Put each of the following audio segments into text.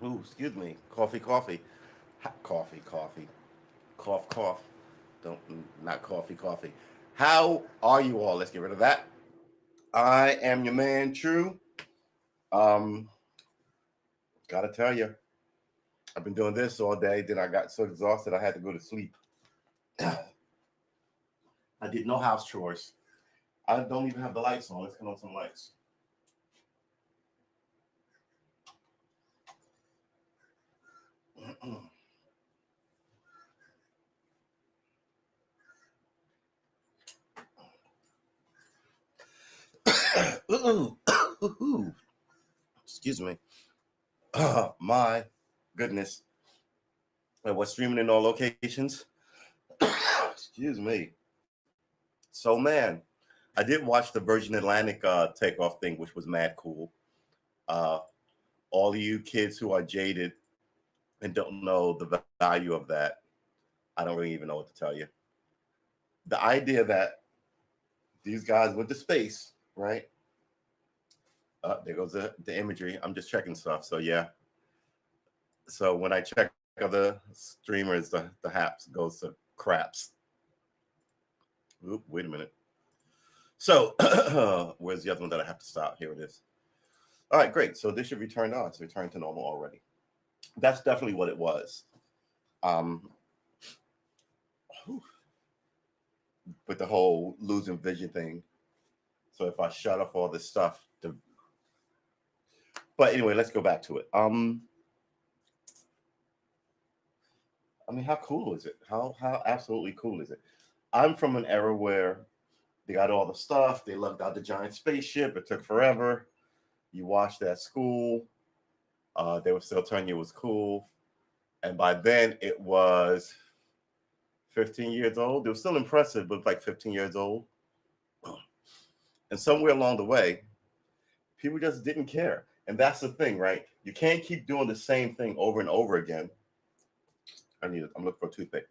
Ooh, excuse me. Coffee, coffee. Coffee, coffee. Cough, cough. Don't, not coffee, coffee. How are you all? Let's get rid of that. I am your man, True. Um, Gotta tell you, I've been doing this all day. Then I got so exhausted I had to go to sleep. I did no house chores. I don't even have the lights on. Let's turn on some lights. Excuse me. My goodness. We're streaming in all locations. Excuse me. So, man, I did watch the Virgin Atlantic takeoff thing, which was mad cool. Uh, all of you kids who are jaded and don't know the value of that, I don't really even know what to tell you. The idea that these guys went to space, right? There goes the imagery. I'm just checking stuff. So, yeah. So, when I check other streamers, the haps goes to craps. Oop, wait a minute. So, where's the other one that I have to stop? Here it is. All right, great. So this should be turned on. It's returned to normal already. That's definitely what it was. Um, with the whole losing vision thing. So if I shut off all this stuff, but anyway, let's go back to it. I mean, how cool is it? How absolutely cool is it? I'm from an era where they got all the stuff. They left out the giant spaceship. It took forever. You watched at school. They were still telling you it was cool. And by then it was 15 years old. It was still impressive, but like 15 years old. And somewhere along the way, people just didn't care. And that's the thing, right? You can't keep doing the same thing over and over again. I'm looking for a toothpick.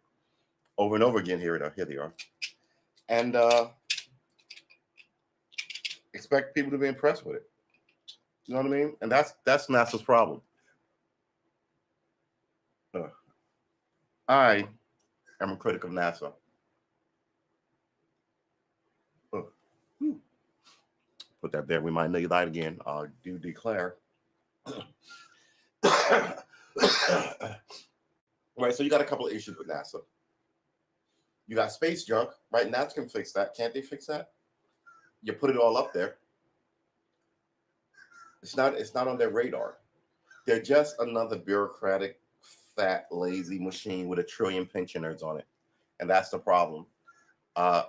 Over and over again. Here they are. And expect people to be impressed with it. You know what I mean? And that's NASA's problem. Uh, I am a critic of NASA. Uh, Put that there. We might need that again. Do declare. Right. So you got a couple of issues with NASA. You got space junk, right? NASA can fix that. Can't they fix that? You put it all up there. It's not on their radar. They're just another bureaucratic, fat, lazy machine with a trillion pensioners on it. And that's the problem.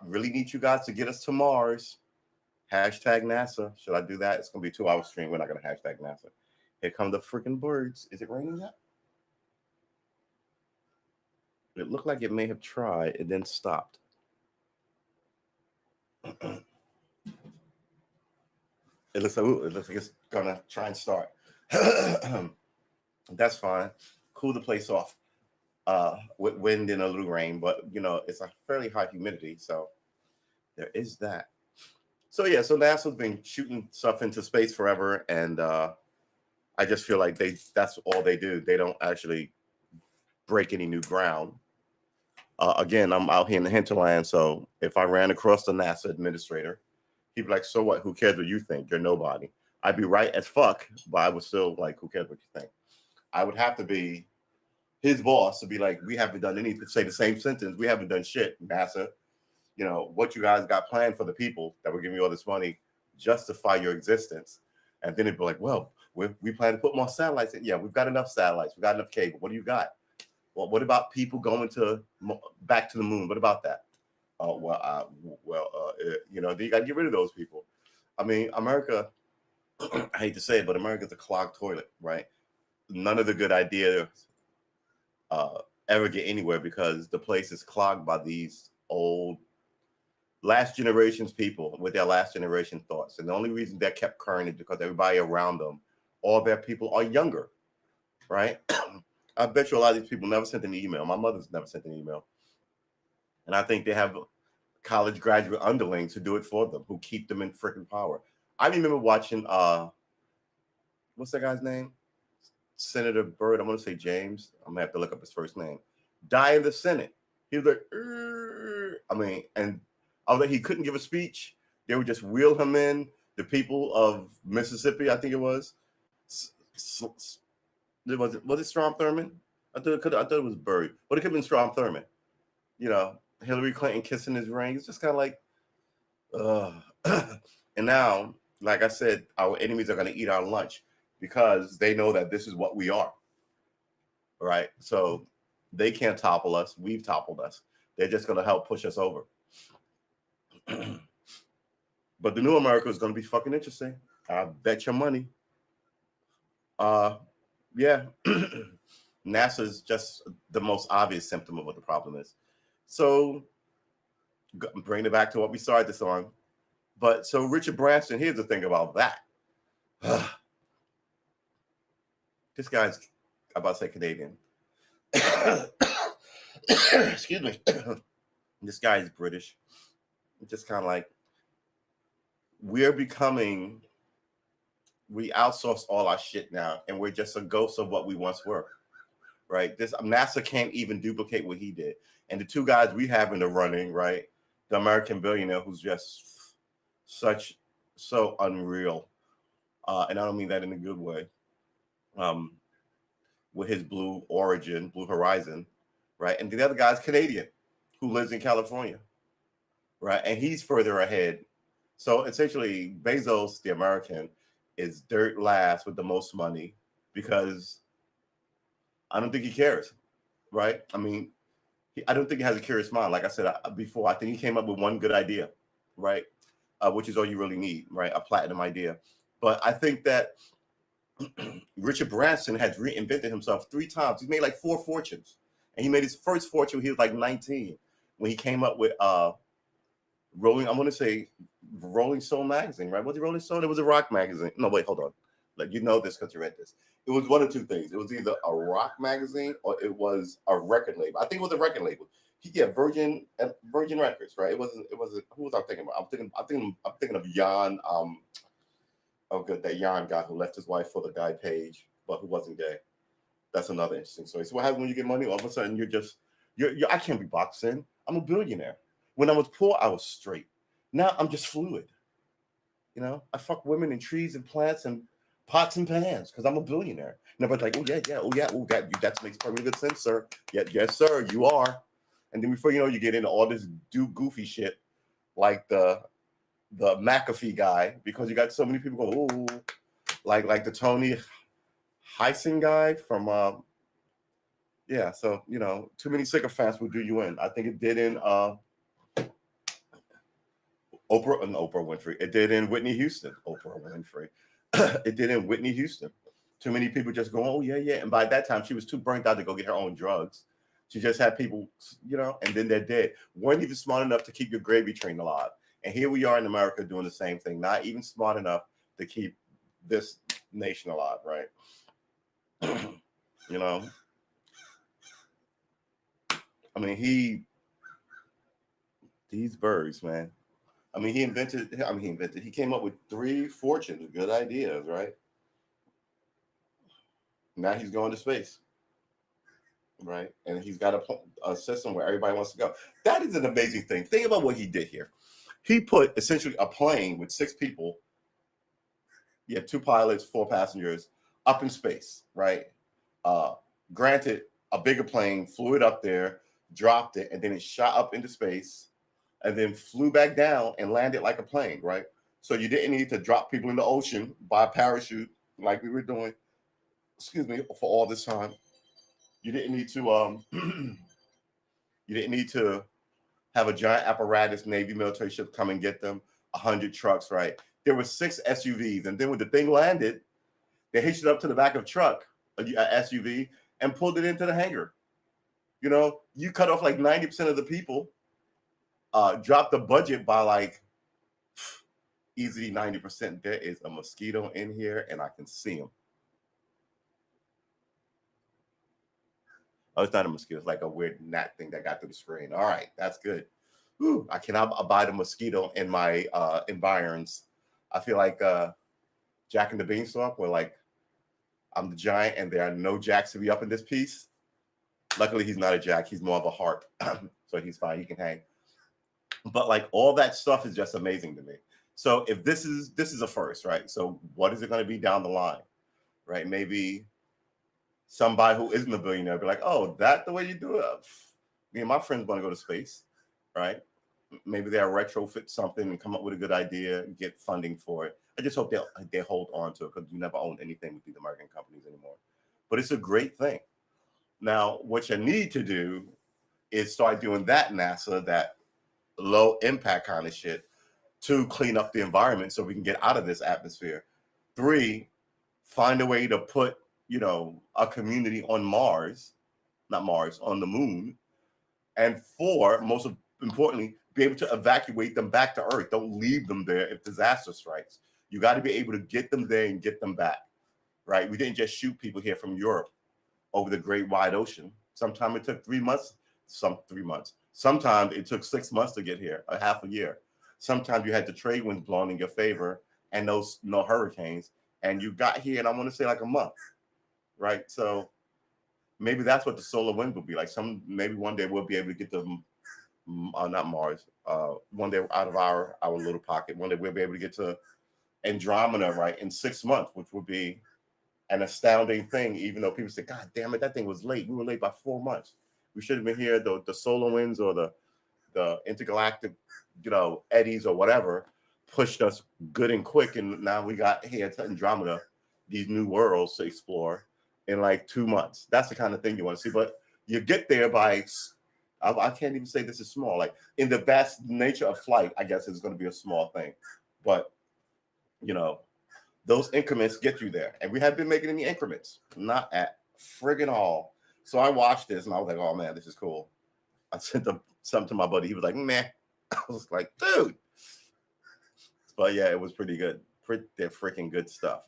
Really need you guys to get us to Mars. Hashtag NASA. Should I do that? It's gonna be a 2 hour stream. We're not gonna hashtag NASA. Here come the freaking birds. Is it raining yet? It looked like it may have tried. It then stopped. It looks like it's gonna try and start. That's fine. Cool the place off with wind and a little rain, but it's a fairly high humidity, so there is that. So yeah, so NASA's been shooting stuff into space forever, and I just feel like that's all they do. They don't actually break any new ground. Again, I'm out here in the hinterland, so if I ran across the NASA administrator, he'd be like, "So what? Who cares what you think? You're nobody." I'd be right as fuck, but I would still like, "Who cares what you think?" I would have to be his boss to be like, "We haven't done anything." Say the same sentence. We haven't done shit, NASA. What you guys got planned for the people that were giving you all this money, justify your existence. And then it'd be like, well, we plan to put more satellites in. Yeah, we've got enough satellites. We've got enough cable. What do you got? Well, what about people going to back to the moon? What about that? Well, then you got to get rid of those people. I mean, America, I hate to say it, but America's a clogged toilet, right? None of the good ideas uh, ever get anywhere because the place is clogged by these old last generation's people with their last generation thoughts. And the only reason that kept current is because everybody around them, all their people are younger, right? I bet you a lot of these people never sent an email. My mother's never sent an email. And I think they have college graduate underlings who do it for them, who keep them in freaking power. I remember watching what's that guy's name? Senator Byrd, I'm going to say James, I'm going to have to look up his first name, die in the Senate. He was like, I mean, and although he couldn't give a speech, they would just wheel him in. The people of Mississippi, I think it was. Was it Strom Thurmond? I thought it was Byrd, but it could have been Strom Thurmond. You know, Hillary Clinton kissing his ring. It's just kind of like, and now, like I said, our enemies are going to eat our lunch because they know that this is what we are. Right? So they can't topple us. We've toppled us. They're just going to help push us over. But the new America is going to be fucking interesting. I bet your money. Yeah. NASA is just the most obvious symptom of what the problem is. So bring it back to what we started this on. But so Richard Branson, here's the thing about that. This guy's about to say Canadian. Excuse me. This guy is British. It's just kind of like we outsource all our shit now, and we're just a ghost of what we once were. Right? This NASA can't even duplicate what he did. And the two guys we have in the running, right? The American billionaire who's just so unreal. And I don't mean that in a good way. With his Blue Horizon, right? And the other guy's Canadian who lives in California, right? And he's further ahead. So essentially, Bezos, the American, is dirt last with the most money because I don't think he cares, right? I mean, I don't think he has a curious mind. Like I said before, I think he came up with one good idea, right? Which is all you really need, right? A platinum idea. But I think that Richard Branson has reinvented himself 3 times. He's made like 4 fortunes. And he made his first fortune when he was like 19 when he came up with Rolling Stone magazine, right? Was it Rolling Stone? It was a rock magazine. No, wait, hold on. Like, you know this because you read this. It was one of 2 things. It was either a rock magazine or it was a record label. I think it was a record label. Virgin Records, right? It wasn't. Who was I thinking about? I'm thinking of Jan. That Jan guy who left his wife for the guy Page, but who wasn't gay. That's another interesting story. So what happens when you get money? All of a sudden you're I can't be boxed in. I'm a billionaire. When I was poor, I was straight. Now I'm just fluid. You know, I fuck women and trees and plants and pots and pans because I'm a billionaire. And everybody's like, oh yeah, that makes perfectly good sense, sir. Yeah, yes, sir, you are. And then before you know, you get into all this goofy shit like the McAfee guy because you got so many people go, oh, like the Tony Heisen guy from yeah. So you know, too many sycophants will do you in. I think it did in Oprah Winfrey. It did in Whitney Houston. Oprah Winfrey. It did in Whitney Houston. Too many people just go, oh yeah. And by that time, she was too burnt out to go get her own drugs. She just had people, you know, and then they're dead. Weren't even smart enough to keep your gravy train alive. And here we are in America doing the same thing, not even smart enough to keep this nation alive, right? You know, I mean, these birds, man. I mean, he came up with 3 fortunes, good ideas, right? Now he's going to space, right? And he's got a system where everybody wants to go. That is an amazing thing. Think about what he did here. He put essentially a plane with 6 people, 2 pilots, 4 passengers, up in space, right? Granted, a bigger plane flew it up there, dropped it, and then it shot up into space, and then flew back down and landed like a plane, right? So you didn't need to drop people in the ocean by parachute like we were doing, for all this time. You didn't need to you didn't need to have a giant apparatus, Navy military ship come and get them, 100 trucks, right? There were 6 SUVs, and then when the thing landed, they hitched it up to the back of truck, a SUV, and pulled it into the hangar. You know, you cut off like 90% of the people, dropped the budget by like easily 90%. There is a mosquito in here, and I can see him. Oh, it's not a mosquito. It's like a weird gnat thing that got through the screen. All right, that's good. Whew, I cannot abide a mosquito in my environs. I feel like Jack and the Beanstalk, where like I'm the giant, and there are no jacks to be up in this piece. Luckily, he's not a jack; he's more of a harp, so he's fine. He can hang. But like all that stuff is just amazing to me. So if this is a first, right? So what is it going to be down the line, right? Maybe somebody who isn't a billionaire be like, oh, that the way you do it. Me and my friends want to go to space, right? Maybe they'll retrofit something and come up with a good idea and get funding for it. I just hope they hold on to it because you never own anything with these American companies anymore. But it's a great thing. Now, what you need to do is start doing that NASA, that low impact kind of shit, to clean up the environment so we can get out of this atmosphere. Three, find a way to put, a community on Mars, not Mars, on the moon. And four, most importantly, be able to evacuate them back to Earth. Don't leave them there if disaster strikes. You got to be able to get them there and get them back, right? We didn't just shoot people here from Europe over the great wide ocean. Sometimes it took 3 months, 3 months. Sometimes it took 6 months to get here, a half a year. Sometimes you had the trade winds blowing in your favor and no hurricanes, and you got here, and I want to say like a month, right? So maybe that's what the solar wind will be like. Maybe one day we'll be able to get them, not Mars. One day out of our little pocket. One day we'll be able to get to Andromeda, right, in 6 months, which would be an astounding thing. Even though people say, "God damn it, that thing was late. We were late by 4 months. We should have been here." The solar winds or the intergalactic, eddies or whatever pushed us good and quick, and now we got here to Andromeda, these new worlds to explore in like 2 months. That's the kind of thing you want to see. But you get there by, I can't even say this is small. Like in the vast nature of flight, I guess it's going to be a small thing, but those increments get you there. And we have been making any increments, not at friggin' all. So I watched this and I was like, oh man, this is cool. I sent something to my buddy. He was like, meh. I was like, dude. But yeah, it was pretty good. Pretty freaking good stuff.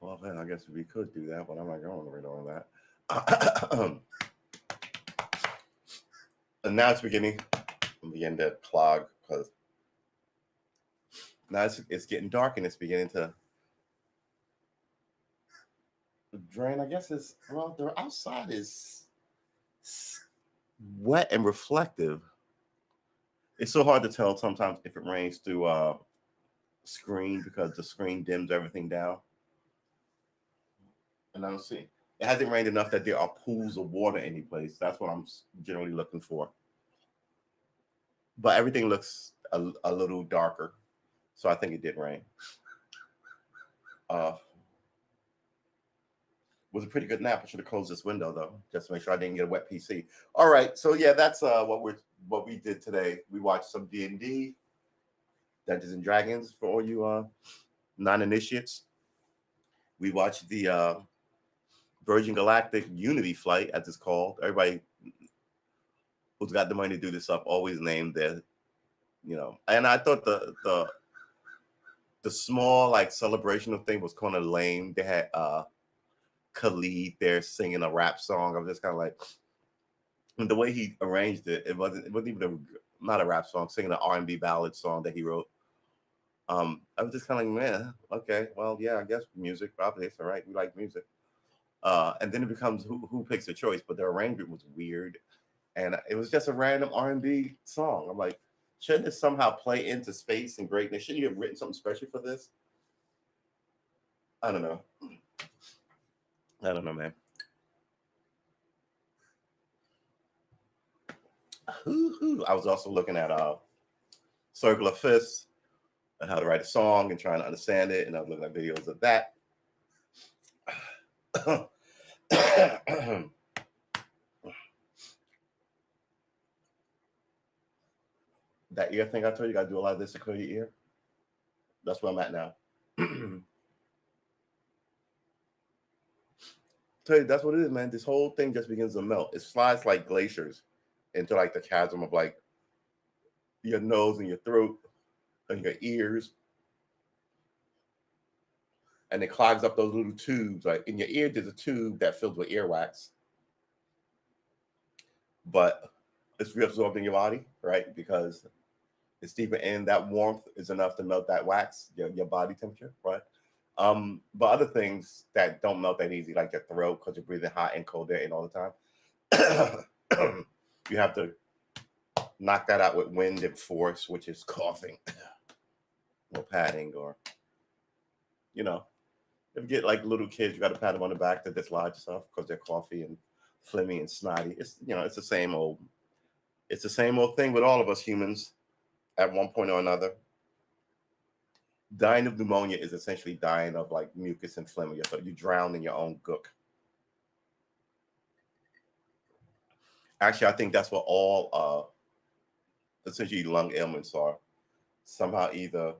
Well, then I guess we could do that, but I'm not going to read all that. And now it's beginning to clog because now it's getting dark and it's beginning to drain. I guess the outside is wet and reflective. It's so hard to tell sometimes if it rains through screen because the screen dims everything down. And I don't see. It hasn't rained enough that there are pools of water any place. That's what I'm generally looking for. But everything looks a little darker. So I think it did rain. Was a pretty good nap. I should have closed this window though, just to make sure I didn't get a wet PC. All right, so yeah, that's what we did today. We watched some D&D, Dungeons and Dragons, for all you non-initiates. We watched the Virgin Galactic Unity flight, as it's called. Everybody who's got the money to do this stuff always named their, And I thought the small like celebrational thing was kind of lame. They had Khalid there singing a rap song. I was just kind of like, and the way he arranged it, it wasn't even not a rap song, singing an R&B ballad song that he wrote. I was just kind of like, man, okay, well, yeah, I guess music, probably it's all right. We like music. And then it becomes who picks the choice, but the arrangement was weird, and it was just a random R&B song. I'm like, shouldn't it somehow play into space and greatness? Shouldn't you have written something special for this? I don't know. I don't know, man. I was also looking at Circle of Fists and how to write a song and trying to understand it, and I was looking at videos of that. That ear thing I told you, got to do a lot of this to clear your ear. That's where I'm at now. Tell you, that's what it is, man. This whole thing just begins to melt. It slides like glaciers into like the chasm of like your nose and your throat and your ears. And it clogs up those little tubes. Like in your ear, there's a tube that fills with earwax. But it's reabsorbed in your body, right? Because It's deeper in. That warmth is enough to melt that wax, your body temperature, right? But other things that don't melt that easy, like your throat, because you're breathing hot and cold air in all the time, you have to knock that out with wind and force, which is coughing or patting, or you know, if you get like little kids, you got to pat them on the back to dislodge stuff because they're coughy and phlegmy and snotty. It's it's the same old. It's the same old thing with all of us humans at one point or another. Dying of pneumonia is essentially dying of like mucus and phlegm. So you drown in your own gook. Actually, I think that's what all essentially lung ailments are. Somehow either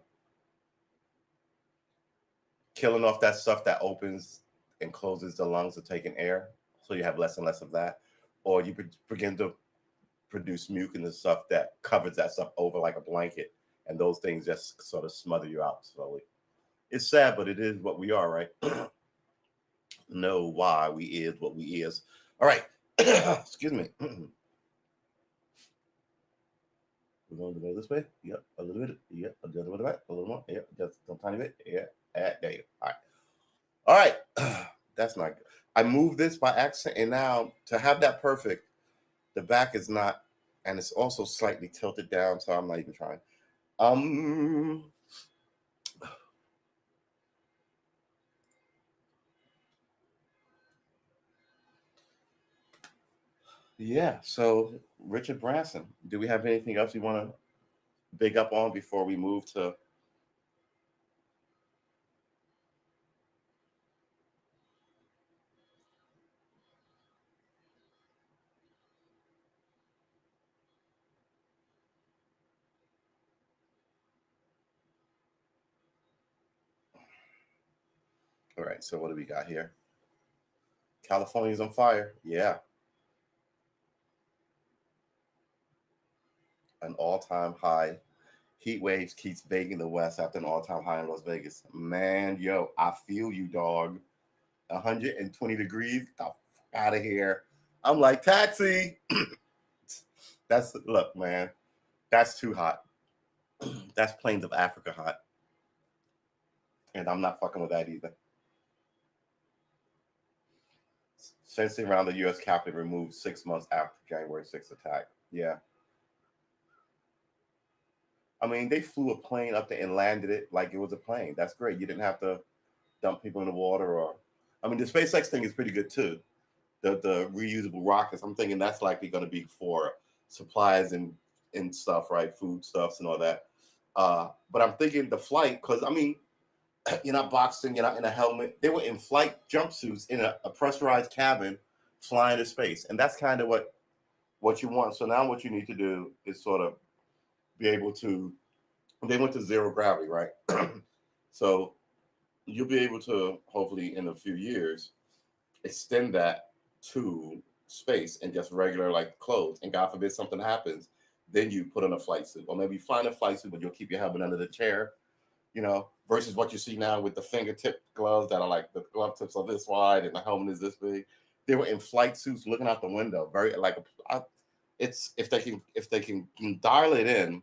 killing off that stuff that opens and closes the lungs to taking air, so you have less and less of that, or you begin to produce mucus and stuff that covers that stuff over like a blanket, and those things just sort of smother you out slowly. It's sad, but it is what we are, right? Know why we is what we is. All right. Excuse me. We're going to go this way. Yep, a little bit. Yep, a little bit back. A little more. Yep, just a tiny bit. Yeah, there you go. All right. All right. That's not good. I moved this by accident, and now to have that perfect, the back is not, and it's also slightly tilted down, so I'm not even trying. Um. Yeah. So Richard Branson. Do we have anything else you want to big up on before we move to? All right. So what do we got here? California's on fire. Yeah. An all-time high. Heat waves keeps baking the West after an all-time high in Las Vegas. Man, yo, I feel you, dog. 120 degrees. Get the fuck out of here. I'm like, taxi. That's look, man. That's too hot. That's plains of Africa hot. And I'm not fucking with that either. Fencing around the US Capitol removed 6 months after January 6th attack. Yeah. I mean, they flew a plane up there and landed it like it was a plane. That's great. You didn't have to dump people in the water or I mean the SpaceX thing is pretty good too. The reusable rockets. I'm thinking that's likely going to be for supplies and stuff, right? Food stuffs and all that. But I'm thinking the flight because I mean you're not boxing, you're not in a helmet. They were in flight jumpsuits in a pressurized cabin, flying to space, and that's kind of what you want. So now what you need to do is sort of be able to. They went to zero gravity, right? So you'll be able to hopefully in a few years extend that to space and just regular like clothes. And God forbid something happens, then you put on a flight suit, or maybe fly in a flight suit, but you'll keep your helmet under the chair. Versus what you see now with the fingertip gloves that are like the glove tips are this wide and the helmet is this big. They were in flight suits looking out the window, very like it's if they can dial it in,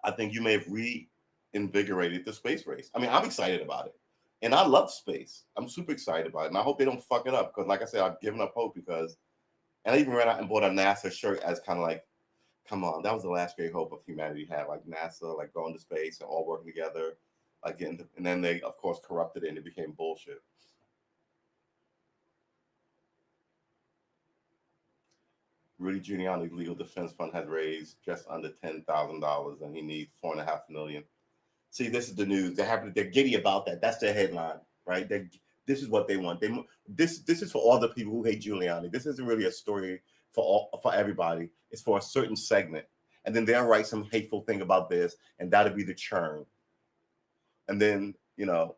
I think you may have reinvigorated the space race. I mean, I'm excited about it. And I love space. I'm super excited about it. And I hope they don't fuck it up. Because like I said, I've given up hope because and I even ran out and bought a NASA shirt as kind of like, come on, that was the last great hope of humanity had, like NASA, like going to space and all working together, like and then they of course corrupted it and it became bullshit. Rudy Giuliani's legal defense fund had raised just under $10,000, and he needs 4.5 million. See, this is the news. They're giddy about that. That's their headline, right? This is what they want. This is for all the people who hate Giuliani. This isn't really a story for everybody. It's for a certain segment, and then they'll write some hateful thing about this, and that'll be the churn. And then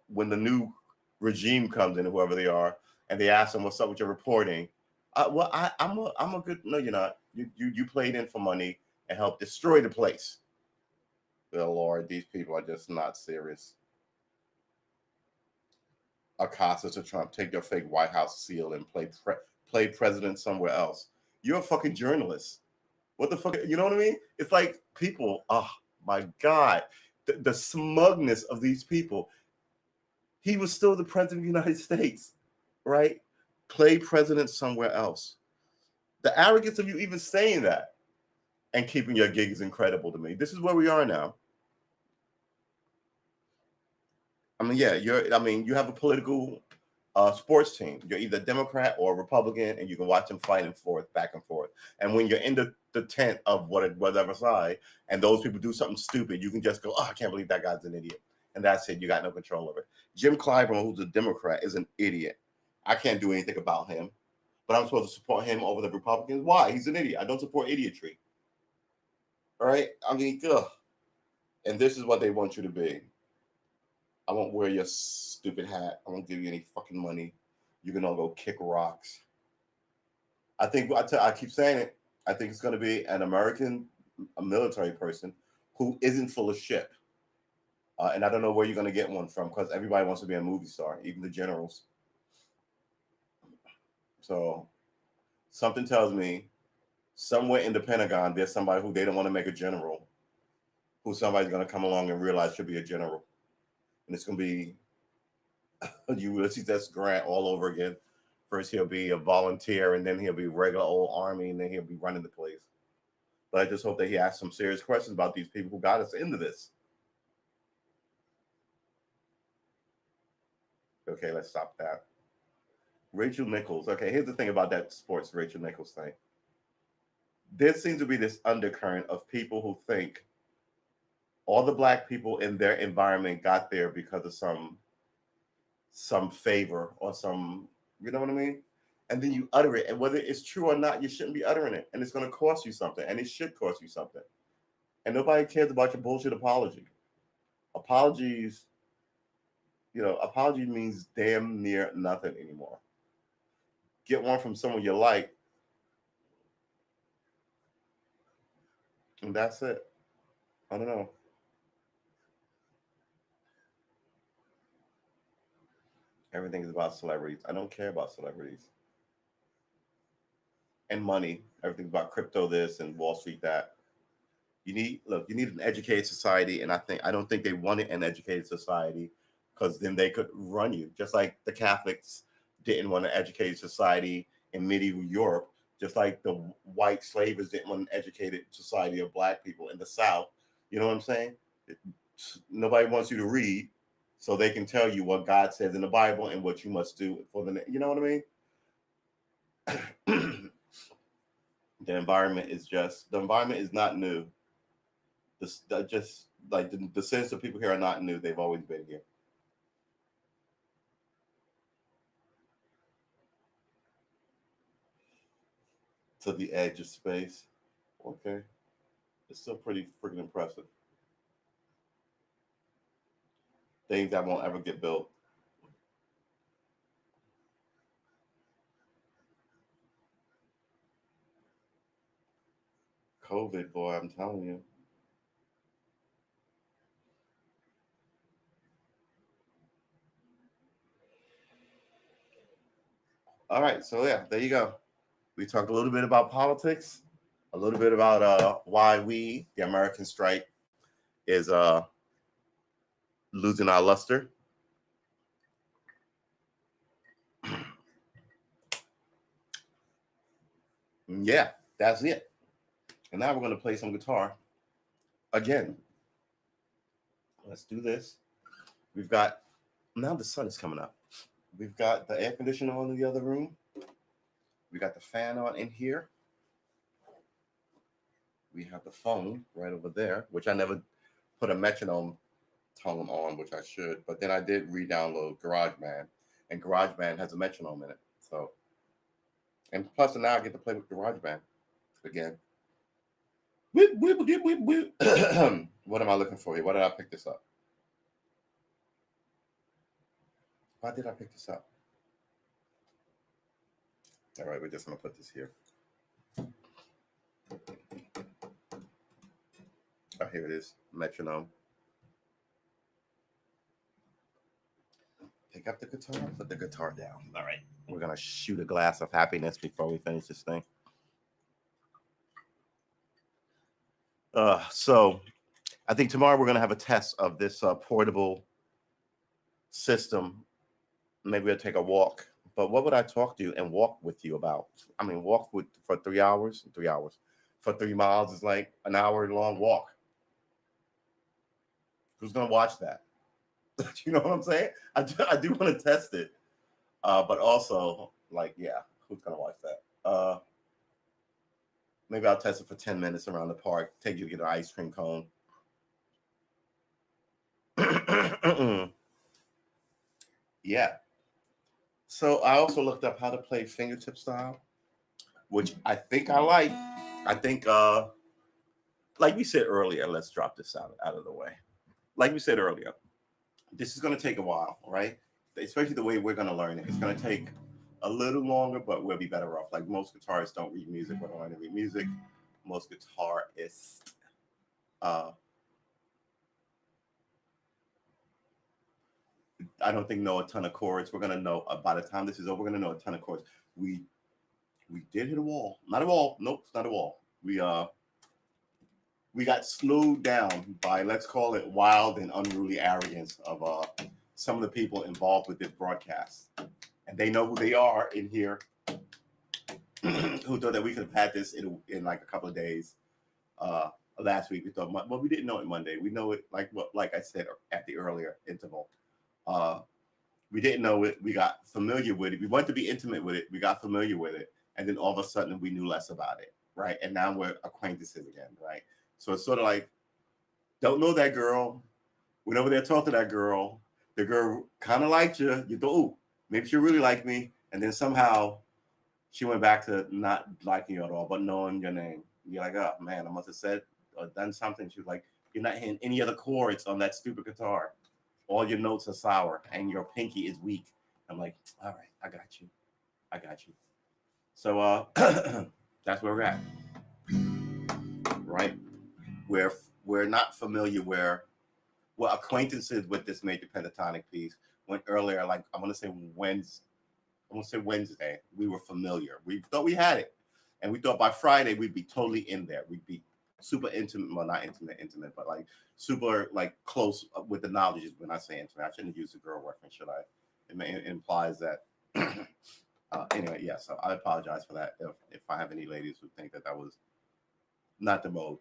when the new regime comes in, whoever they are, and they ask them what's up with your reporting, well, I'm a good. No, you're not. You played in for money and helped destroy the place. Good Lord, these people are just not serious. Acosta to Trump, take your fake White House seal and play president somewhere else. You're a fucking journalist. What the fuck? You know what I mean? It's like people, oh my God, the smugness of these people. He was still the president of the United States, right? Play president somewhere else. The arrogance of you even saying that and keeping your gig is incredible to me. This is where we are now. I mean, yeah, you have a political sports team. You're either Democrat or Republican, and you can watch them fighting forth, back and forth. And when you're in the tent of whatever side, and those people do something stupid, you can just go, "Oh, I can't believe that guy's an idiot," and that's it. You got no control over it. Jim Clyburn, who's a Democrat, is an idiot. I can't do anything about him, but I'm supposed to support him over the Republicans. Why? He's an idiot. I don't support idiotry. All right. I mean, ugh. And this is what they want you to be. I won't wear your stupid hat. I won't give you any fucking money. You can all go kick rocks. I keep saying it. I think it's going to be an American, a military person who isn't full of shit. And I don't know where you're going to get one from because everybody wants to be a movie star, even the generals. So something tells me somewhere in the Pentagon, there's somebody who they don't want to make a general, who somebody's going to come along and realize should be a general. And it's going to be Ulysses S. Grant all over again. First, he'll be a volunteer, and then he'll be regular old army, and then he'll be running the place. But I just hope that he asks some serious questions about these people who got us into this. Okay, let's stop that. Rachel Nichols. Okay, here's the thing about that sports Rachel Nichols thing. There seems to be this undercurrent of people who think all the black people in their environment got there because of some favor or some, you know what I mean? And then you utter it. And whether it's true or not, you shouldn't be uttering it. And it's going to cost you something. And it should cost you something. And nobody cares about your bullshit apology. Apologies, apology means damn near nothing anymore. Get one from someone you like, and that's it. I don't know. Everything is about celebrities. I don't care about celebrities. And money. Everything's about crypto this and Wall Street that. You need an educated society, and I don't think they wanted an educated society because then they could run you. Just like the Catholics didn't want an educated society in medieval Europe, just like the white slavers didn't want an educated society of black people in the South. You know what I'm saying? Nobody wants you to read, so they can tell you what God says in the Bible and what you must do for the. You know what I mean? The environment is not new. Just like the sense of people here are not new. They've always been here. To the edge of space. Okay. It's still pretty freaking impressive. Things that won't ever get built. COVID, boy, I'm telling you. All right, so yeah, there you go. We talked a little bit about politics, a little bit about why we, the American strike, is losing our luster. Yeah, that's it. And now we're going to play some guitar again. Let's do this. We've got now the sun is coming up. We've got the air conditioner on in the other room. We got the fan on in here. We have the phone right over there, which I never put a metronome tone on, which I should. But then I did re-download GarageBand, and GarageBand has a metronome in it. So, and plus now I get to play with GarageBand again. Whip, whip, whip, whip, whip. What am I looking for here? Why did I pick this up? Why did I pick this up? All right, we're just gonna put this here. Oh, here it is, metronome. Pick up the guitar, put the guitar down. All right, we're gonna shoot a glass of happiness before we finish this thing. So I think tomorrow we're going to have a test of this portable system. Maybe we'll take a walk. But what would I talk to you and walk with you about? I mean, walk with for 3 hours. 3 hours for 3 miles is like an hour long walk. Who's going to watch that? You know what I'm saying? I do want to test it, but also like, yeah, who's going to watch that? Maybe I'll test it for 10 minutes around the park. Take you to get an ice cream cone. Yeah. So I also looked up how to play fingertip style, which I think I like. I think, like we said earlier, let's drop this out of the way. Like we said earlier, this is going to take a while, right? Especially the way we're going to learn it. It's going to take a little longer, but we'll be better off. Like most guitarists don't read music, but learn to read music. Most guitarists, uh, I don't think know a ton of chords. We're going to know by the time this is over. We're going to know a ton of chords. We did hit a wall. Not a wall. Nope, it's not a wall. We got slowed down by, let's call it, wild and unruly arrogance of some of the people involved with this broadcast. And they know who they are in here, who thought that we could have had this in like a couple of days. Last week we thought, well, we didn't know it Monday. We know it like I said at the earlier interval. We didn't know it. We got familiar with it. We wanted to be intimate with it. We got familiar with it. And then all of a sudden we knew less about it, right? And now we're acquaintances again, right? So it's sort of like, don't know that girl. Went over there, talked to that girl. The girl kind of liked you. You thought, oh, maybe she really liked me. And then somehow she went back to not liking you at all, but knowing your name. You're like, oh, man, I must have said or done something. She was like, you're not hitting any other chords on that stupid guitar. All your notes are sour and your pinky is weak. I'm like, all right, I got you. I got you. So that's where we're at, right? We're not familiar we're acquaintances with this major pentatonic piece. When earlier, like I want to say Wednesday, we were familiar. We thought we had it, and we thought by Friday we'd be totally in there. We'd be super intimate, well, not intimate, but like super like close with the knowledge. When I say intimate, I shouldn't use the girl reference, should I? It implies that. Anyway, yeah. So I apologize for that if I have any ladies who think that was not the mode.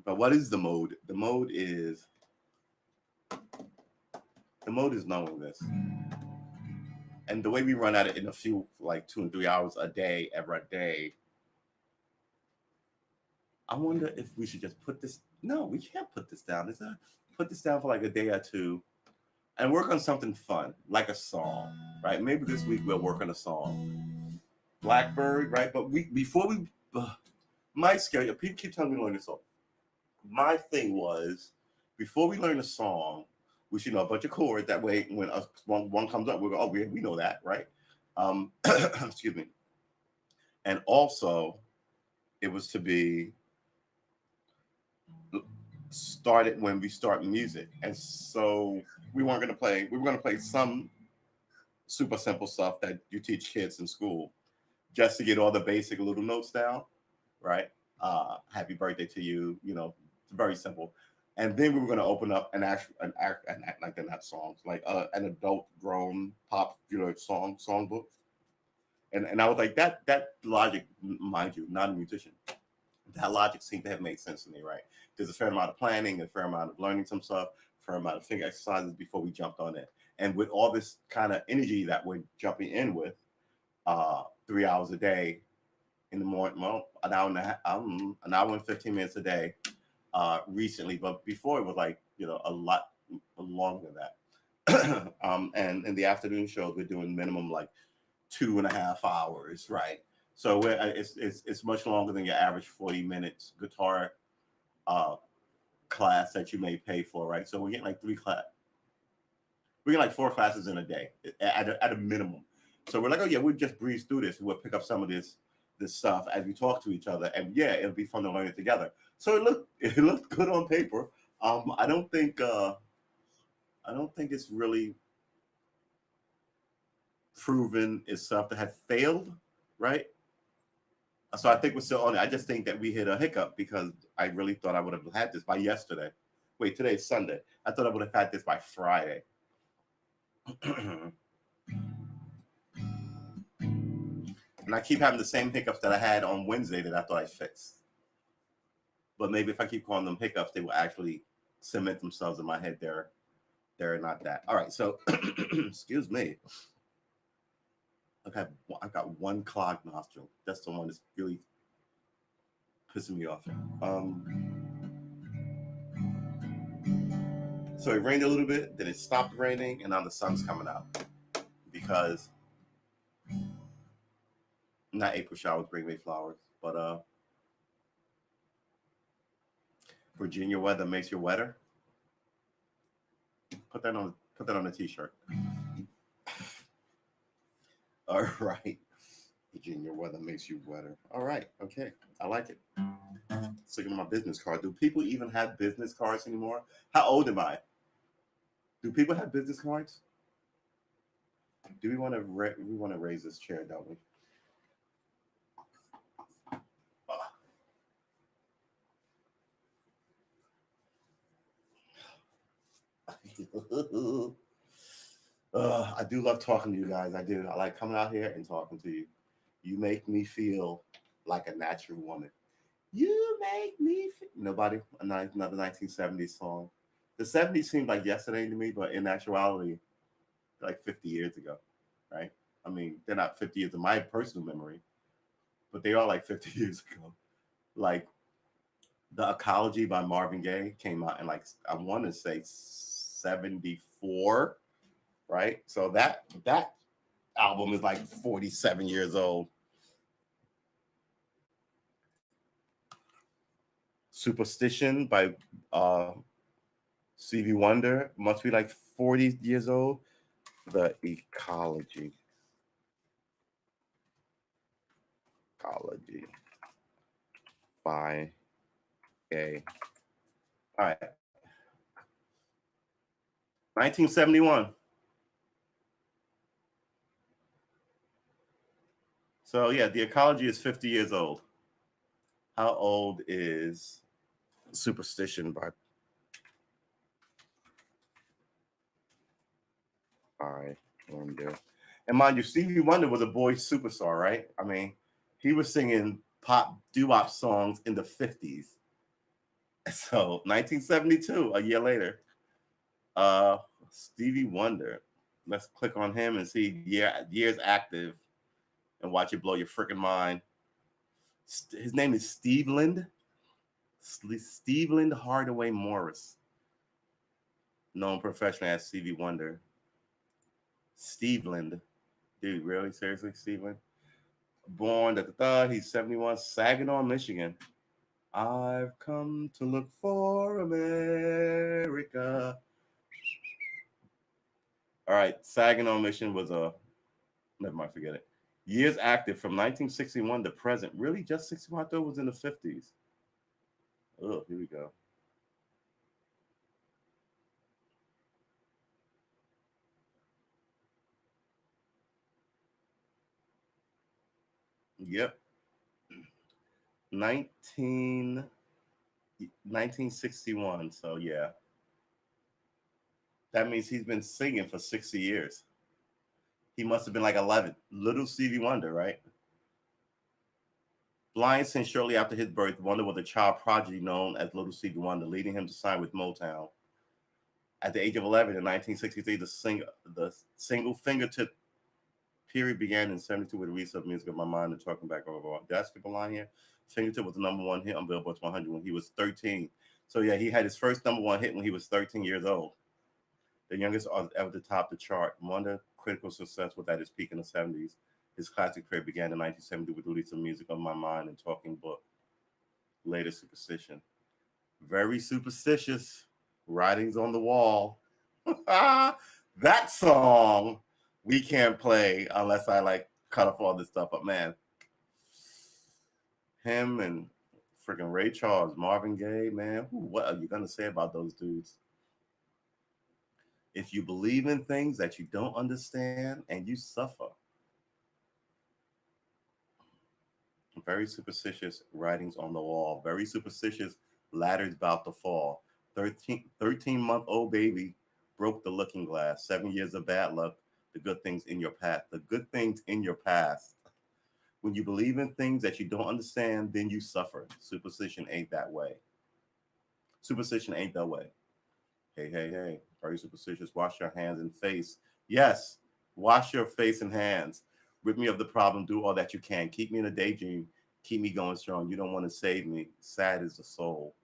But what is the mode? The mode is knowing this. And the way we run at it in a few, like 2 and 3 hours a day, every day, I wonder if we should just put this. No, we can't put this down. Put this down for like a day or two and work on something fun, like a song, right? Maybe this week we'll work on a song. Blackbird, right? But before we, my scale, people keep telling me to learn this song. My thing was, before we learn a song, we should know a bunch of chords. That way, when one comes up, we'll go, oh, we know that, right? Excuse me. And also, it was to be started when we start music. And so we weren't going to play, we were going to play some super simple stuff that you teach kids in school just to get all the basic little notes down, right? Happy birthday to you, it's very simple. And then we were going to open up an act like they're not songs, like an adult grown popular songbook. And I was like, that logic, mind you, not a musician, that logic seemed to have made sense to me, right? There's a fair amount of planning, a fair amount of learning some stuff, a fair amount of finger exercises before we jumped on it. And with all this kind of energy that we're jumping in with, 3 hours a day in the morning, well, an hour and a half, an hour and 15 minutes a day recently, but before it was like, a lot longer than that. And in the afternoon shows, we're doing minimum like 2.5 hours, right? So it's much longer than your average 40 minutes guitar class that you may pay for, right? So we're getting like we get like 4 classes in a day at a minimum. So we're like, oh yeah, we'll just breeze through this. We'll pick up some of this stuff as we talk to each other, and yeah, it'll be fun to learn it together. So it looked good on paper. I don't think it's really proven itself to have failed, right? So I think we're still on it. I just think that we hit a hiccup because I really thought I would have had this by yesterday. Wait, today's Sunday. I thought I would have had this by Friday. And I keep having the same hiccups that I had on Wednesday that I thought I fixed. But maybe if I keep calling them hiccups, they will actually cement themselves in my head. They're not that. All right. So, excuse me. I've got one clogged nostril. That's the one that's really pissing me off. So it rained a little bit, then it stopped raining, and now the sun's coming out because not April showers bring me flowers, but Virginia weather makes you wetter. Put that on a t-shirt. All right. Virginia weather makes you wetter. All right. Okay. I like it. Sticking to my business card. Do people even have business cards anymore? How old am I? Do people have business cards? Do we want to we want to raise this chair, don't we? I do love talking to you guys. I do. I like coming out here and talking to you. You make me feel like a natural woman. You make me feel. Nobody. Another 1970s song. The 70s seemed like yesterday to me, but in actuality, like 50 years ago, right? I mean, they're not 50 years in my personal memory, but they are like 50 years ago. Like the Ecology by Marvin Gaye came out in like I want to say 74, right? So that album is like 47 years old. Superstition by uh, Stevie Wonder must be like 40 years old. The Ecology by Gaye. All right, 1971. So yeah, the Ecology is 50 years old. How old is Superstition by Wonder? And mind you, Stevie Wonder was a boy superstar, right? I mean, he was singing pop doo-wop songs in the 50s. So 1972, a year later, uh, Stevie Wonder. Let's click on him and see years active and watch it blow your freaking mind. His name is Steveland Hardaway Morris, known professionally as Stevie Wonder. Steveland. Dude, really? Seriously, Steveland? Born he's 71, Saginaw, Michigan. I've come to look for America. All right, Saginaw, Michigan was a, never mind, forget it. Years active from 1961 to present. Really, just 61? I thought it was in the 50s. Oh, here we go. Yep, 19, 1961. So, yeah, that means he's been singing for 60 years. He must have been like 11. Little Stevie Wonder, right? Blind since shortly after his birth, Wonder was a child prodigy known as Little Stevie Wonder, leading him to sign with Motown. At the age of 11 in 1963, the single fingertip period began in 72 with the release of Music of My Mind and Talking Back Over. Did I skip a line here? Fingertip was the number one hit on Billboard's 100 when he was 13. So yeah, he had his first number one hit when he was 13 years old. The youngest artist ever to top the chart. Wonder critical success was at its peak in the 70s. His classic career began in 1970 with the release of Music of My Mind and Talking Book. Later, Superstition. Very superstitious. Writings on the wall. That song we can't play unless I like cut off all this stuff. But man, him and freaking Ray Charles, Marvin Gaye, man, what are you gonna say about those dudes? If you believe in things that you don't understand and you suffer, Very superstitious writings on the wall. Very superstitious ladders about to fall. 13-month-old baby broke the looking glass. 7 years of bad luck. The good things in your path. The good things in your past. When you believe in things that you don't understand, then you suffer. Superstition ain't that way. Superstition ain't that way. Hey, hey, hey. Very superstitious. Wash your hands and face. Yes, wash your face and hands. Rid me of the problem. Do all that you can. Keep me in a daydream. Keep me going strong. You don't want to save me. Sad is the soul.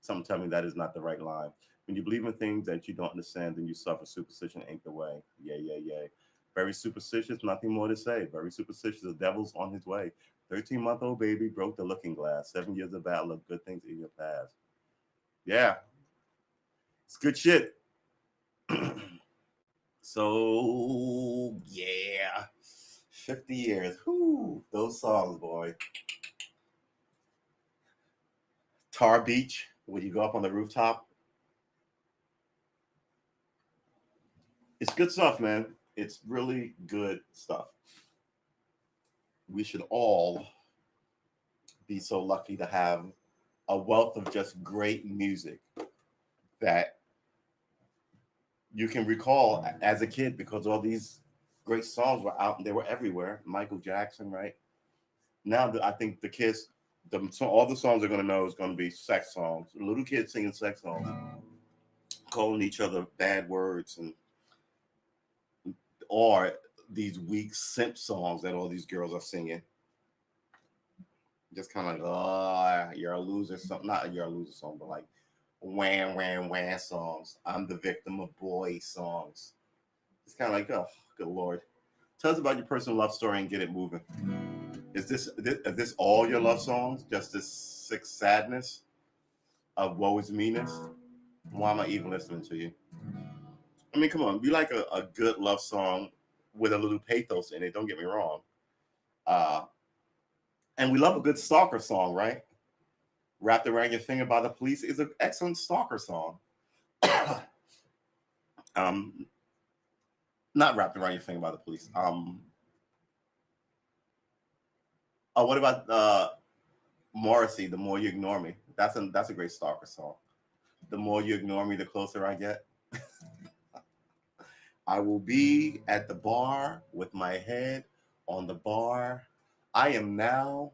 Some tell me that is not the right line. When you believe in things that you don't understand, then you suffer. Superstition ain't the way. Yeah, yeah, yeah. Very superstitious. Nothing more to say. Very superstitious. The devil's on his way. 13-month-old baby broke the looking glass. 7 years of bad luck. Good things in your past. Yeah, it's good shit. So yeah, 50 years. Whoo, those songs, boy. Tar Beach, when you go up on the rooftop, it's good stuff, man. It's really good stuff. We should all be so lucky to have a wealth of just great music that you can recall as a kid because all these great songs were out and they were everywhere. Michael Jackson, right? Now I think the kids, all the songs they're gonna know is gonna be sex songs. Little kids singing sex songs, calling each other bad words, and or these weak simp songs that all these girls are singing. Just kind of like, oh, you're a loser. Song. Not you're a loser song, but like wham, wham, wham songs. I'm the victim of boy songs. It's kind of like, oh, good lord. Tell us about your personal love story and get it moving. Is this all your love songs? Just this sick sadness of woe is meanness? Why am I even listening to you? I mean, come on. We like a good love song with a little pathos in it. Don't get me wrong. Uh, and we love a good stalker song, right? Wrapped Around Your Finger by the Police is an excellent stalker song. um, not Wrapped Around Your Finger by the Police. Oh, what about Morrissey? The More You Ignore Me. That's a great stalker song. The more you ignore me, the closer I get. I will be at the bar with my head on the bar. I am now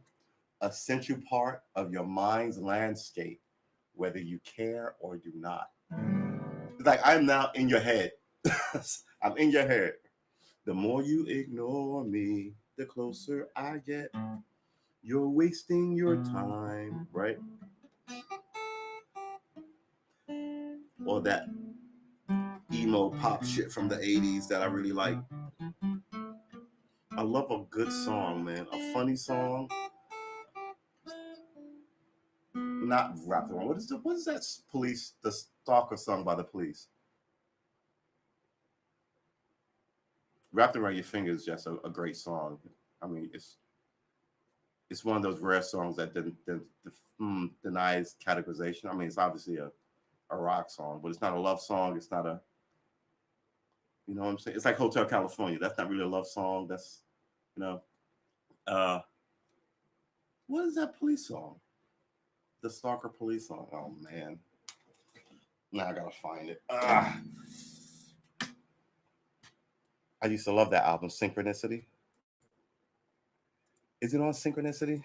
a central part of your mind's landscape, whether you care or do not. It's like I'm now in your head. I'm in your head. The more you ignore me, the closer I get. You're wasting your time, right? Or that emo pop shit from the 80s that I really like. I love a good song, man. A funny song. Not wrapped around. What is that police the stalker song by the police? Wrapped Around Your Finger is just a great song. I mean, it's one of those rare songs that denies categorization. I mean, it's obviously a rock song, but it's not a love song. It's not a, you know what I'm saying? It's like Hotel California. That's not really a love song. That's, you know, uh, what is that police song? The Stalker Police song. Oh man, now I gotta find it. I used to love that album, Synchronicity. Is it on Synchronicity?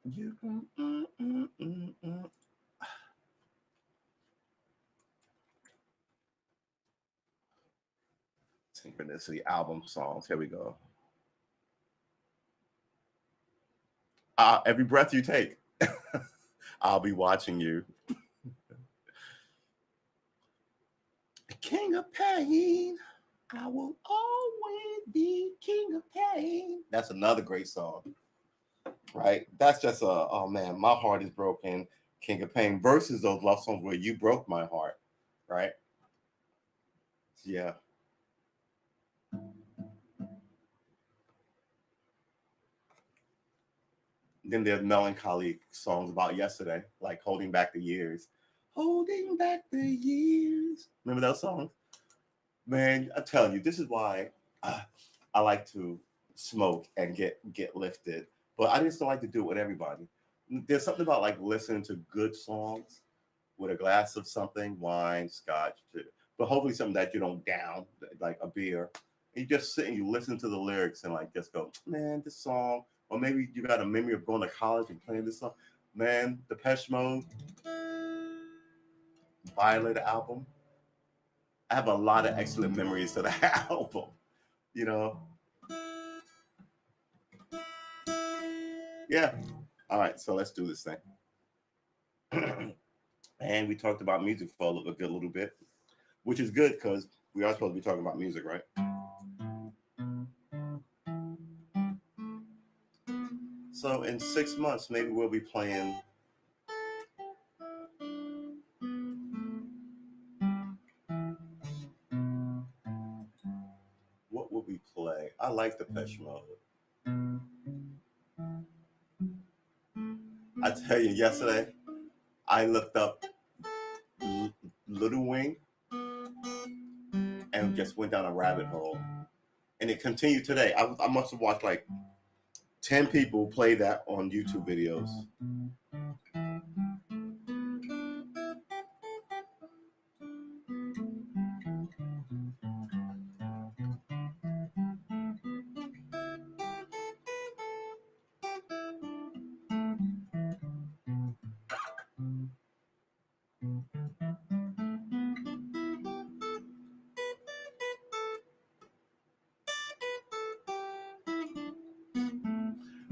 You, Synchronicity album songs. Here we go. Every breath you take, I'll be watching you. King of Pain. I will always be King of Pain. That's another great song, right? That's just oh man, my heart is broken. King of Pain versus those love songs where you broke my heart, right? Yeah. Then there's melancholy songs about yesterday, like Holding Back the Years. Holding Back the Years. Remember those songs? Man, I'm telling you, this is why I, I like to smoke and get lifted, but I just don't like to do it with everybody. There's something about like listening to good songs with a glass of something, wine, scotch, but hopefully something that you don't down, like a beer. And you just sit and you listen to the lyrics and like just go, man, this song, or maybe you got a memory of going to college and playing this song. Man, the Depeche Mode, Violet album. I have a lot of excellent memories to that album. You know, yeah. All right, so let's do this thing. And we talked about music for a good little bit, which is good because we are supposed to be talking about music, right? So in 6 months, maybe we'll be playing. What would we play? I like the Depeche Mode. I tell you, yesterday I looked up Little Wing and just went down a rabbit hole, and it continued today. I must have watched like 10 people play that on YouTube videos.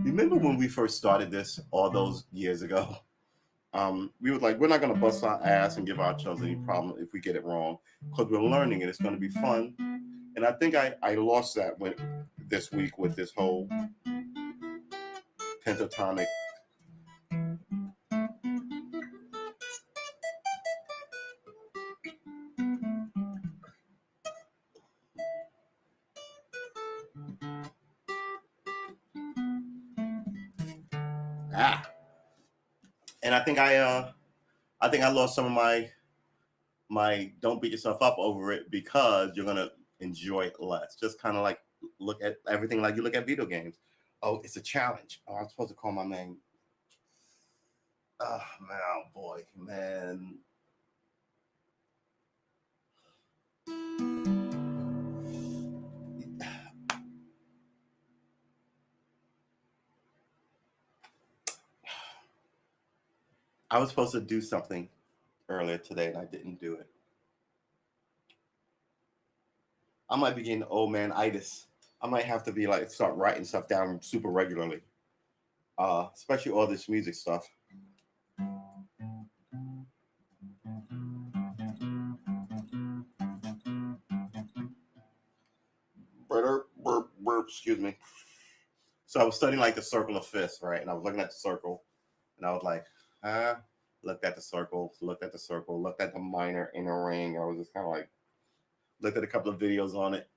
Remember when we first started this all those years ago? We were like, we're not going to bust our ass and give ourselves any problem if we get it wrong, because we're learning and it's going to be fun. And I think I lost that when this week with this whole pentatonic. Ah, and I think I lost some of my don't beat yourself up over it because you're gonna enjoy it less. Just kind of like look at everything like you look at video games. Oh, it's a challenge. Oh, I'm supposed to call my man. Oh man, oh boy, man. I was supposed to do something earlier today and I didn't do it. I might be getting old man itis. I might have to be like start writing stuff down super regularly. Especially all this music stuff. Excuse me. So I was studying like the circle of fifths, right? And I was looking at the circle, and I was like, huh? Looked at the circle, looked at the circle, looked at the minor inner ring. I was just kind of like, looked at a couple of videos on it.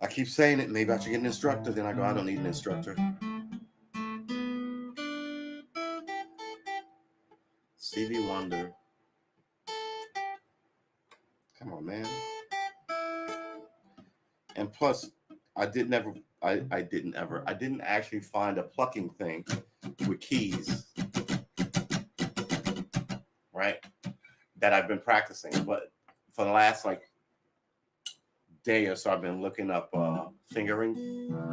I keep saying it. Maybe I should get an instructor. Then I go, I don't need an instructor. Stevie Wonder. Come on, man. And plus, I didn't ever. I didn't ever. I didn't actually find a plucking thing with keys, right? That I've been practicing. But for the last like day or so, I've been looking up fingering.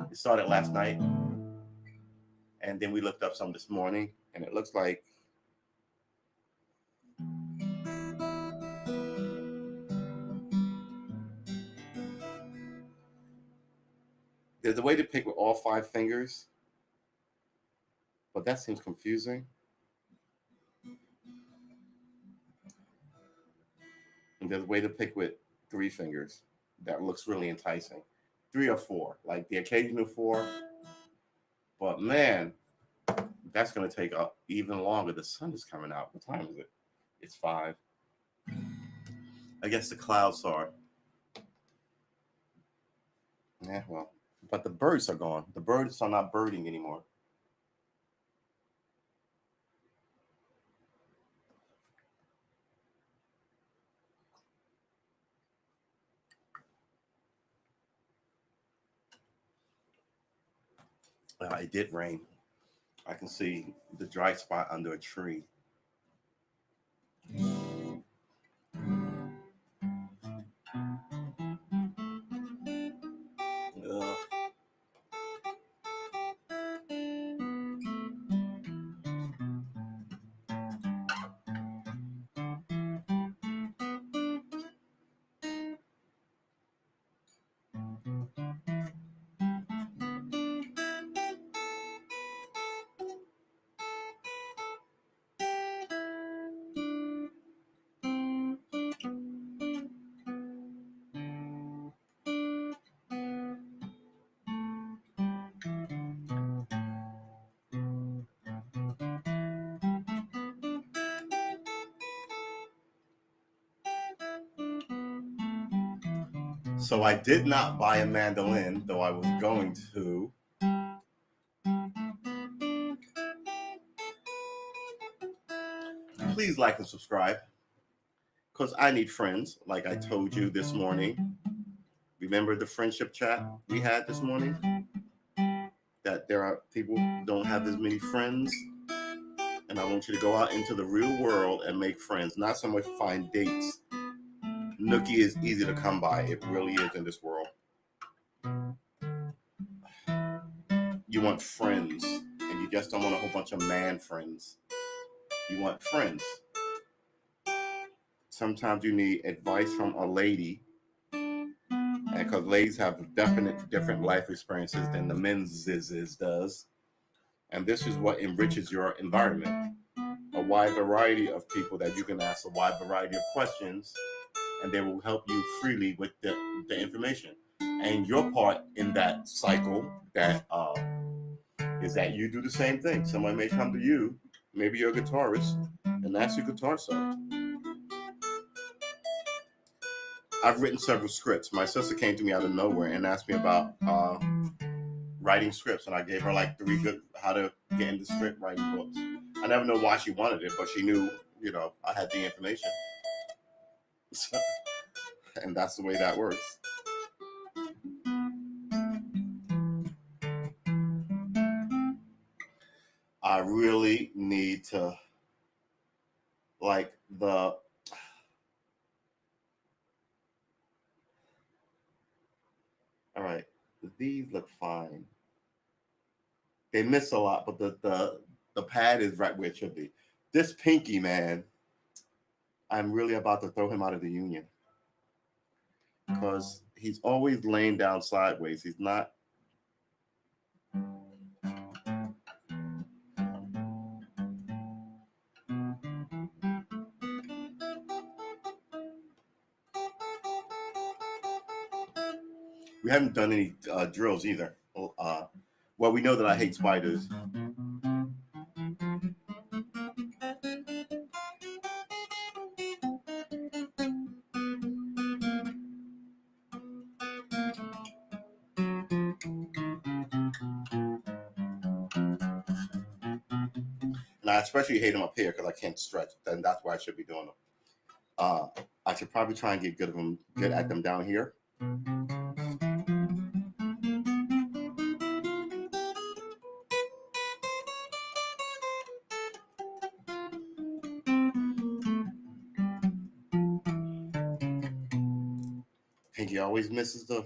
It started last night, and then we looked up some this morning, and it looks like there's a way to pick with all 5 fingers, but that seems confusing. And there's a way to pick with 3 fingers that looks really enticing. 3 or 4, like the occasional 4. But man, that's going to take up even longer. The sun is coming out. What time is it? It's 5. I guess the clouds are. Yeah, well, but the birds are gone. The birds are not birding anymore. It did rain. I can see the dry spot under a tree. Uh, so I did not buy a mandolin, though I was going to. Please like and subscribe, because I need friends, like I told you this morning. Remember the friendship chat we had this morning? That there are people who don't have as many friends. And I want you to go out into the real world and make friends, not so much find dates. Nookie is easy to come by. It really is in this world. You want friends, and you just don't want a whole bunch of man friends. You want friends. Sometimes you need advice from a lady, and because ladies have different life experiences than the men's does. And this is what enriches your environment. A wide variety of people that you can ask a wide variety of questions, and they will help you freely with the information. And your part in that cycle that is that you do the same thing. Someone may come to you, maybe you're a guitarist, and ask you guitar stuff. I've written several scripts. My sister came to me out of nowhere and asked me about writing scripts, and I gave her like 3 good how to get into script writing books. I never know why she wanted it, but she knew, I had the information. So, and that's the way that works. I really need to, like, all right, these look fine. They miss a lot, but the pad is right where it should be. This pinky, man, I'm really about to throw him out of the union, because he's always laying down sideways. He's not. We haven't done any drills either. Well, we know that I hate spiders. And I especially hate them up here because I can't stretch. Then that's why I should be doing them. I should probably try and get good at them down here. Pinky always misses the.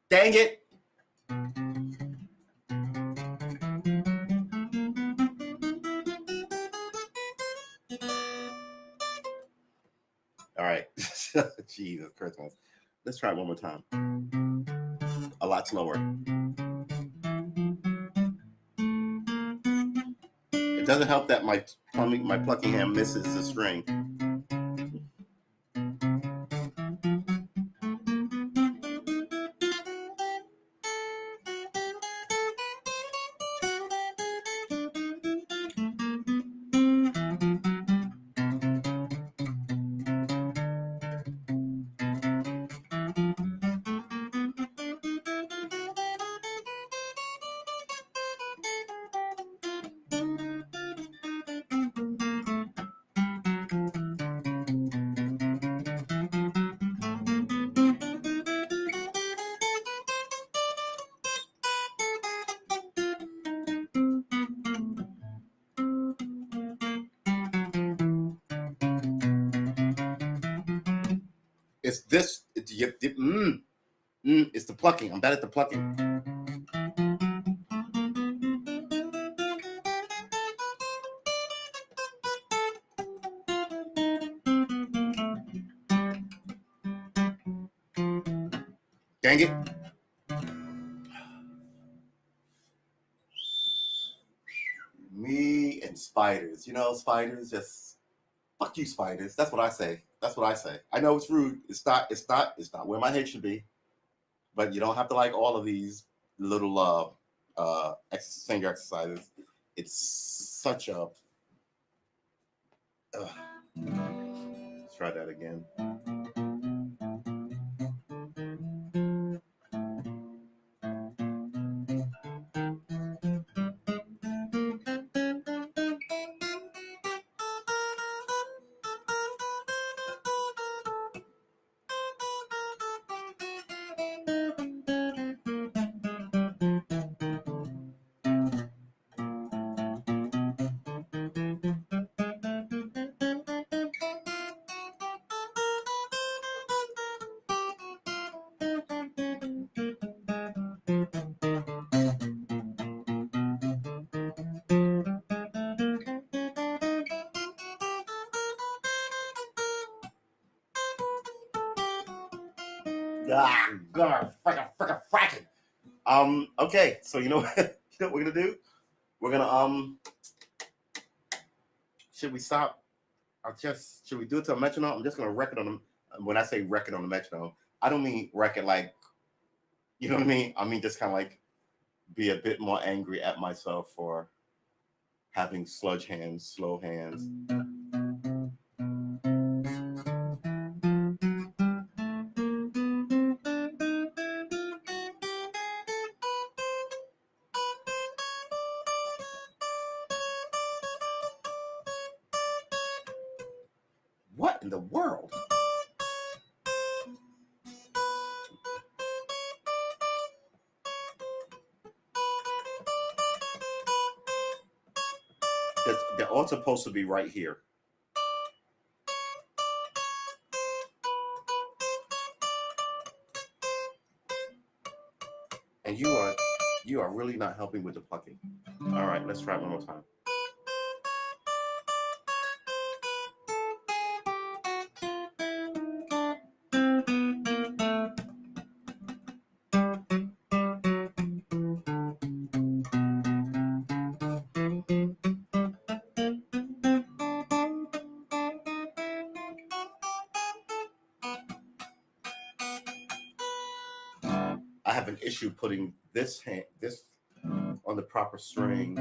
Dang it! All right. Jesus Christmas. Let's try it one more time. A lot slower. It doesn't help that my plucking hand misses the string. It's this. It's the plucking. I'm bad at the plucking. Dang it. Me and spiders. Spiders just fuck you, spiders. That's what I say. That's what I say. I know it's rude. It's not. It's not. It's not where my head should be. But you don't have to like all of these little finger exercises. It's such a. Let's try that again. God, frickin'. Okay, so you know what? You know what we're gonna do? We're gonna Should we stop? Should we do it to a metronome? I'm just gonna record on them. When I say record on the metronome, I don't mean record like, you know what I mean? I mean just kind of like be a bit more angry at myself for having sludge hands, slow hands. What in the world? They're all supposed to be right here. And you are really not helping with the plucking. All right, let's try it one more time. I have an issue putting this on the proper strings.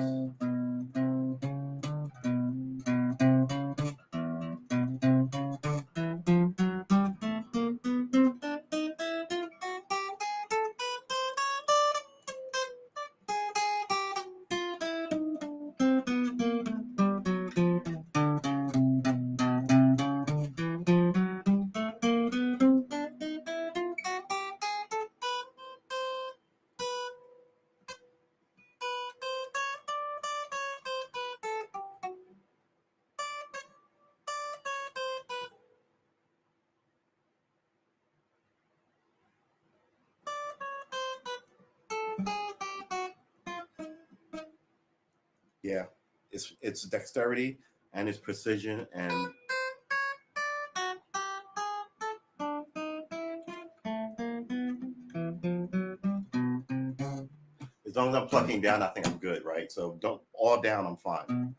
Yeah, it's dexterity and it's precision, and as long as I'm plucking down, I think I'm good, right? So don't all down, I'm fine.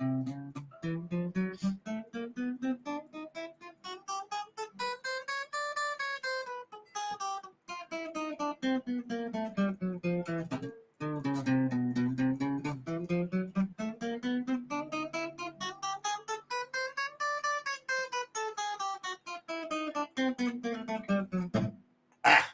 Ah.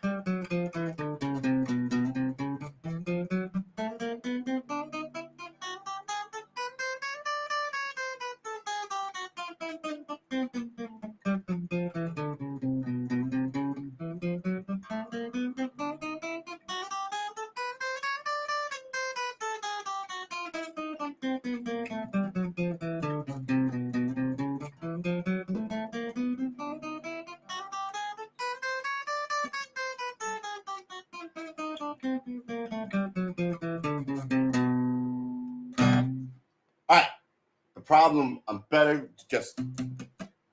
problem. I'm better just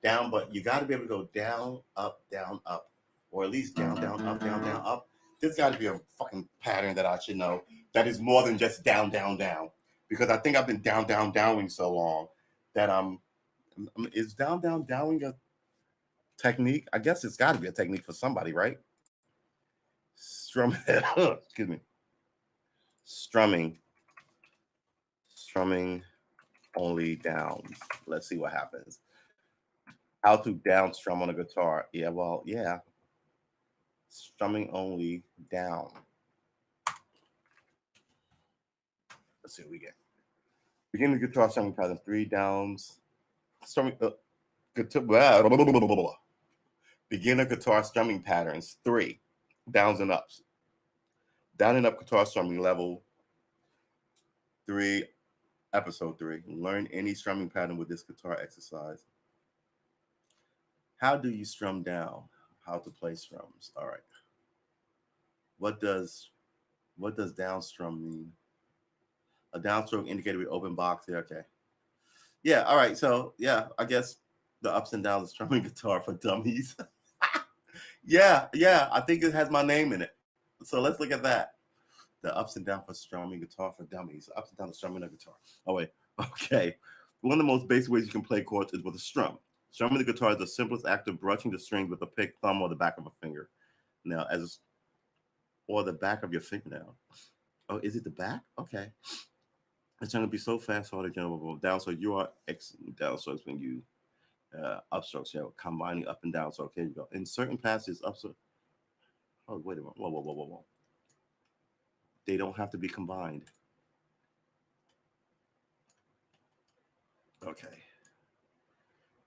down, but you got to be able to go down, up, or at least down, down, up. There's got to be a fucking pattern that I should know that is more than just down, down. Because I think I've been downing so long that is downing a technique? I guess it's got to be a technique for somebody, right? Excuse me. Strumming only downs. Let's see what happens. How to down strum on a guitar. Yeah, well, yeah. Strumming only down. Let's see what we get. Beginning the guitar strumming pattern, 3 downs. Strumming guitar. Beginner guitar strumming patterns, 3 downs and ups. Down and up guitar strumming level 3, episode 3. Learn any strumming pattern with this guitar exercise. How do you strum down? How to play strums. All right. What does down strum mean? A downstroke indicated with open box. Yeah, okay. Yeah, all right. So yeah, I guess the ups and downs of strumming guitar for dummies. yeah, I think it has my name in it. So let's look at that. The ups and downs for strumming guitar for dummies. Ups and downs of strumming a guitar. Oh wait. Okay. One of the most basic ways you can play chords is with a strum. Strumming the guitar is the simplest act of brushing the strings with a pick, thumb, or the back of a finger. Now, or the back of your fingernail. Oh, is it the back? Okay. It's going to be so fast, so the down. So you are down strokes when you upstrokes. Yeah, combining up and down. So okay, you go. In certain passages, upstroke. Oh, wait a minute. Whoa. They don't have to be combined. Okay.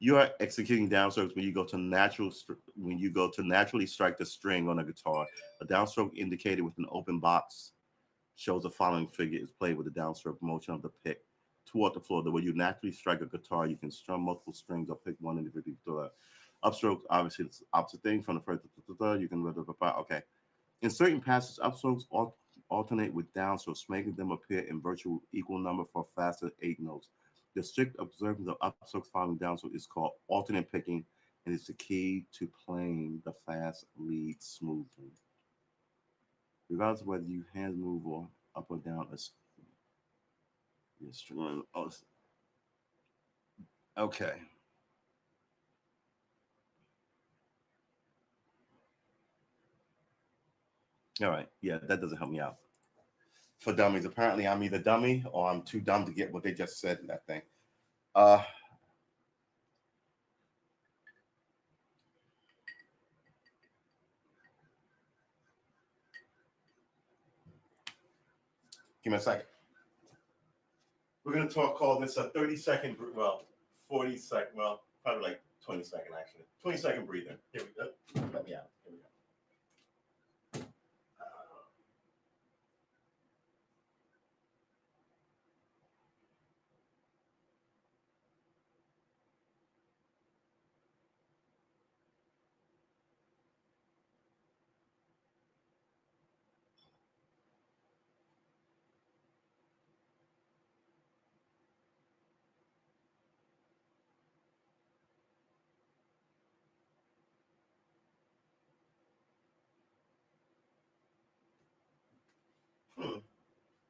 You are executing downstrokes when you go to naturally strike the string on a guitar. A downstroke indicated with an open box shows the following figure is played with the downstroke motion of the pick toward the floor. The way you naturally strike a guitar, you can strum multiple strings or pick one individual. Upstroke, obviously, it's the opposite thing from the first. You can okay. In certain passages, upstrokes alternate with downstrokes, making them appear in virtual equal number for faster 8 notes. The strict observance of upstrokes following downstrokes is called alternate picking, and it's the key to playing the fast lead smoothly. Regardless of whether you hands move or up or down, okay. All right. Yeah, that doesn't help me out. For dummies, apparently I'm either dummy or I'm too dumb to get what they just said in that thing. Uh, Give me a second. We're going to call this a 30-second, 40-second, probably like 20-second actually. 20-second breather. Here we go. Let me out. Here we go.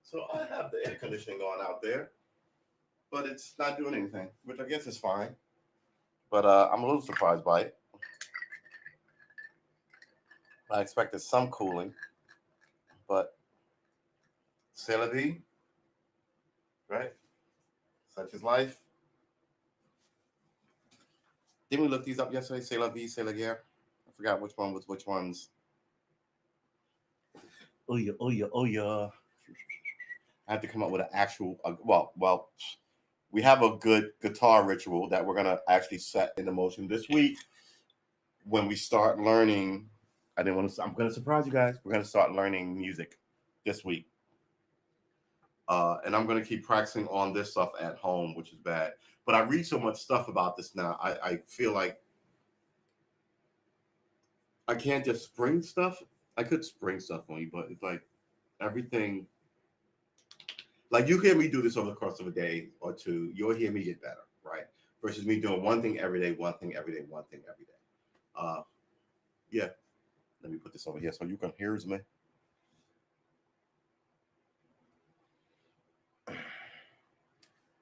So I have the air conditioning on out there, but it's not doing anything, which I guess is fine. But I'm a little surprised by it. I expected some cooling, but c'est la vie, right? Such is life. Didn't we look these up yesterday? C'est la vie, c'est la guerre. I forgot which one was which ones. Oh yeah. I have to come up with an actual. We have a good guitar ritual that we're gonna actually set into motion this week when we start learning. I didn't want to. I'm gonna surprise you guys. We're gonna start learning music this week, and I'm gonna keep practicing on this stuff at home, which is bad. But I read so much stuff about this now. I feel like I can't just spring stuff. I could spring stuff on you, but it's like everything Like you hear me do this over the course of a day or two, you'll hear me get better, right? Versus me doing one thing every day, one thing every day, one thing every day. Uh, yeah. Let me put this over here so you can hear me.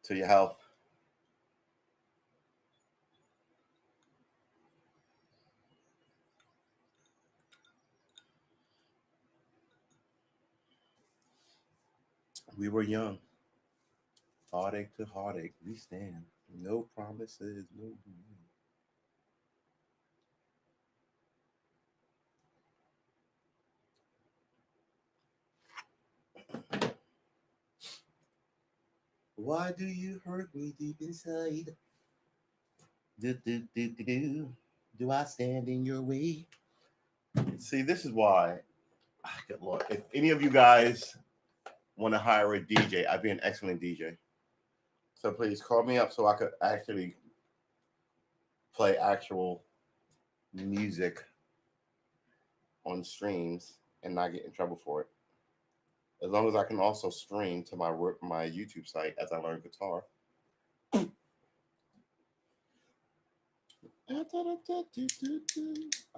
To your health. We were young. Heartache to heartache, we stand. No promises, no. Why do you hurt me deep inside? Do I stand in your way? See, this is why. Good Lord. If any of you guys want to hire a DJ, I'd be an excellent DJ. So please call me up so I could actually play actual music on streams and not get in trouble for it. As long as I can also stream to my YouTube site as I learn guitar. I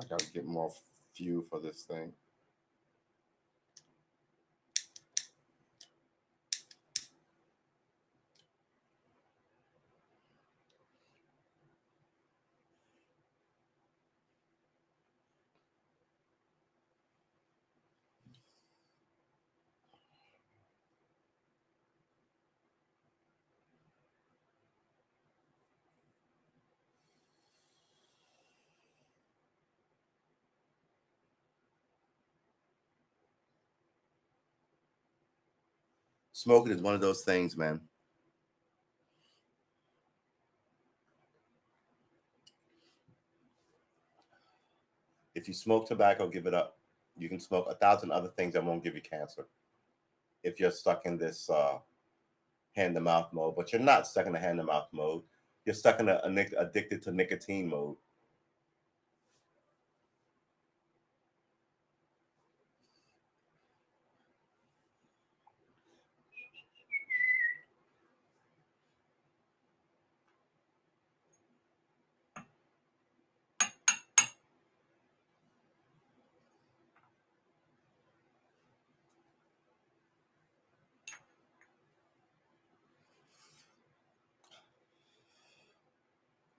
gotta get more fuel for this thing. Smoking is one of those things, man. If you smoke tobacco, give it up. You can smoke 1,000 other things that won't give you cancer. If you're stuck in this hand to mouth mode, but you're not stuck in the hand to mouth mode. You're stuck in the addicted to nicotine mode.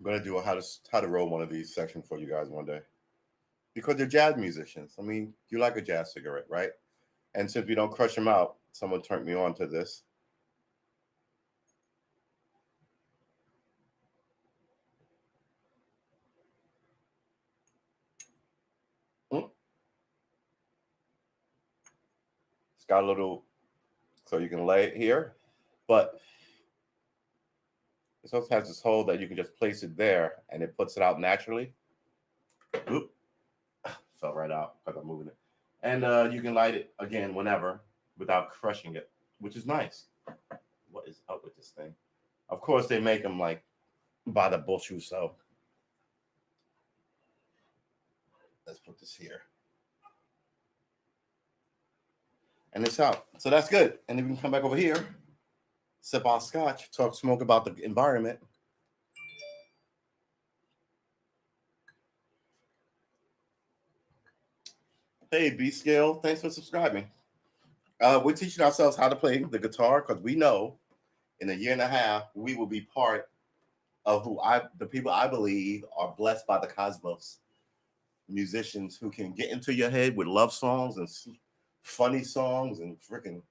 I'm gonna do a how to roll one of these sections for you guys one day. Because they're jazz musicians. I mean, you like a jazz cigarette, right? And since we don't crush them out, someone turned me on to this. Mm. It's got a little, so you can lay it here, but it also has this hole that you can just place it there and it puts it out naturally. Oop. Fell right out because I'm moving it. And you can light it again whenever without crushing it, which is nice. What is up with this thing? Of course, they make them like by the bushel, so let's put this here. And it's out. So that's good. And then we can come back over here, sip our scotch, talk smoke about the environment. Hey, B Scale, thanks for subscribing. We're teaching ourselves how to play the guitar because we know in a year and a half we will be part of the people I believe are blessed by the cosmos. Musicians who can get into your head with love songs and funny songs and freaking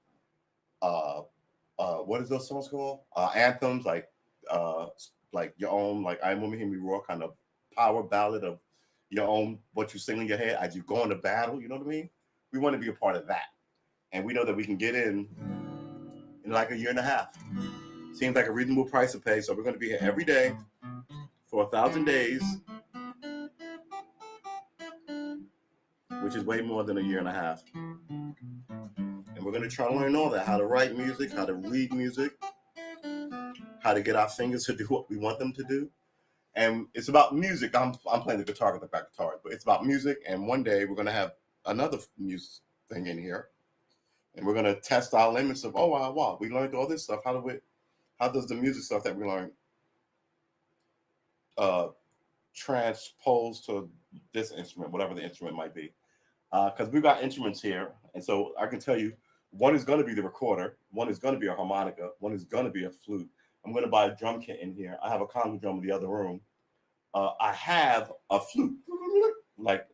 what is those songs called? Anthems like your own, like I Woman Hear Me Roar, kind of power ballad of your own, what you sing in your head as you go into battle. You know what I mean? We want to be a part of that, and we know that we can get in like a year and a half. Seems like a reasonable price to pay, so we're going to be here every day for 1,000 days, which is way more than a year and a half. And we're going to try to learn all that: how to write music, how to read music, how to get our fingers to do what we want them to do. And it's about music. I'm playing the guitar with the back guitar, but it's about music. And one day we're going to have another music thing in here. and we're gonna test our limits of, oh wow, wow, we learned all this stuff. How does the music stuff that we learned uh, transpose to this instrument, whatever the instrument might be? Because we've got instruments here, and so I can tell you, one is going to be the recorder, one is going to be a harmonica, one is going to be a flute. I'm going to buy a drum kit in here. I have a Congo drum in the other room. I have a flute, like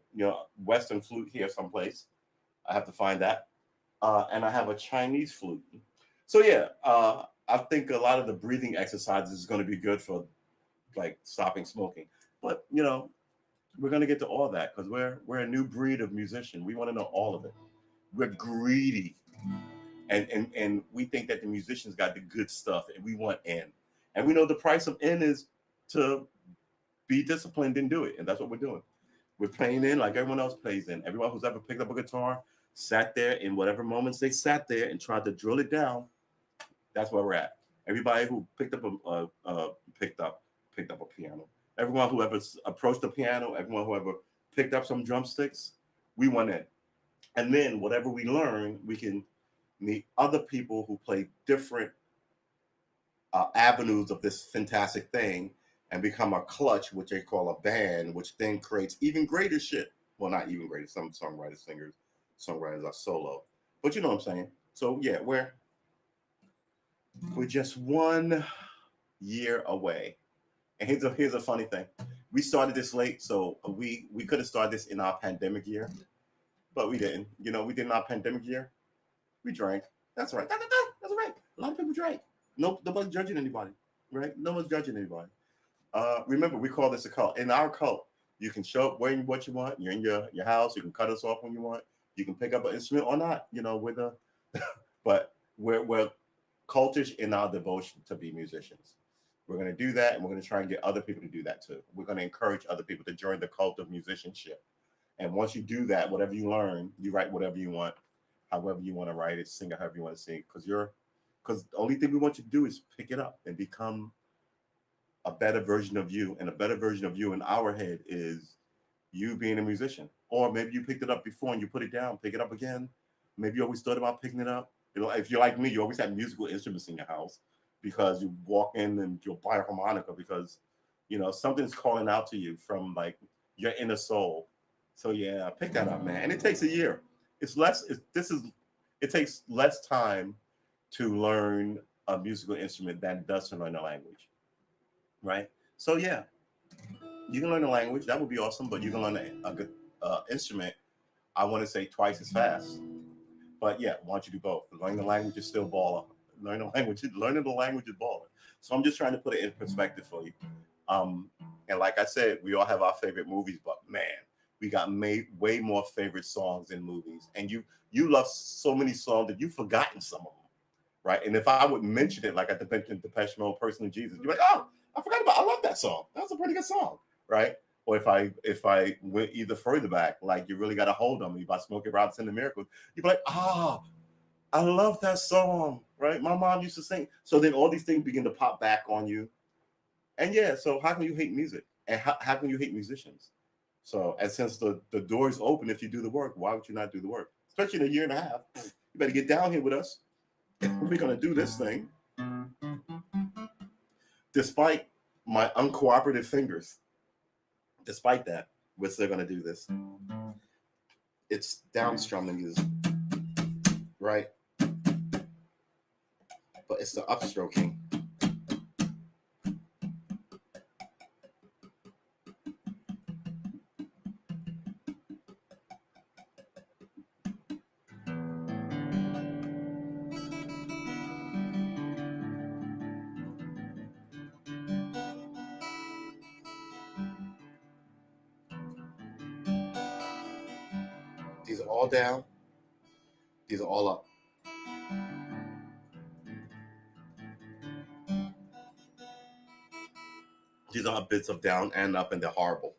Western flute here someplace. I have to find that, and I have a Chinese flute. So yeah, I think a lot of the breathing exercises is going to be good for like stopping smoking. But we're going to get to all that because we're a new breed of musician. We want to know all of it. We're greedy, and we think that the musicians got the good stuff, and we want in, and we know the price of in is to be disciplined and do it, and that's what we're doing. We're playing in like everyone else plays in. Everyone who's ever picked up a guitar, sat there in whatever moments they sat there and tried to drill it down. That's where we're at. Everybody who picked up picked up a piano. Everyone who ever approached the piano, everyone who ever picked up some drumsticks, we went in. And then whatever we learn, we can meet other people who play different avenues of this fantastic thing and become a clutch, which they call a band, which then creates even greater shit. Well, not even greater. Some songwriters, singers, songwriters are solo, but you know what I'm saying. So yeah, we're just 1 year away. And here's a funny thing. We started this late, so we could have started this in our pandemic year, but we didn't. We did in our pandemic year. We drank. That's right. That's right. A lot of people drank. Nope, nobody's judging anybody, right? No one's judging anybody. Remember, we call this a cult. In our cult, you can show up wearing what you want. You're in your house. You can cut us off when you want. You can pick up an instrument or not. With a, but we're cultish in our devotion to be musicians. We're going to do that, and we're going to try and get other people to do that too. We're going to encourage other people to join the cult of musicianship. And once you do that, whatever you learn, you write whatever you want, however you want to write it, sing it however you want to sing, because the only thing we want you to do is pick it up and become a better version of you. And a better version of you in our head is you being a musician. Or maybe you picked it up before and you put it down, pick it up again. Maybe you always thought about picking it up. If you're like me, you always have musical instruments in your house because you walk in and you'll buy a harmonica because something's calling out to you from like your inner soul. So yeah, pick that up, man. And it takes a year. It takes less time to learn a musical instrument than it does to learn a language, right? So yeah, you can learn a language. That would be awesome. But you can learn a good instrument. I want to say twice as fast. But yeah, why don't you do both? Learning the language is still baller. Learning the language is baller. So I'm just trying to put it in perspective for you. Um, and like I said, we all have our favorite movies, but man, we got way more favorite songs in movies. And you love so many songs that you've forgotten some of them, right? And if I would mention it, like I mentioned Depeche Mode, Person of Jesus, you're like, oh, I love that song. That was a pretty good song, right? Or if I went either further back, like You Really Got a Hold on Me by Smokey Robinson and the Miracles, you'd be like, I love that song, right? My mom used to sing. So then all these things begin to pop back on you. And yeah, so how can you hate music? And how can you hate musicians? So, and since the door is open, if you do the work, why would you not do the work? Especially in a year and a half. You better get down here with us. We're going to do this thing despite my uncooperative fingers. Despite that, we're still going to do this. It's downstrumming is right, but it's the upstroking. These are all down. These are all up. These are bits of down and up, and they're horrible.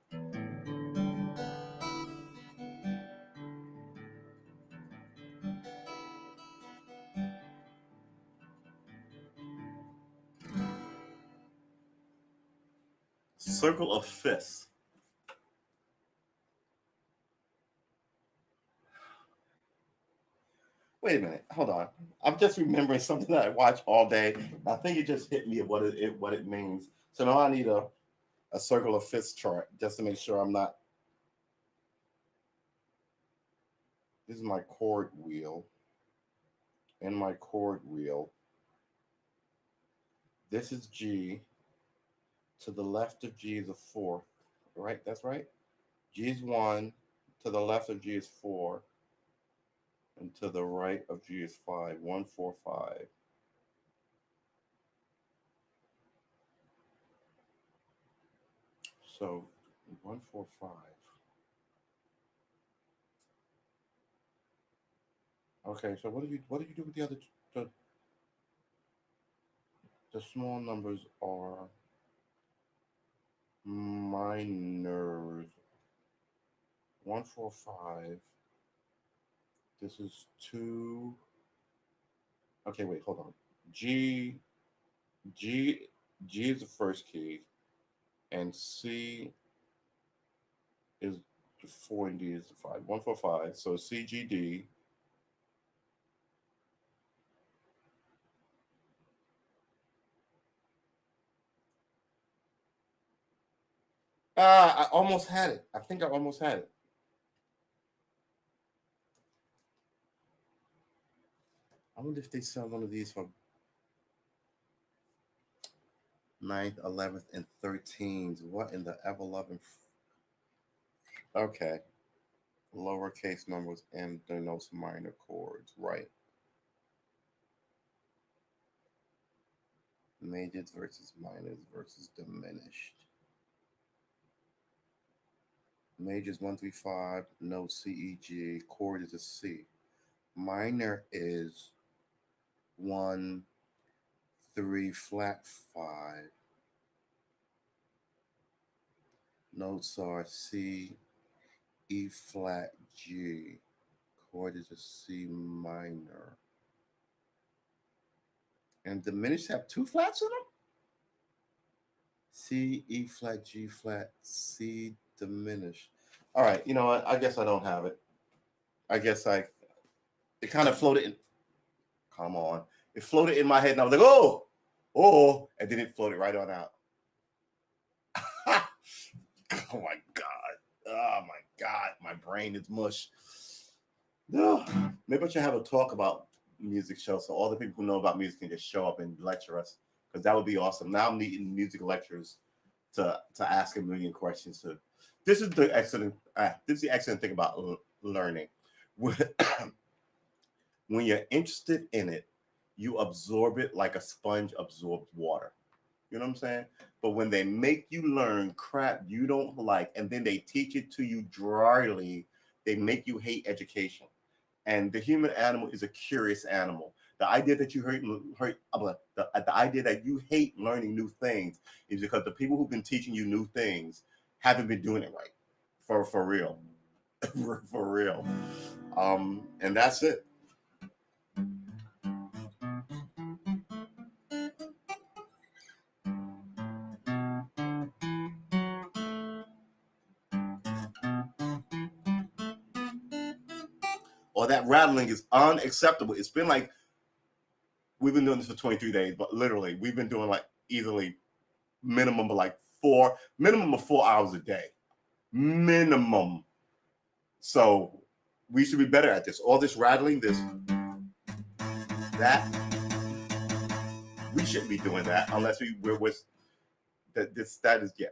Circle of fifths. Wait a minute. Hold on. I'm just remembering something that I watch all day. I think it just hit me at what it means. So now I need a circle of fifths chart just to make sure I'm not. This is my chord wheel. In my chord wheel, this is G. To the left of G is a fourth. Right? That's right. G is one. To the left of G is four. And to the right of G is five. One, four, five. So 145. Okay, so what do you do with the other the small numbers are minors. 145. This is two. Okay, wait, hold on. G G G is the first key, and C is the four, and D is the five. 145. So CGD. I almost had it. I think I almost had it. I wonder if they sell one of these for ninth, 11th, and 13th. What in the ever loving? Okay. Lowercase numbers and denotes minor chords. Right. Majors versus minors versus diminished. Majors 1 3 5. Note C E G. Chord is a C. Minor is 1 3 flat 5. Notes are C, E flat, G. Chord is a C minor. And diminished have two flats in them? C, E flat, G flat, C diminished. All right, you know what? I guess I don't have it. I guess it kind of floated in. Come on. It floated in my head and I was like, oh, and then it floated right on out. Oh my God. Oh my God. My brain is mush. No. Maybe I should have a talk about music show so all the people who know about music can just show up and lecture us because that would be awesome. Now I'm needing music lecturers to ask a million questions. To this is the excellent thing about learning. When, when you're interested in it, you absorb it like a sponge absorbs water. You know what I'm saying? But when they make you learn crap you don't like and then they teach it to you dryly, they make you hate education. And the human animal is a curious animal. The idea that you the idea that you hate learning new things is because the people who've been teaching you new things haven't been doing it right. For real. For real. And that's it. Or that rattling is unacceptable. It's been like we've been doing this for 23 days, but literally we've been doing like easily minimum of like minimum of 4 hours a day. Minimum. So we should be better at this. All this rattling, that we shouldn't be doing that unless we're with that is yeah.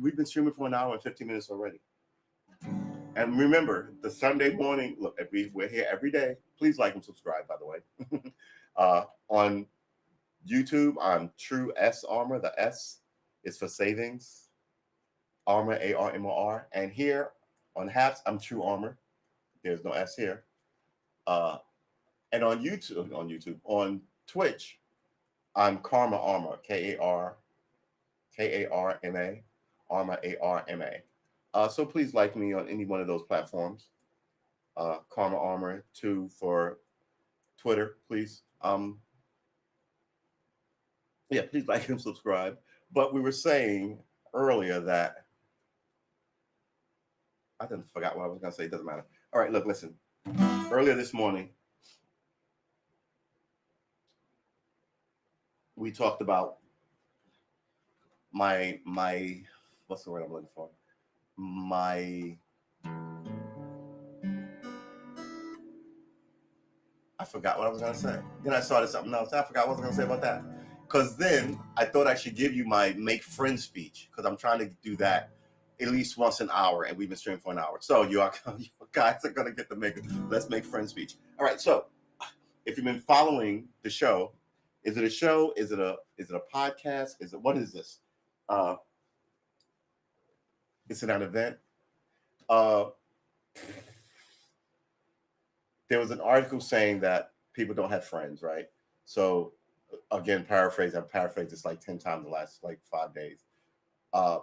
We've been streaming for an hour and 15 minutes already. And remember, the Sunday morning, look, we're here every day. Please like and subscribe, by the way. On YouTube, I'm True S Armor. The S is for savings. Armor, ARMOR. And here on Hats, I'm True Armor. There's no S here. And on Twitch, I'm Karma Armor, KARMA, Armor, ARMA. So please like me on any one of those platforms. Karma Armor 2 for Twitter, please. Yeah, please like and subscribe. But we were saying earlier that I didn't forgot what I was gonna say. It doesn't matter. All right, look, listen. Earlier this morning, we talked about my what's the word I'm looking for? My I forgot what I was gonna say. Then I started something else. I forgot what I was gonna say about that. Cause then I thought I should give you my make friends speech because I'm trying to do that at least once an hour, and we've been streaming for an hour. So you guys are gonna get to make let's make friends speech. All right. So if you've been following the show, is it a show? Is it a podcast? Is it what is this? Uh, it's an event. Uh, there was an article saying that people don't have friends, right? So again, I've paraphrased this like 10 times the last like 5 days. Uh,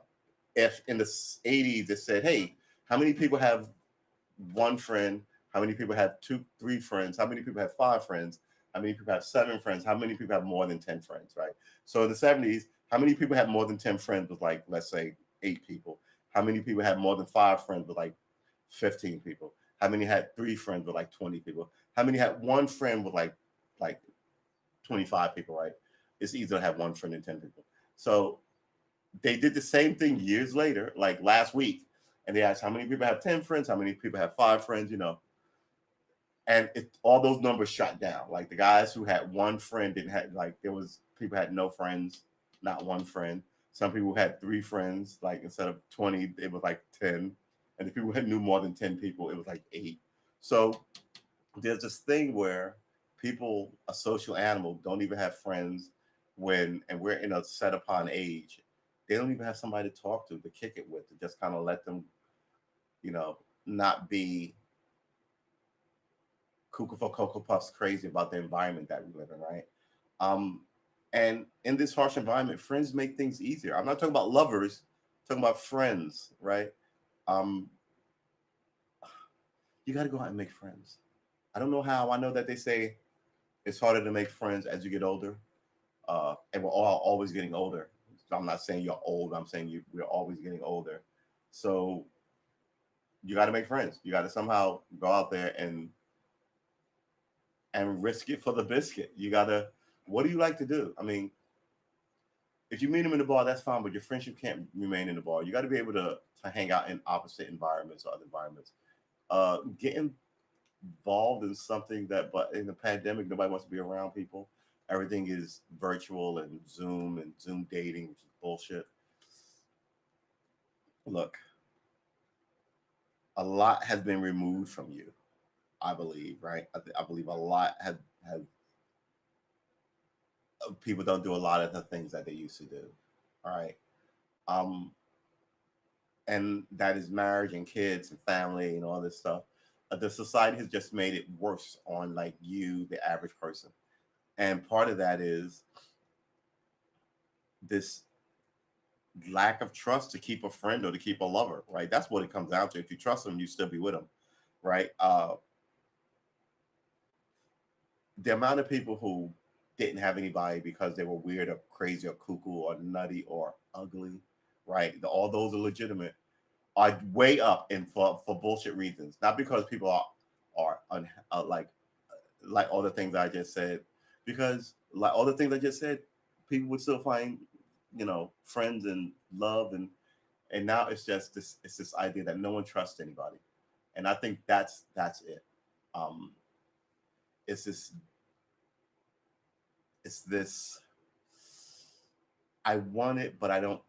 if in the 80s it said, hey, how many people have one friend? How many people have two, three friends? How many people have five friends? How many people have seven friends? How many people have more than 10 friends, right? So in the 70s, how many people had more than 10 friends was like, let's say, eight people. How many people had more than five friends was like 15 people. How many had three friends with like 20 people? How many had one friend with like 25 people, right? It's easier to have one friend than 10 people. So they did the same thing years later, like last week, and they asked how many people have 10 friends, how many people have five friends, and all those numbers shot down. Like the guys who had one friend didn't have like there was people had no friends, not one friend. Some people had three friends, like instead of 20, it was like 10. And the people who knew more than 10 people, it was like eight. So there's this thing where people, a social animal, don't even have friends and we're in a set upon age. They don't even have somebody to talk to kick it with, to just kind of let them, you know, not be cuckoo for Cocoa Puffs crazy about the environment that we live in, right? Um, and in this harsh environment, friends make things easier. I'm not talking about lovers, I'm talking about friends, right? Um, you got to go out and make friends. I don't know how. I know that they say it's harder to make friends as you get older, and we're all always getting older. So I'm not saying you're old. I'm saying we're always getting older. So you got to make friends. You got to somehow go out there and risk it for the biscuit. You got to. What do you like to do? I mean, if you meet them in the bar, that's fine, but your friendship can't remain in the bar. You got to be able to hang out in opposite environments or other environments. Get involved in something that, but in the pandemic, nobody wants to be around people. Everything is virtual and Zoom dating, which is bullshit. Look, a lot has been removed from you. I believe, right? I believe a lot have people don't do a lot of the things that they used to do. All right. Um, and that is marriage and kids and family and all this stuff. The society has just made it worse on like you, the average person. And part of that is this lack of trust to keep a friend or to keep a lover, right? That's what it comes down to. If you trust them, you still be with them, right? The amount of people who didn't have anybody because they were weird or crazy or cuckoo or nutty or ugly, right? All those are legitimate, are way up and for bullshit reasons, not because people like all the things I just said, because like all the things I just said, people would still find friends and love and now it's this idea that no one trusts anybody, and I think that's it. Um, it's this it's this I want it, but I don't.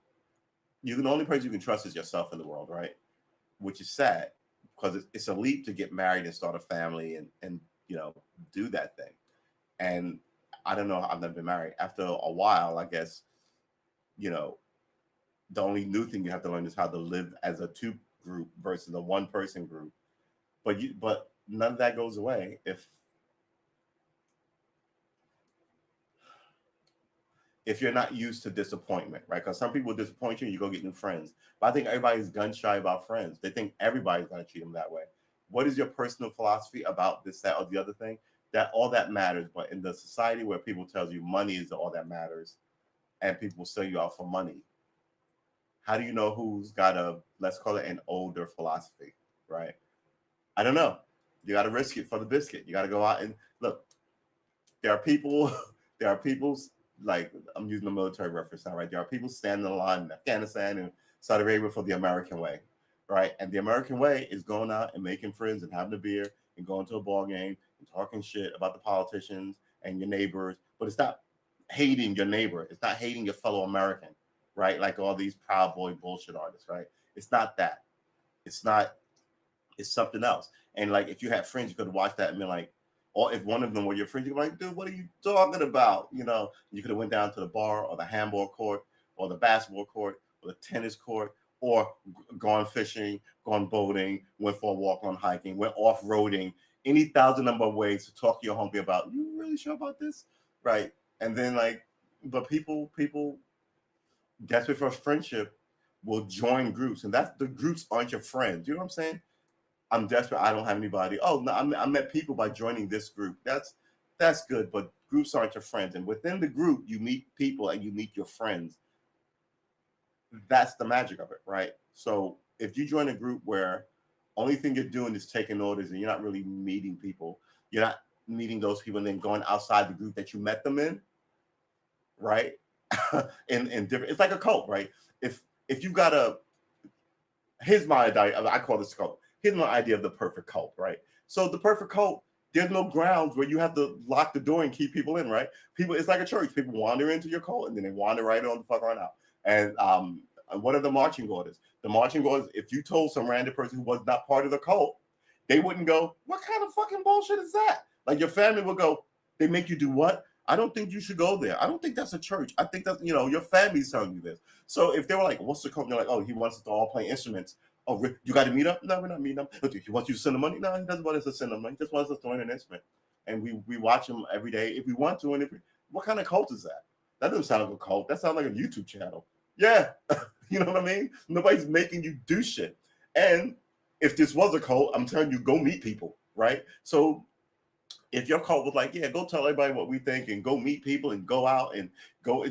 The only person you can trust is yourself in the world, right? Which is sad because it's a leap to get married and start a family and do that thing. And I don't know. I've never been married. After a while, I guess you know the only new thing you have to learn is how to live as a two group versus a one person group. But none of that goes away if you're not used to disappointment, right? Because some people disappoint you and you go get new friends. But I think everybody's gun shy about friends. They think everybody's going to treat them that way. What is your personal philosophy about this, that, or the other thing? That all that matters. But in the society where people tells you money is all that matters, and people sell you out for money, how do you know who's got let's call it an older philosophy, right? I don't know. You got to risk it for the biscuit. You got to go out and look. There are people. There are people like I'm using the military reference now, right? There are people standing in line in Afghanistan and Saudi Arabia for the American way, right? And the American way is going out and making friends and having a beer and going to a ball game and talking shit about the politicians and your neighbors, but it's not hating your neighbor. It's not hating your fellow American, right? Like all these Proud Boy bullshit artists, right? It's not that. It's not. It's something else. And like, if you had friends, you could watch that and be like, or if one of them were your friends, you're like, dude, what are you talking about? You know, you could have went down to the bar or the handball court or the basketball court or the tennis court or gone fishing, gone boating, went for a walk, on hiking, went off roading, any thousand number of ways to talk to your homie about, you really sure about this? Right. And then like, but people desperate for friendship will join groups, and that's the groups aren't your friends. You know what I'm saying? I'm desperate. I don't have anybody. Oh no, I met people by joining this group. That's good, but groups aren't your friends. And within the group, you meet people and you meet your friends. That's the magic of it, right? So if you join a group where only thing you're doing is taking orders and you're not really meeting people, you're not meeting those people and then going outside the group that you met them in, right? in different, it's like a cult, right? If you got a, here's my idea. I call this cult. Here's my idea of the perfect cult, right? So the perfect cult, there's no grounds where you have to lock the door and keep people in, right? People, it's like a church. People wander into your cult and then they wander right on the fuck on out. And what are the marching orders? The marching orders, if you told some random person who was not part of the cult, they wouldn't go, what kind of fucking bullshit is that? Like your family would go, they make you do what? I don't think you should go there. I don't think that's a church. I think that's, your family's telling you this. So if they were like, what's the cult? They're like, oh, he wants us to all play instruments. Oh, you got to meet up? No, we're not meeting up. He wants you to send him money? No, he doesn't want us to send him money. He just wants us to learn an instrument. And we watch him every day if we want to. And what kind of cult is that? That doesn't sound like a cult. That sounds like a YouTube channel. Yeah. You know what I mean? Nobody's making you do shit. And if this was a cult, I'm telling you, go meet people, right? So if your cult was like, yeah, go tell everybody what we think and go meet people and go out and go,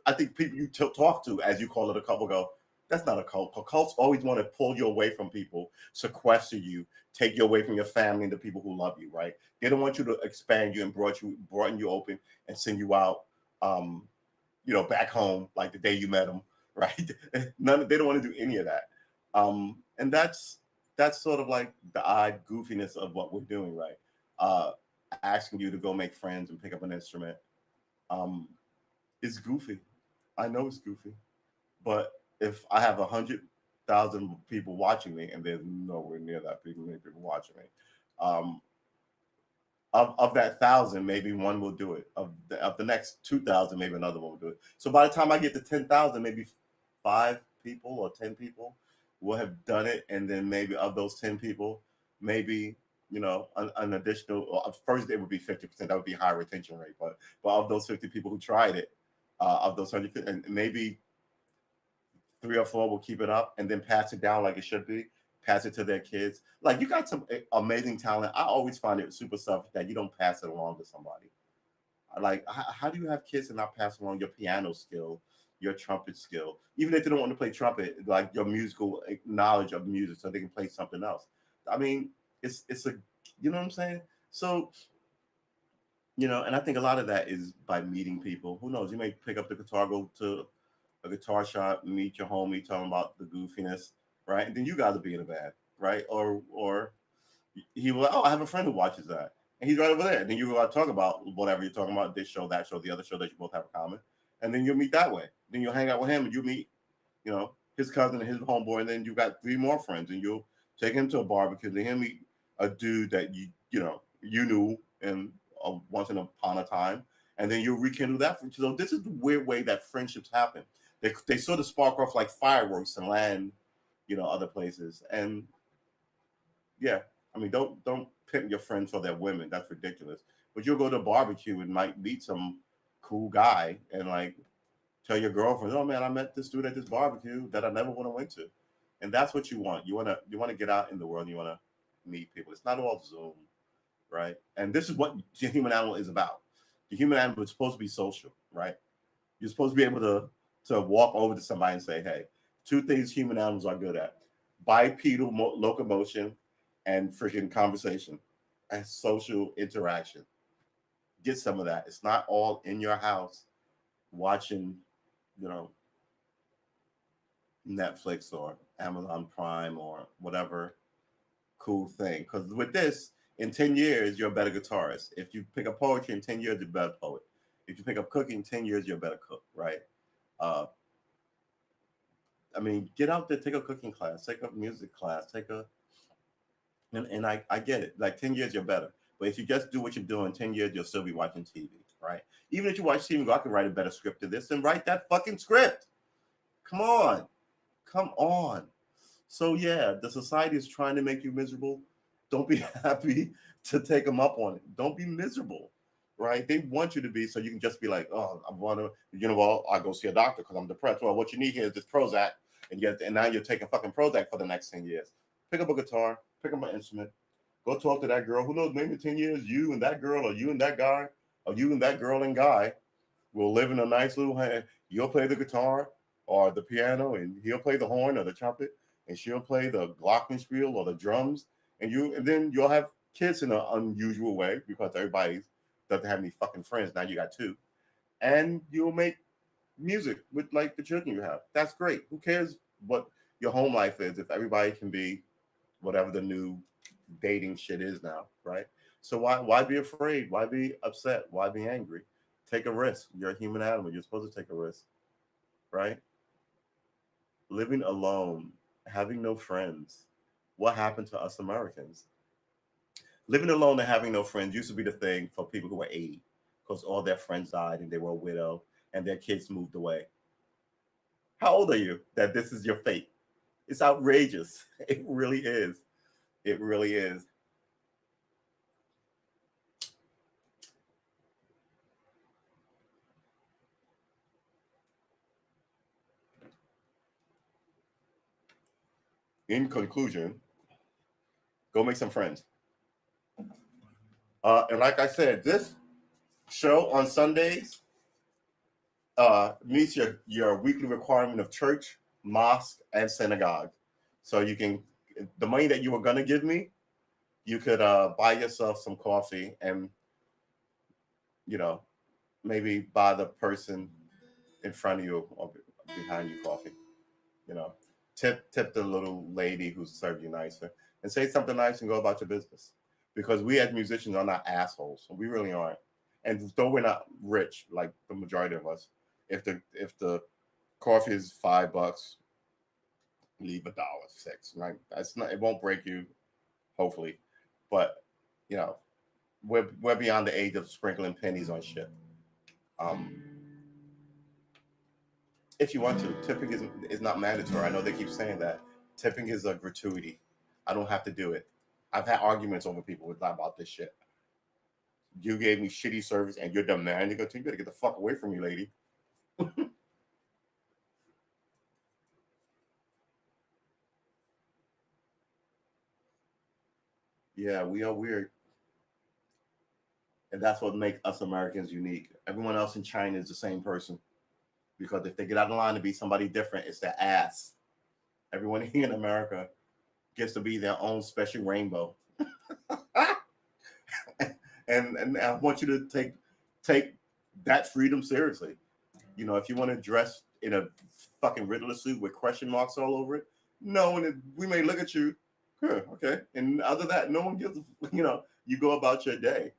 I think people you talk to, as you call it, a cult, will go, that's not a cult. Cults always want to pull you away from people, sequester you, take you away from your family and the people who love you, right? They don't want you to expand you and broaden you open and send you out, back home like the day you met them, right? They don't want to do any of that. And that's sort of like the odd goofiness of what we're doing, right? Asking you to go make friends and pick up an instrument. Um, it's goofy. I know it's goofy, but if I have 100,000 people watching me, and there's nowhere near that many people watching me, um, of that 1,000, maybe one will do it. Of the next 2,000, maybe another one will do it. So by the time I get to 10,000, maybe 5 people or 10 people will have done it, and then maybe of those 10 people, maybe an additional. Well, first it would be 50%. That would be high retention rate, but of those 50 people who tried it, of those 100, and maybe 3 or 4 will keep it up and then pass it down like it should be, pass it to their kids. Like you got some amazing talent. I always find it super selfish that you don't pass it along to somebody. Like, how do you have kids and not pass along your piano skill, your trumpet skill, even if they don't want to play trumpet, like your musical knowledge of music, so they can play something else. I mean, it's a, you know what I'm saying? So and I think a lot of that is by meeting people. Who knows? You may pick up the guitar, go to a guitar shop, meet your homie, tell him about the goofiness, right? And then you guys will be in a band, right? Or he will, oh, I have a friend who watches that. And he's right over there. And then you go out talk about whatever you're talking about, this show, that show, the other show that you both have in common. And then you'll meet that way. Then you'll hang out with him and you meet, his cousin and his homeboy, and then you got 3 more friends and you'll take him to a barbecue, then he'll meet a dude that you knew and once upon a time, and then you'll rekindle that friendship. So this is the weird way that friendships happen. They sort of spark off like fireworks and land, other places. And yeah, I mean, don't pimp your friends for their women. That's ridiculous. But you'll go to a barbecue and might meet some cool guy and like tell your girlfriend, "Oh man, I met this dude at this barbecue that I never would have went to," and that's what you want. You want to get out in the world. And you want to meet people. It's not all Zoom, right? And this is what the human animal is about. The human animal is supposed to be social, right? You're supposed to be able to walk over to somebody and say, "Hey, 2 things human animals are good at: bipedal locomotion and freaking conversation and social interaction." get some of that. It's not all in your house watching, you know, Netflix or Amazon Prime or whatever cool thing. Because with this, in 10 years, you're a better guitarist. If you pick up poetry in 10 years, you're a better poet. If you pick up cooking in 10 years, you're a better cook, right? Uh, I mean, get out there, take a cooking class, take a music class, take a, and I get it. Like 10 years, you're better. But if you just do what you're doing, 10 years, you'll still be watching TV, right? Even if you watch TV, go, I can write a better script than this and write that fucking script. Come on. Come on. So yeah, the society is trying to make you miserable. Don't be happy to take them up on it. Don't be miserable, right? They want you to be so you can just be like, oh, I want to, well, I go see a doctor because I'm depressed. Well, what you need here is this Prozac, and now you're taking fucking Prozac for the next 10 years. Pick up a guitar, pick up an instrument, go talk to that girl. Who knows? Maybe in 10 years, you and that girl, or you and that guy, or you and that girl and guy will live in a nice little hand. You'll play the guitar or the piano, and he'll play the horn or the trumpet, and she'll play the glockenspiel or the drums, and then you'll have kids in an unusual way because everybody doesn't have any fucking friends. Now you got two, and you'll make music with like the children you have. That's great. Who cares what your home life is if everybody can be whatever the new dating shit is now, right? So why be afraid? Why be upset? Why be angry? Take a risk. You're a human animal. You're supposed to take a risk, right? Living alone, having no friends. What happened to us Americans? Living alone and having no friends used to be the thing for people who were 80 because all their friends died and they were a widow and their kids moved away. How old are you that this is your fate? It's outrageous. It really is. It really is. In conclusion, go make some friends. And like I said, this show on Sundays meets your weekly requirement of church, mosque, and synagogue. So you can the money that you were gonna give me, you could buy yourself some coffee and you know maybe buy the person in front of you or behind you coffee. You know, tip the little lady who served you nicer and say something nice and go about your business. Because we as musicians are not assholes. We really aren't. And though we're not rich like the majority of us, if the coffee is $5, leave $1.06. Right? That's not. It won't break you, hopefully. But you know, we're beyond the age of sprinkling pennies on shit. Um, if you want to, tipping is not mandatory. I know they keep saying that. Tipping is a gratuity. I don't have to do it. I've had arguments over people with about this shit. You gave me shitty service and you're demanding a tip. You better get the fuck away from me, lady. Yeah, we are weird. And that's what makes us Americans unique. Everyone else in China is the same person. Because if they get out of line to be somebody different, it's their ass. Everyone here in America gets to be their own special rainbow. And I want you to take that freedom seriously. You know, if you want to dress in a fucking Riddler suit with question marks all over it, no one we may look at you, huh, okay. And other than that, no one gives you know, you go about your day.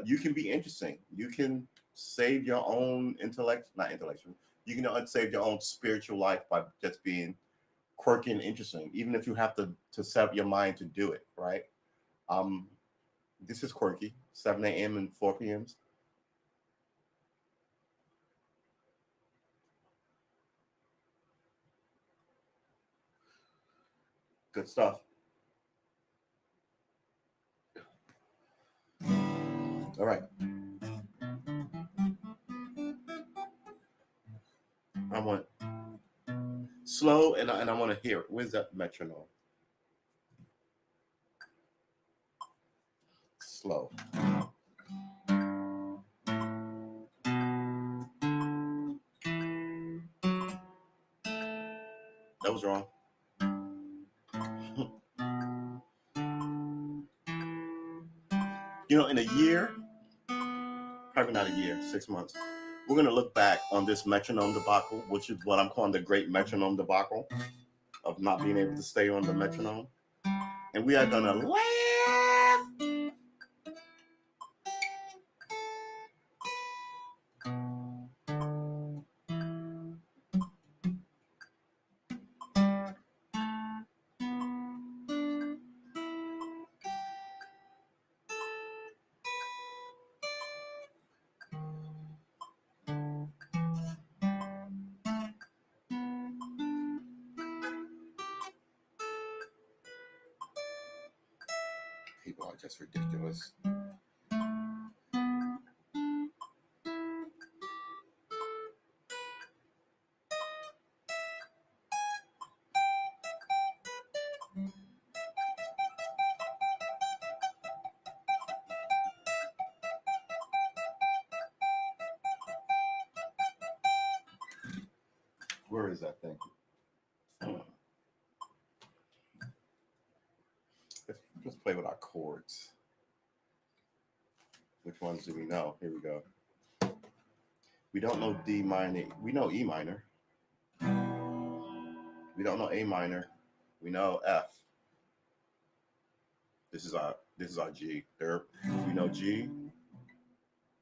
You can be interesting. You can save your own intellect, not intellectual. You can save your own spiritual life by just being quirky and interesting, even if you have to set up your mind to do it, right? Um, this is quirky, 7 a.m. and 4 p.m.s. Good stuff. All right. I want slow and I want to hear it. Where's that metronome? Slow. That was wrong. You know, in a year, probably not a year, 6 months. We're gonna look back on this metronome debacle, which is what I'm calling the great metronome debacle of not being able to stay on the metronome. And we are gonna laugh. People are just ridiculous. Where is that thing? Let's play with our chords. Which ones do we know? Here we go. We don't know D minor. We know E minor. We don't know A minor. We know F. This is our G. There. We know G.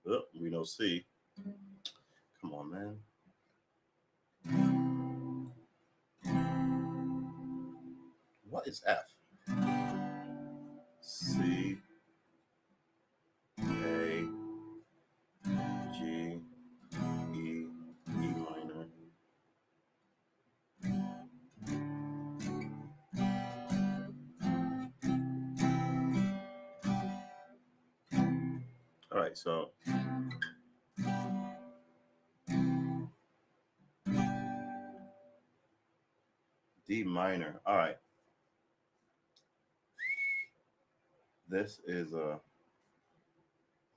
Oh, we know C. Come on, man. What is F? C, A, G, E, E minor. All right, so D minor. All right. This is a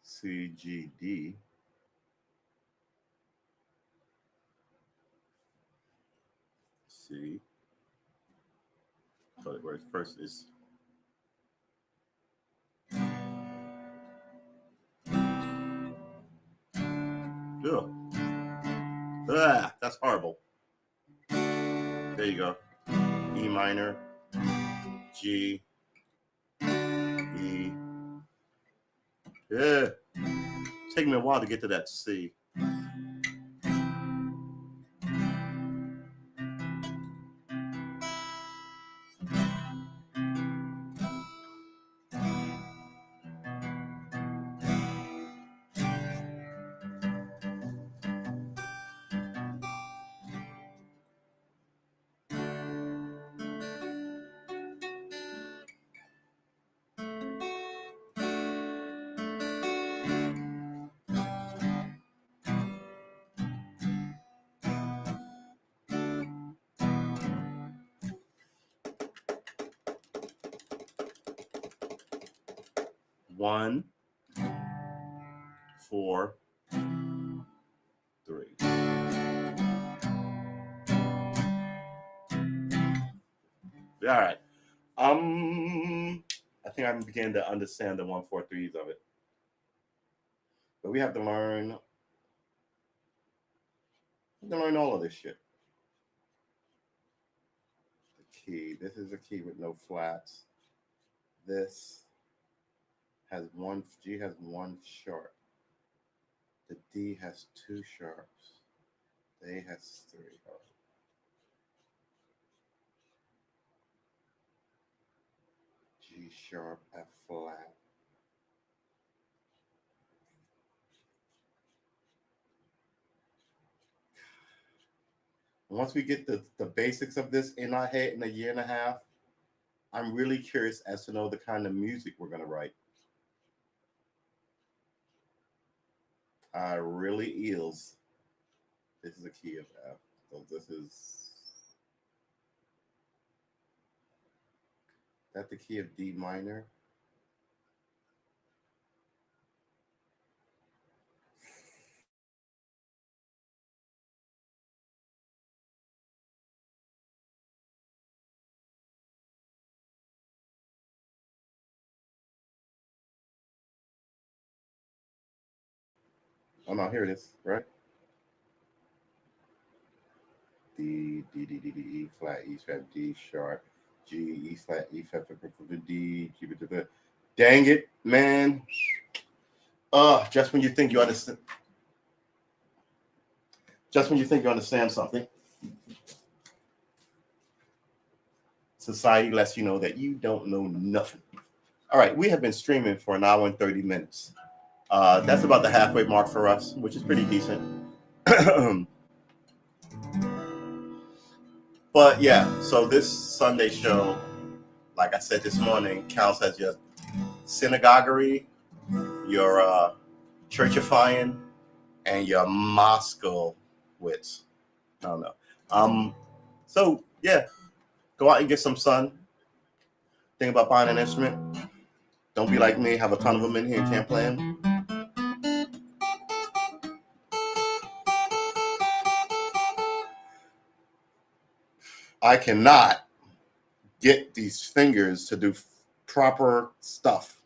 C, G, D. C. So where first is ugh. Ah, that's horrible. There you go. E minor, G, E. Yeah. It's taking me a while to get to that C. One, 4, 3. All right. I think I began to understand the 1, 4, 3s of it. But we have to learn all of this shit. The key. This is a key with no flats. This has one. G has one sharp. The D has 2 sharps. The A has 3. G sharp, F flat. Once we get the basics of this in our head in a year and a half, I'm really curious as to know the kind of music we're going to write. I really is. This is a key of F. So this is that the key of D minor. Oh no, here it is, right? D, D, D, D, D, E flat, E flat, D sharp, G, E flat, E flat, D, G, dang it, man. Just when you think you understand, just when you think you understand something, society lets you know that you don't know nothing. All right, we have been streaming for an hour and 30 minutes. That's about the halfway mark for us, which is pretty decent. But yeah, so this Sunday show, like I said this morning, counts as your synagoguery, your churchifying, and your Moscow wits. I don't know. So yeah, go out and get some sun. Think about buying an instrument. Don't be like me, have a ton of them in here and can't play them. I cannot get these fingers to do proper stuff.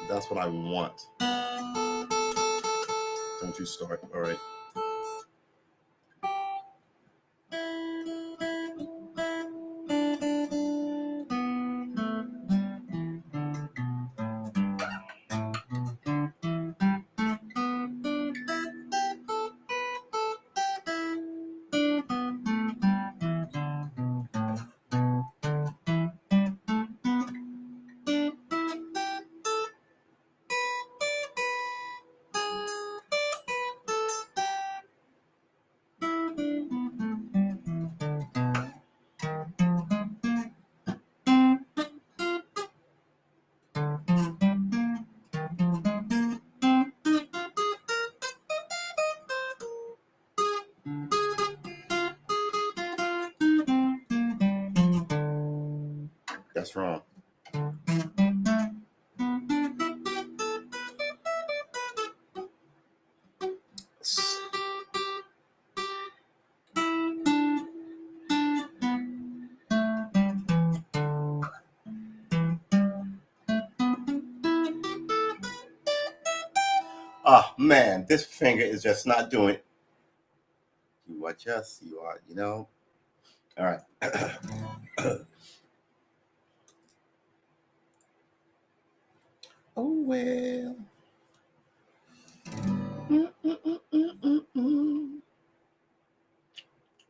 That's what I want. Don't you start. All right. That's wrong. Oh man, this finger is just not doing. You are just, you are, you know. All right. Oh well.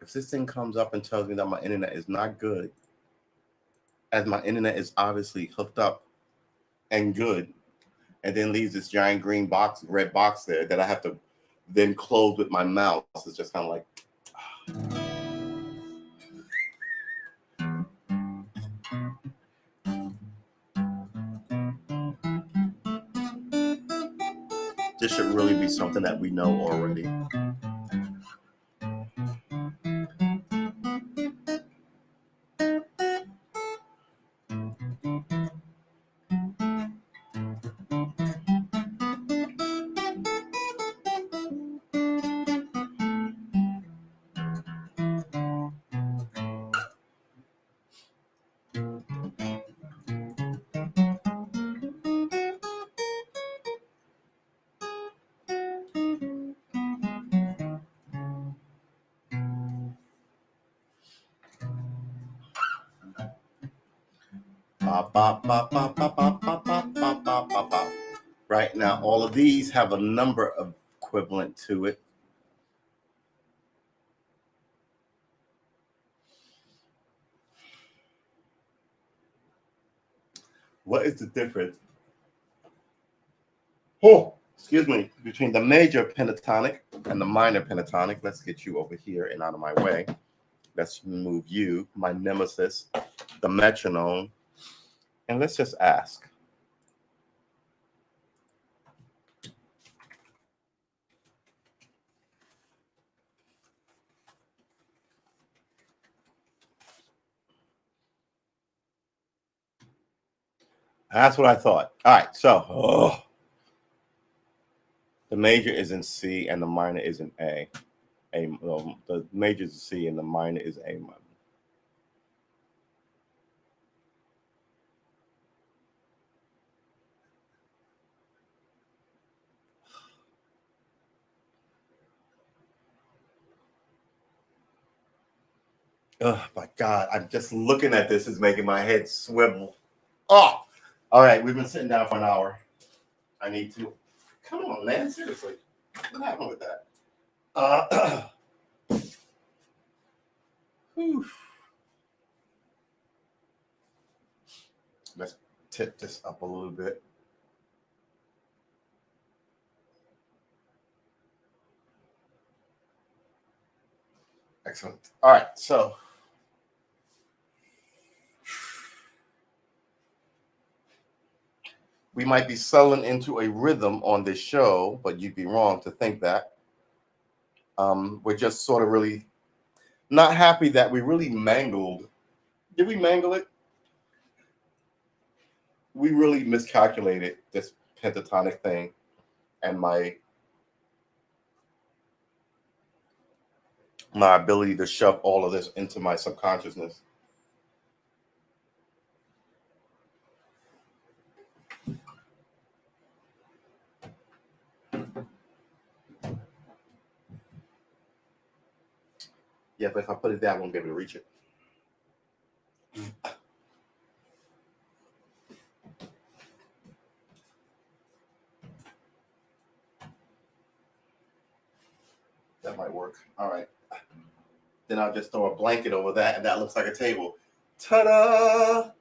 If this thing comes up and tells me that my internet is not good, as my internet is obviously hooked up and good, and then leaves this giant green box, red box there that I have to then close with my mouse, it's just kind of like. This should really be something that we know already. Right now, all of these have a number of equivalent to it. What is the difference? Oh, excuse me, between the major pentatonic and the minor pentatonic. Let's get you over here and out of my way. Let's move you, my nemesis, the metronome, and let's just ask. That's what I thought. All right, so the major is in C and the minor is in A. The major is C and the minor is A minor. Oh my God, I'm just looking at this is making my head swivel. Oh, all right, we've been sitting down for an hour. I need to. Come on, man, seriously. What happened with that? Whew. Let's tip this up a little bit. Excellent. All right, so we might be selling into a rhythm on this show, but you'd be wrong to think that. We're just sort of really not happy that we really mangled. Did we mangle it? We really miscalculated this pentatonic thing, and my ability to shove all of this into my subconsciousness. Yeah, but if I put it there, I won't be able to reach it. That might work. All right. Then I'll just throw a blanket over that, and that looks like a table. Ta-da!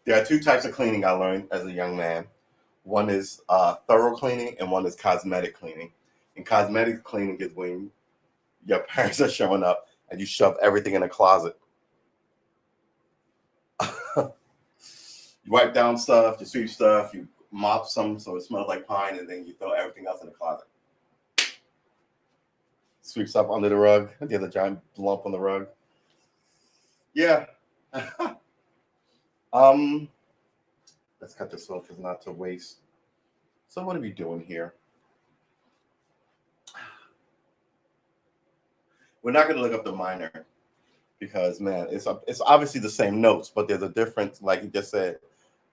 There are two types of cleaning I learned as a young man. One is thorough cleaning, and one is cosmetic cleaning. And cosmetic cleaning is when your parents are showing up and you shove everything in a closet. You wipe down stuff, you sweep stuff, you mop some so it smells like pine, and then you throw everything else in the closet. Sweep stuff under the rug. The other giant lump on the rug. Yeah. Let's cut this off because not to waste. So what are we doing here? We're not going to look up the minor because man, it's obviously the same notes, but there's a difference. Like you just said,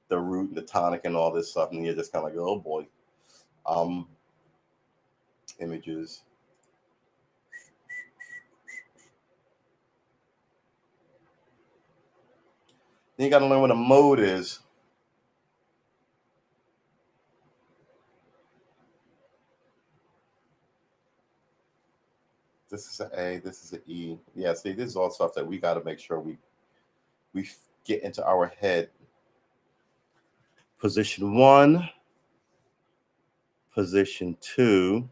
the root, and the tonic, and all this stuff, and you're just kind of like, oh boy. Um, Images. Then you got to learn what a mode is. This is an A. This is an E. Yeah. See, this is all stuff that we got to make sure we get into our head. Position 1, position 2,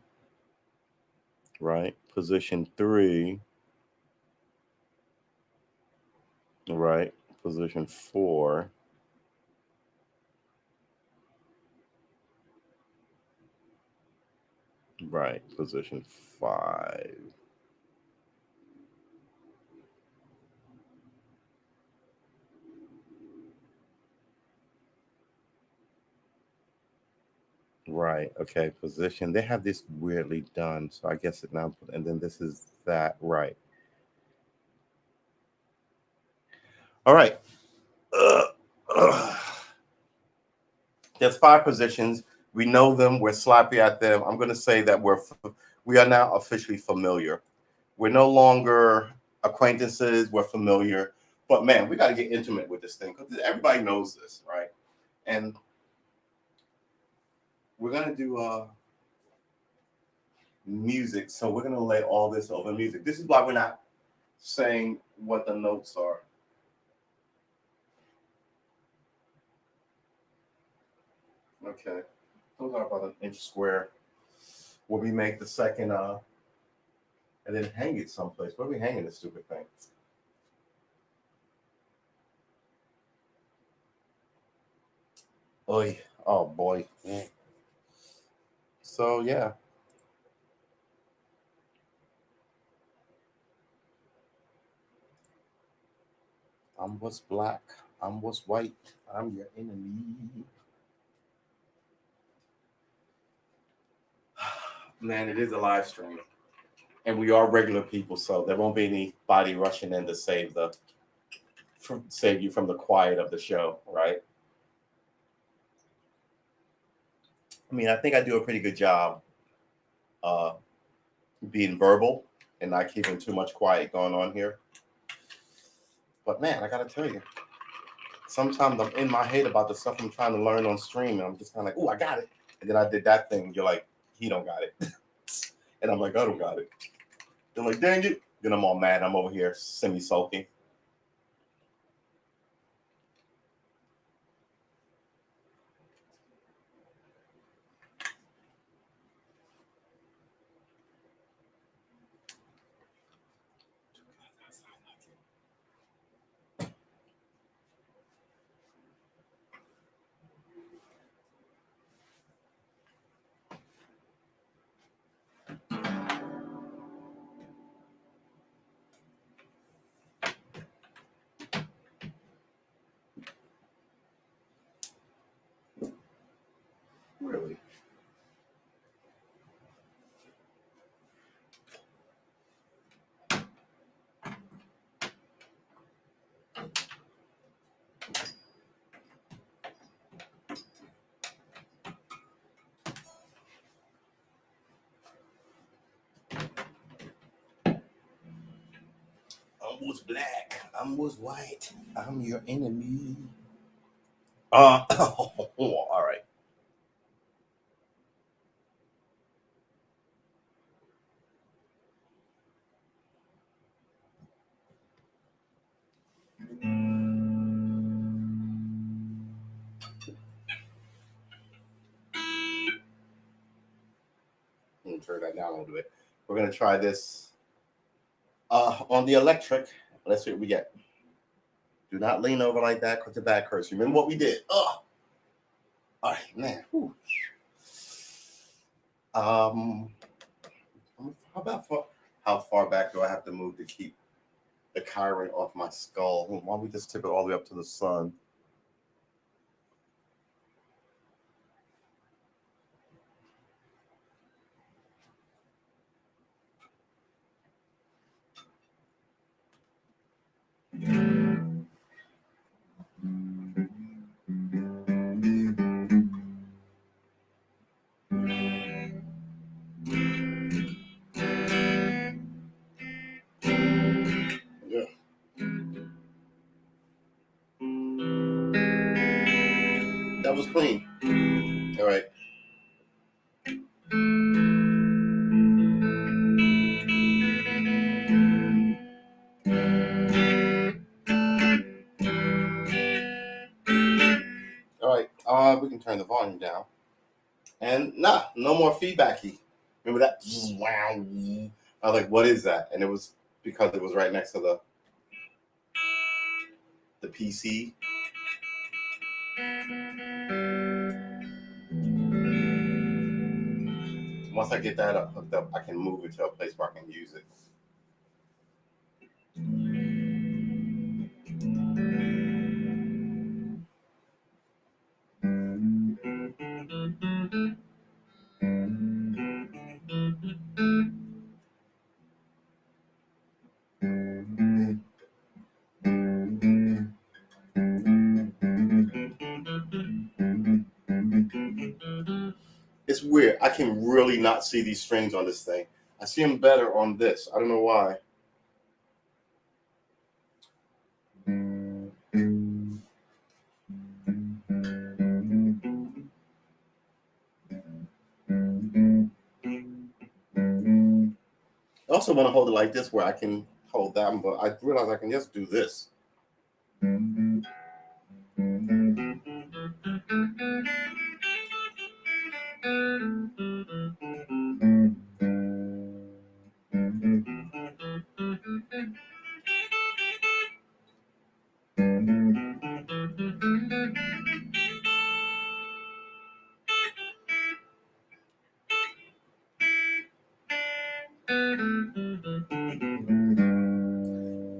right? Position 3, right? Position 4, right? Position 5. Right. Okay. Position. They have this weirdly done. So I guess it now, and then this is that. Right. All right. Ugh. There's 5 positions. We know them. We're sloppy at them. I'm going to say that we are now officially familiar. We're no longer acquaintances. We're familiar. But man, we got to get intimate with this thing because everybody knows this, right? And we're gonna do music. So we're gonna lay all this over music. This is why we're not saying what the notes are. Okay. Those are about an inch square. Will we make the second and then hang it someplace? Where are we hanging this stupid thing? Oy. Oh boy. So yeah. I'm what's black. I'm what's white. I'm your enemy. Man, it is a live stream. And we are regular people, so there won't be anybody rushing in to save you from the quiet of the show, right? I mean, I think I do a pretty good job uh, being verbal and not keeping too much quiet going on here. But man, I gotta tell you, sometimes I'm in my head about the stuff I'm trying to learn on stream, and I'm just kind of like, oh, I got it. And then I did that thing. You're like, he don't got it. And I'm like, I don't got it. They're like, dang it. Then I'm all mad. I'm over here semi-sulking. Really? I was black. I was white. I'm your enemy. All right. Let me turn that down a little bit. We're gonna try this on the electric. Let's see what we get. Do not lean over like that because the back hurts. Remember what we did. All right, man. Whew. How about how far back do I have to move to keep the Chiron off my skull? Why don't we just tip it all the way up to the sun? Yeah. That was clean. All right. All right. We can turn the volume down. And no more feedbacky. Remember that? Wow. I was like, what is that? And it was because it was right next to the PC. Once I get that hooked up, I can move it to a place where I can use it. It's weird. I can really not see these strings on this thing. I see them better on this. I don't know why. I also want to hold it like this where I can hold that one, but I realize I can just do this.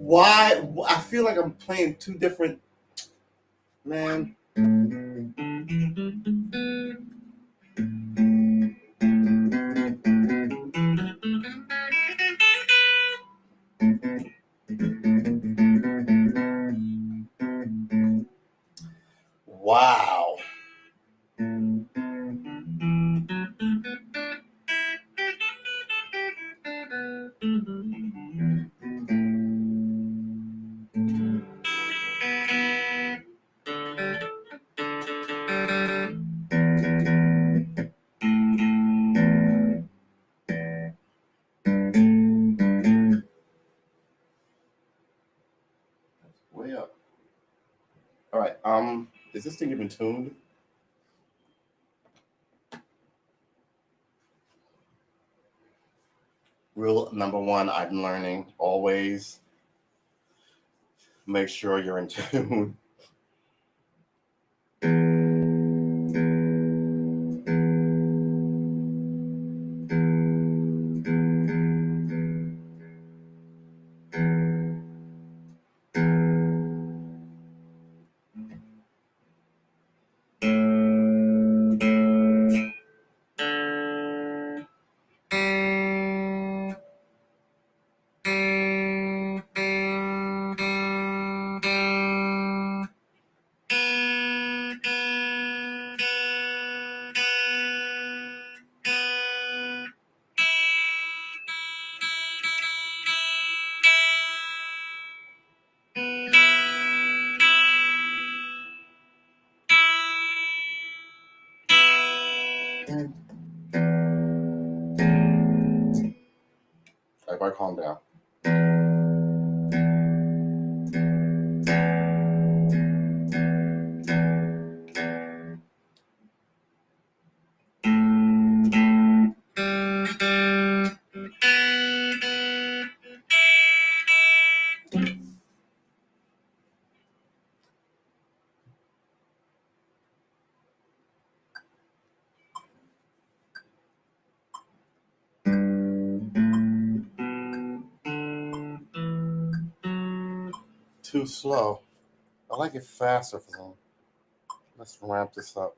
Why? I feel like I'm playing two different. Man. Wow. Is this thing even tuned? Rule number one, I'm learning always make sure you're in tune. Everybody calm down. Too slow. I like it faster for them. Let's ramp this up.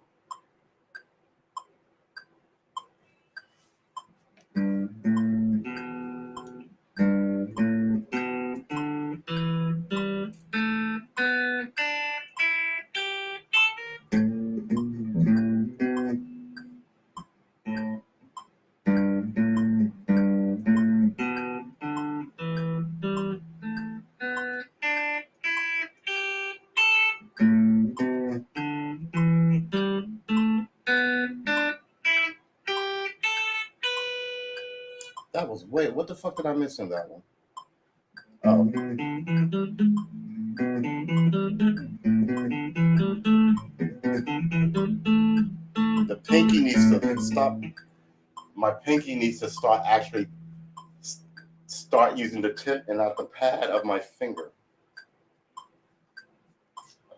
That was wait. What the fuck did I miss in that one? Oh. The pinky needs to stop. My pinky needs to start actually start using the tip and not the pad of my finger.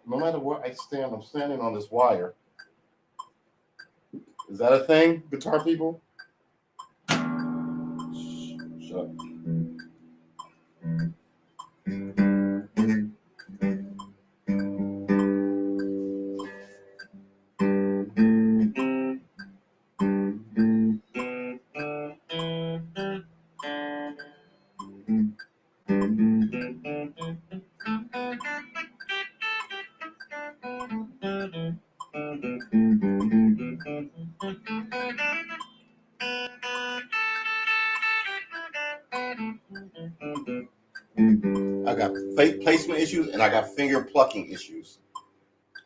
No matter where I stand, I'm standing on this wire. Is that a thing, guitar people? Shut up. I got placement issues and I got finger plucking issues.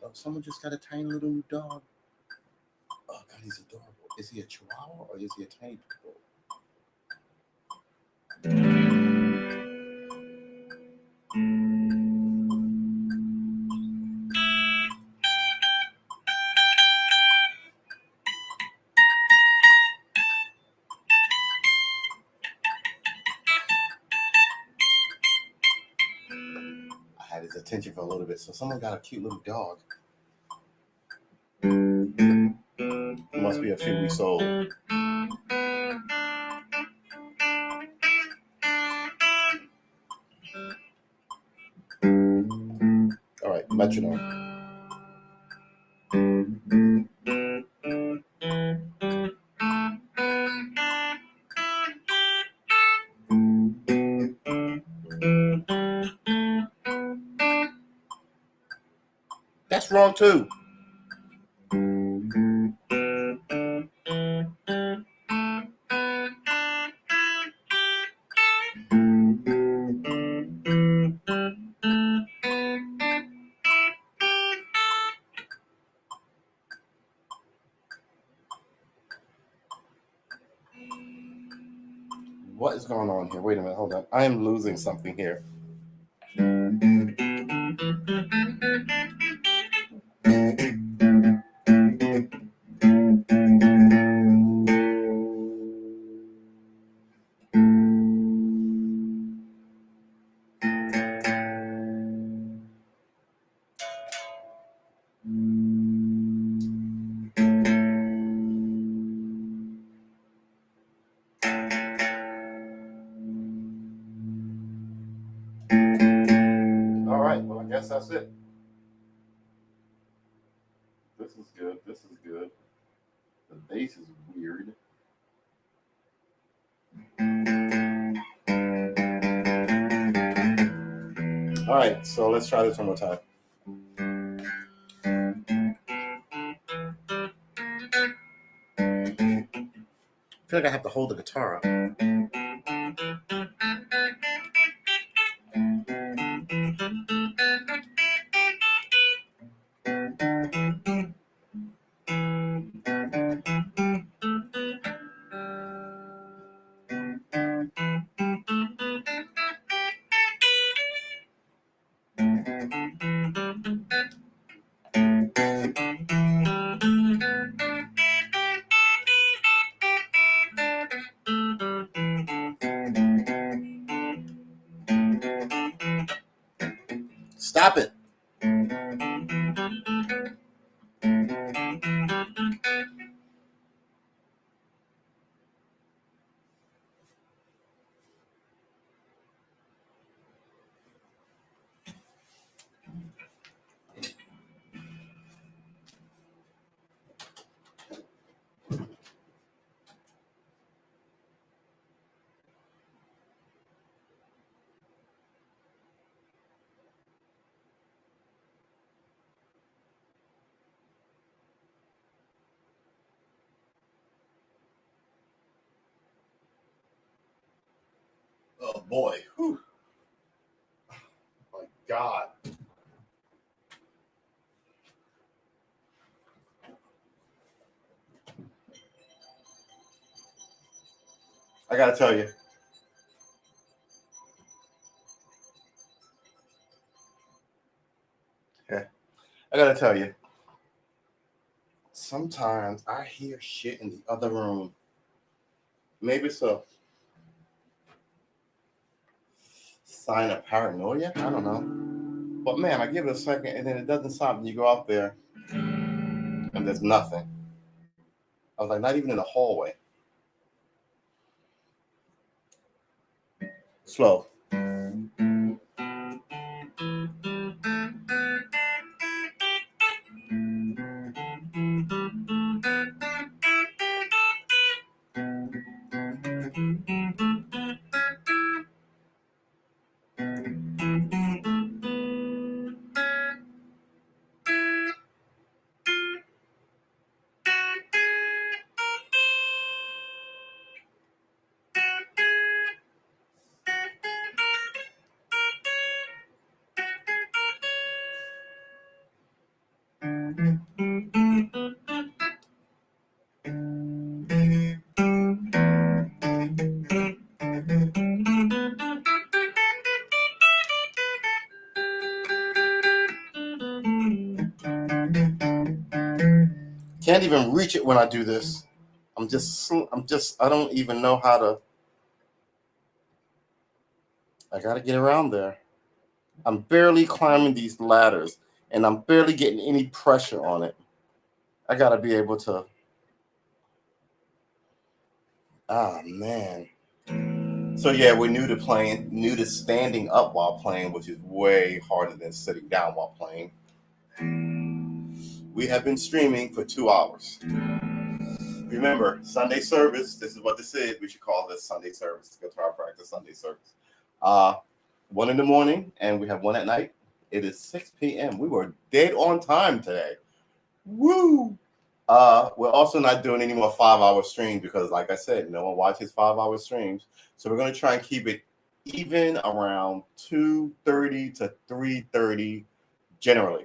Oh, someone just got a tiny little new dog. Oh God, he's adorable. Is he a Chihuahua or is he a tiny poodle? I had his attention for a little bit, so someone got a cute little dog. He must be a few weeks old. All right, metronome. That's wrong too. What is going on here? Wait a minute, hold on. I am losing something here. guess that's it. This is good. This is good. The bass is weird. All right, so let's try this one more time. I feel like I have to hold the guitar up. Stop it. Oh boy. Whew. My God. I gotta tell you. Yeah. I gotta tell you. Sometimes I hear shit in the other room. Maybe it's a sign of paranoia. I don't know. But man, I give it a second and then it doesn't stop. And you go out there and there's nothing. I was like, not even in the hallway. Slow. Can't even reach it when I do this. I don't even know how to. I gotta get around there. I'm barely climbing these ladders and I'm barely getting any pressure on it. I gotta be able to. Ah, man. So yeah, we're new to standing up while playing, which is way harder than sitting down while playing. We have been streaming for 2 hours. Remember, Sunday service, this is what this is. We should call this Sunday service, guitar practice Sunday service. 1 in the morning, and we have one at night. It is 6 p.m. We were dead on time today. Woo! We're also not doing any more 5-hour streams because, like I said, no one watches 5-hour streams. So we're going to try and keep it even around 2:30 to 3:30 generally.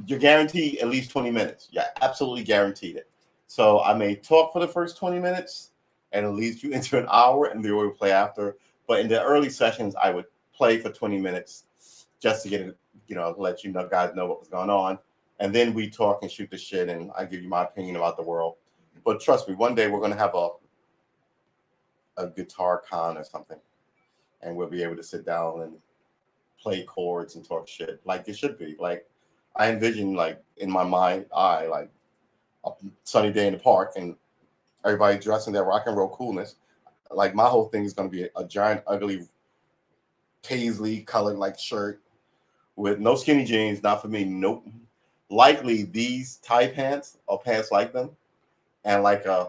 You're guaranteed at least 20 minutes. Yeah, absolutely guaranteed it. So I may talk for the first 20 minutes and it leads you into an hour and then we'll play after. But in the early sessions, I would play for 20 minutes just to get it, let you know, guys know what was going on. And then we talk and shoot the shit and I give you my opinion about the world. But trust me, one day we're going to have a guitar con or something. And we'll be able to sit down and play chords and talk shit like it should be. Like I envision, like in my mind eye, like a sunny day in the park and everybody dressed in their rock and roll coolness. Like my whole thing is going to be a giant, ugly, paisley colored like shirt with no skinny jeans. Not for me. Nope. Likely these tie pants or pants like them, and like a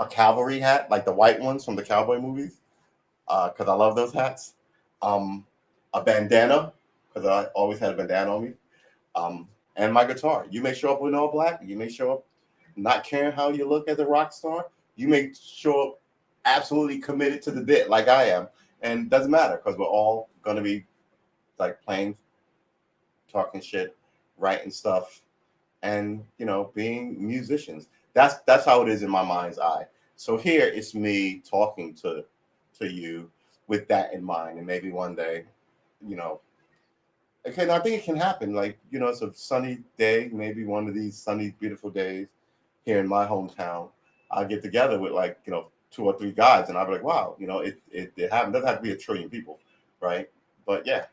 cavalry hat, like the white ones from the cowboy movies, because I love those hats. Um, a bandana, because I always had a bandana on me. And my guitar. You may show up with all black. You may show up not caring how you look as a rock star. You may show up absolutely committed to the bit, like I am, and it doesn't matter because we're all gonna be like playing, talking shit, writing stuff, and being musicians. That's how it is in my mind's eye. So here it's me talking to you with that in mind, and maybe one day, you know, okay, I think it can happen. Like it's a sunny day, maybe one of these sunny, beautiful days here in my hometown. I'll get together with like two or three guys, and I'll be like, wow, it happened. Doesn't have to be a trillion people, right? But yeah,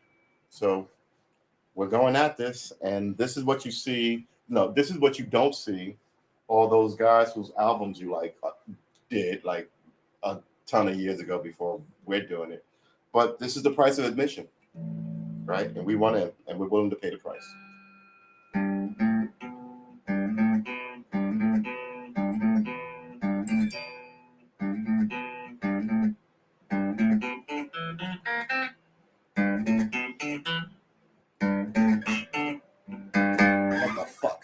so we're going at this, and this is what you see. No, this is what you don't see. All those guys whose albums you like did like a ton of years ago before we're doing it. But this is the price of admission, right? And we want in, and we're willing to pay the price. What the fuck?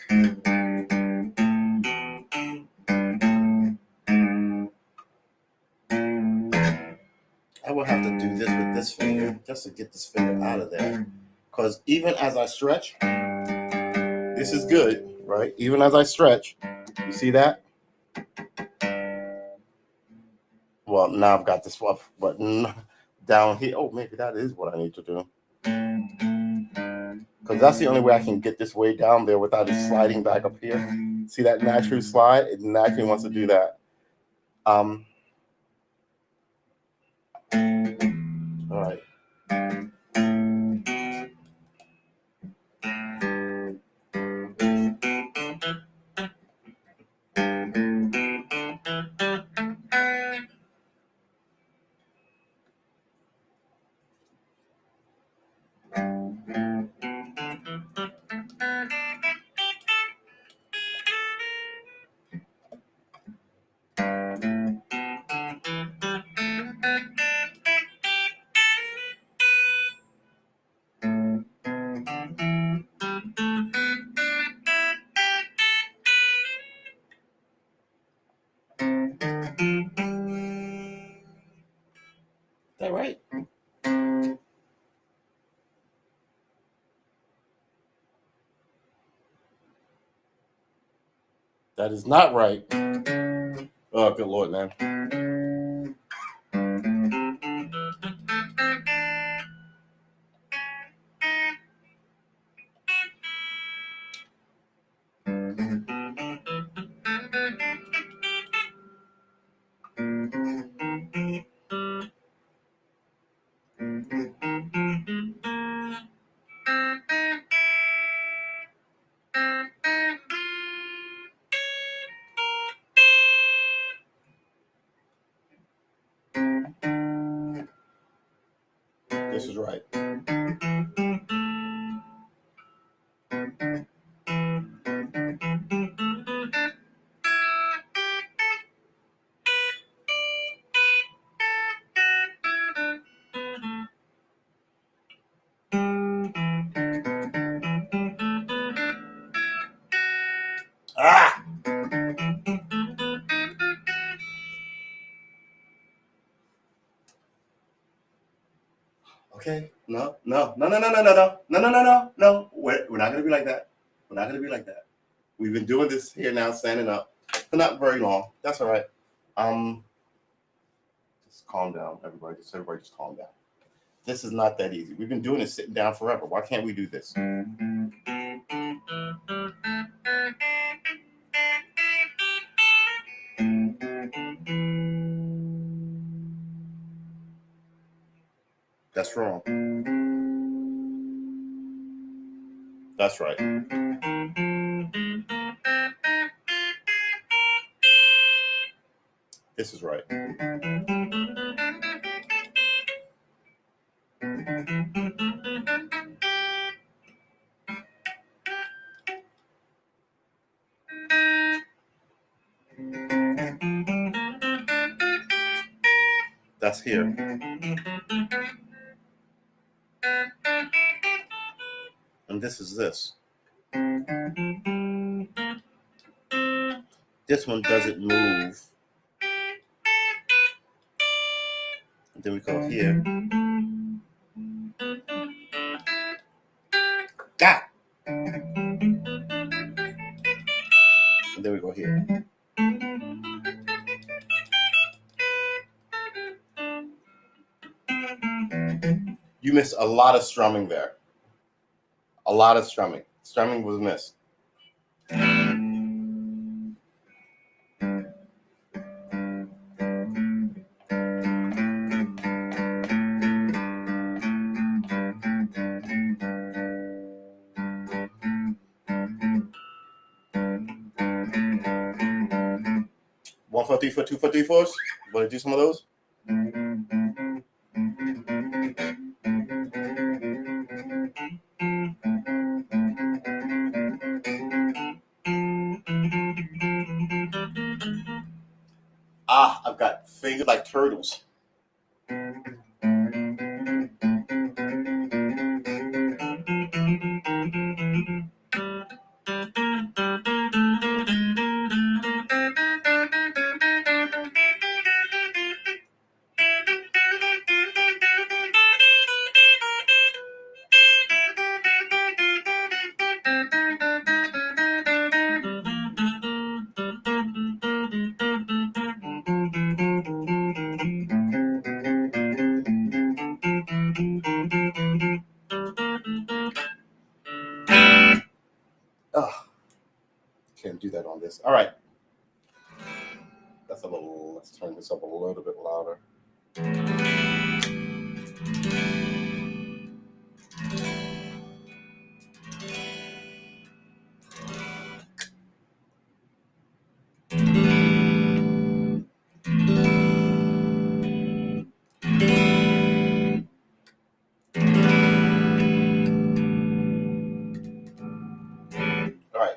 I will have to do this with this finger just to get this finger out of there. Because even as I stretch, this is good, right? Even as I stretch, you see that? Well, now I've got this button down here. Oh, maybe that is what I need to do. Because that's the only way I can get this way down there without it sliding back up here. See that natural slide? It naturally wants to do that. All right. Is that right? That is not right. Oh, good Lord, man. This is right. Ah! Okay. No, no, no, no, no, no, no, no, no, no, no, no, no. We're not gonna be like that. We're not gonna be like that. We've been doing this here now, standing up, for not very long. That's all right. Um, just calm down, everybody. Everybody just calm down. This is not that easy. We've been doing this sitting down forever. Why can't we do this? That's wrong. That's right. This is right. That's here. And this is this. This one doesn't move. And then we go here. Ah! And then we go here. You missed a lot of strumming there. A lot of strumming. Strumming was missed. One for 3 for 2 for 3 fours. You want to do some of those? Ah, I've got fingers like turtles. Oh, can't do that on this. All right. That's a little, let's turn this up a little bit louder. All right.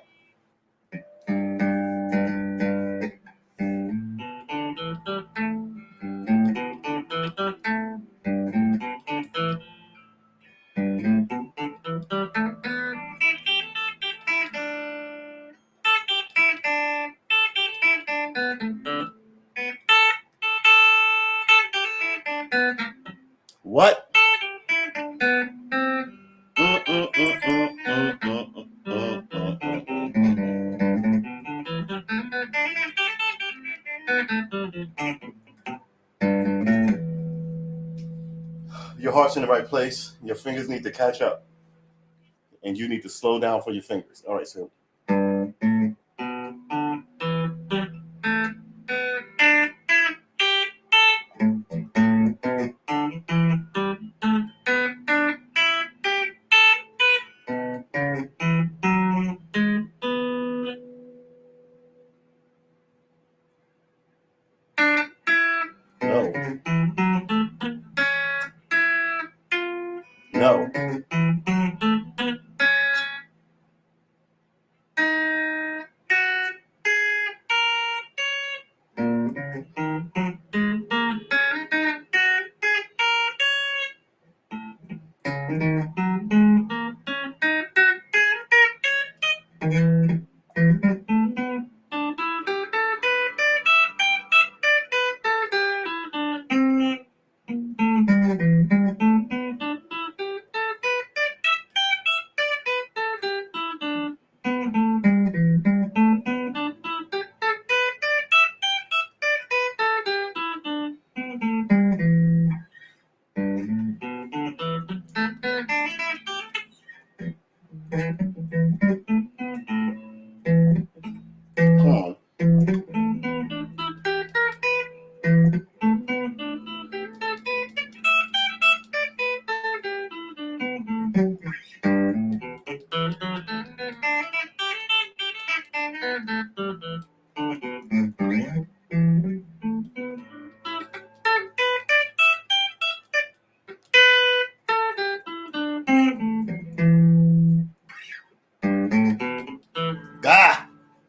What? Your heart's in the right place. Your fingers need to catch up. And you need to slow down for your fingers. All right, so. No. Come on.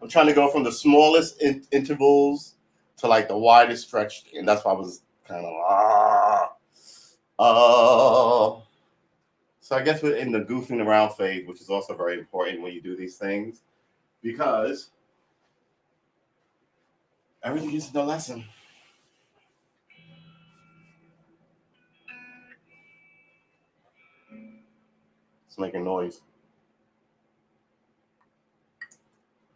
I'm trying to go from the smallest intervals to like the widest stretch, and that's why I was kind of So I guess we're in the goofing around phase, which is also very important when you do these things, because everything is the lesson. It's making noise.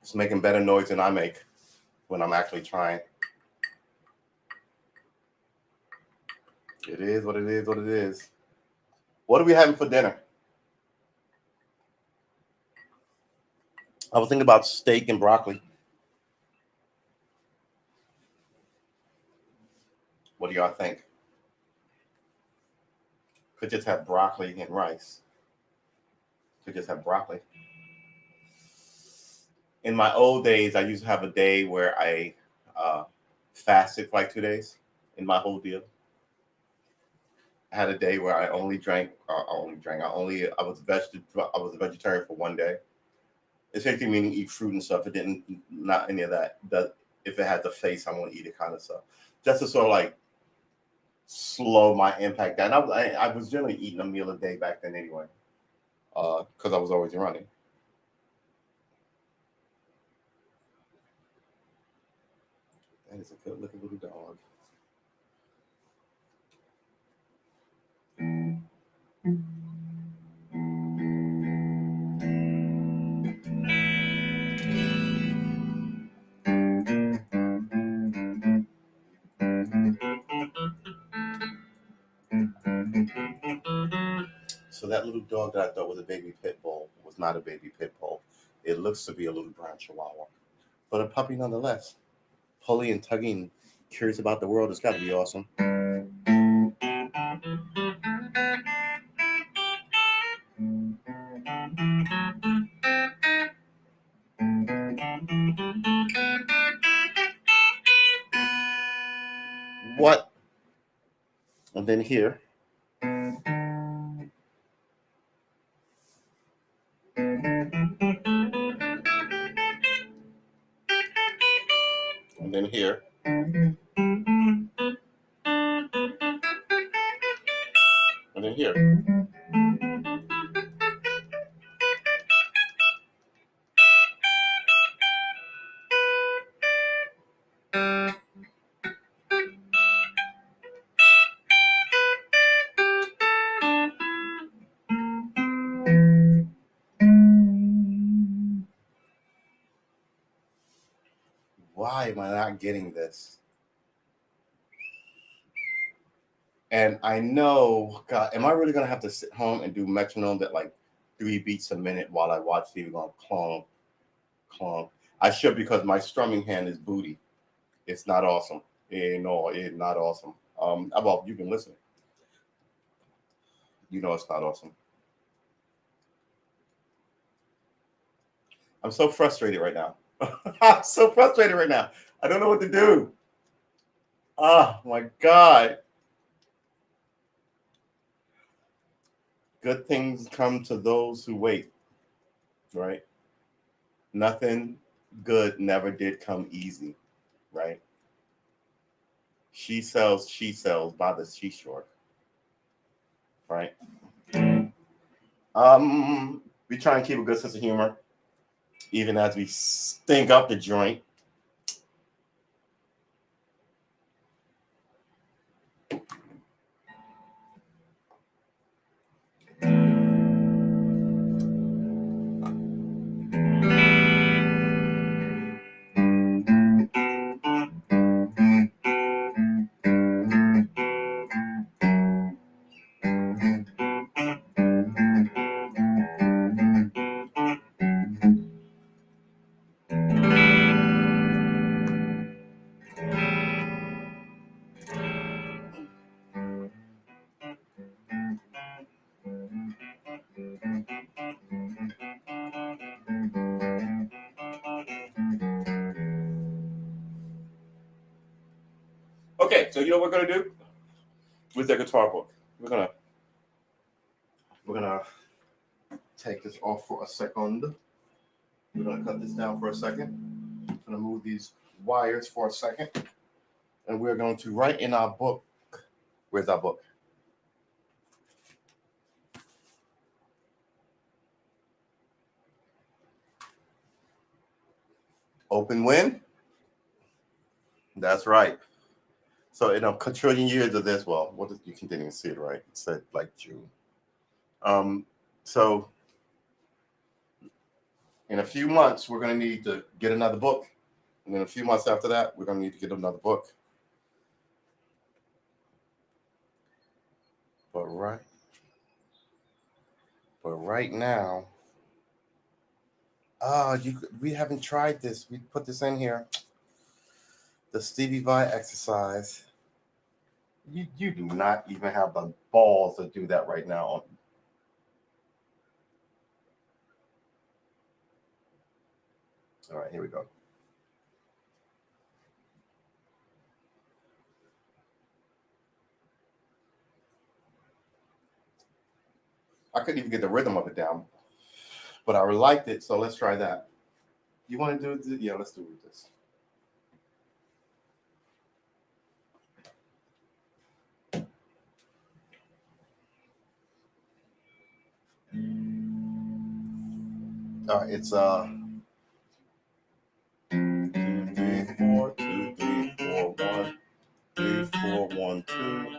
It's making better noise than I make when I'm actually trying. It is what it is, what it is. What are we having for dinner? I was thinking about steak and broccoli. What do y'all think? Could just have broccoli and rice. Could just have broccoli. In my old days, I used to have a day where I fasted for like 2 days in my whole deal. I had a day where I only drank. I was a vegetarian for 1 day. Essentially meaning eat fruit and stuff. It didn't not any of that. If it had the face, I want to eat it kind of stuff. Just to sort of like slow my impact down. I was generally eating a meal a day back then anyway, because I was always running. That is a good looking little dog. So that little dog that I thought was a baby pit bull was not a baby pit bull. It looks to be a little brown chihuahua, but a puppy nonetheless. Pulling and tugging, curious about the world. It's got to be awesome. What? And then here. And then here. And then here. Why am I not getting this? And I know, God, am I really gonna have to sit home and do metronome that like 3 beats a minute while I watch TV going clonk, clonk? I should because my strumming hand is booty. It's not awesome. No, it's not awesome. Well, you can listen. You know it's not awesome. I'm so frustrated right now. I'm so frustrated right now. I don't know what to do. Oh my God. Good things come to those who wait, right? Nothing good never did come easy, right? She sells by the seashore, right? We try and keep a good sense of humor, even as we stink up the joint. Okay, so you know what we're gonna do with the guitar book. We're gonna take this off for a second. We're gonna cut this down for a second. going to move these wires for a second, and we're going to write in our book. Where's our book? Open when? That's right. So in a quadrillion years of this, well, what is, you can't even see it, right? It said like June. So in a few months, we're going to need to get another book. And then a few months after that, we're going to need to get another book. But right now, we haven't tried this. We put this in here. The Stevie Vai exercise. You do not even have the balls to do that right now. All right, here we go. I couldn't even get the rhythm of it down, but I liked it, so let's try that. You want to do it? Yeah, let's do this. It's 2, 3, 4, 2, 3, 4, 1, 3, 4, 1, 2,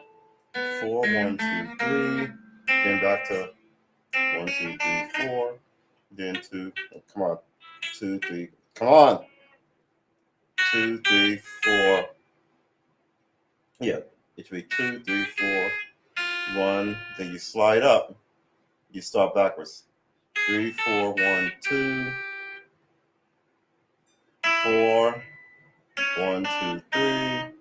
4, 1, 2, 3. Then back to 1, 2, 3, 4. Then 2. Oh, come on. 2, 3. Come on. 2, 3, 4. Yeah. It should be 2, 3, 4, 1. Then you slide up. You start backwards. 3, 4, 1, 2, 4, 1, 2, 3.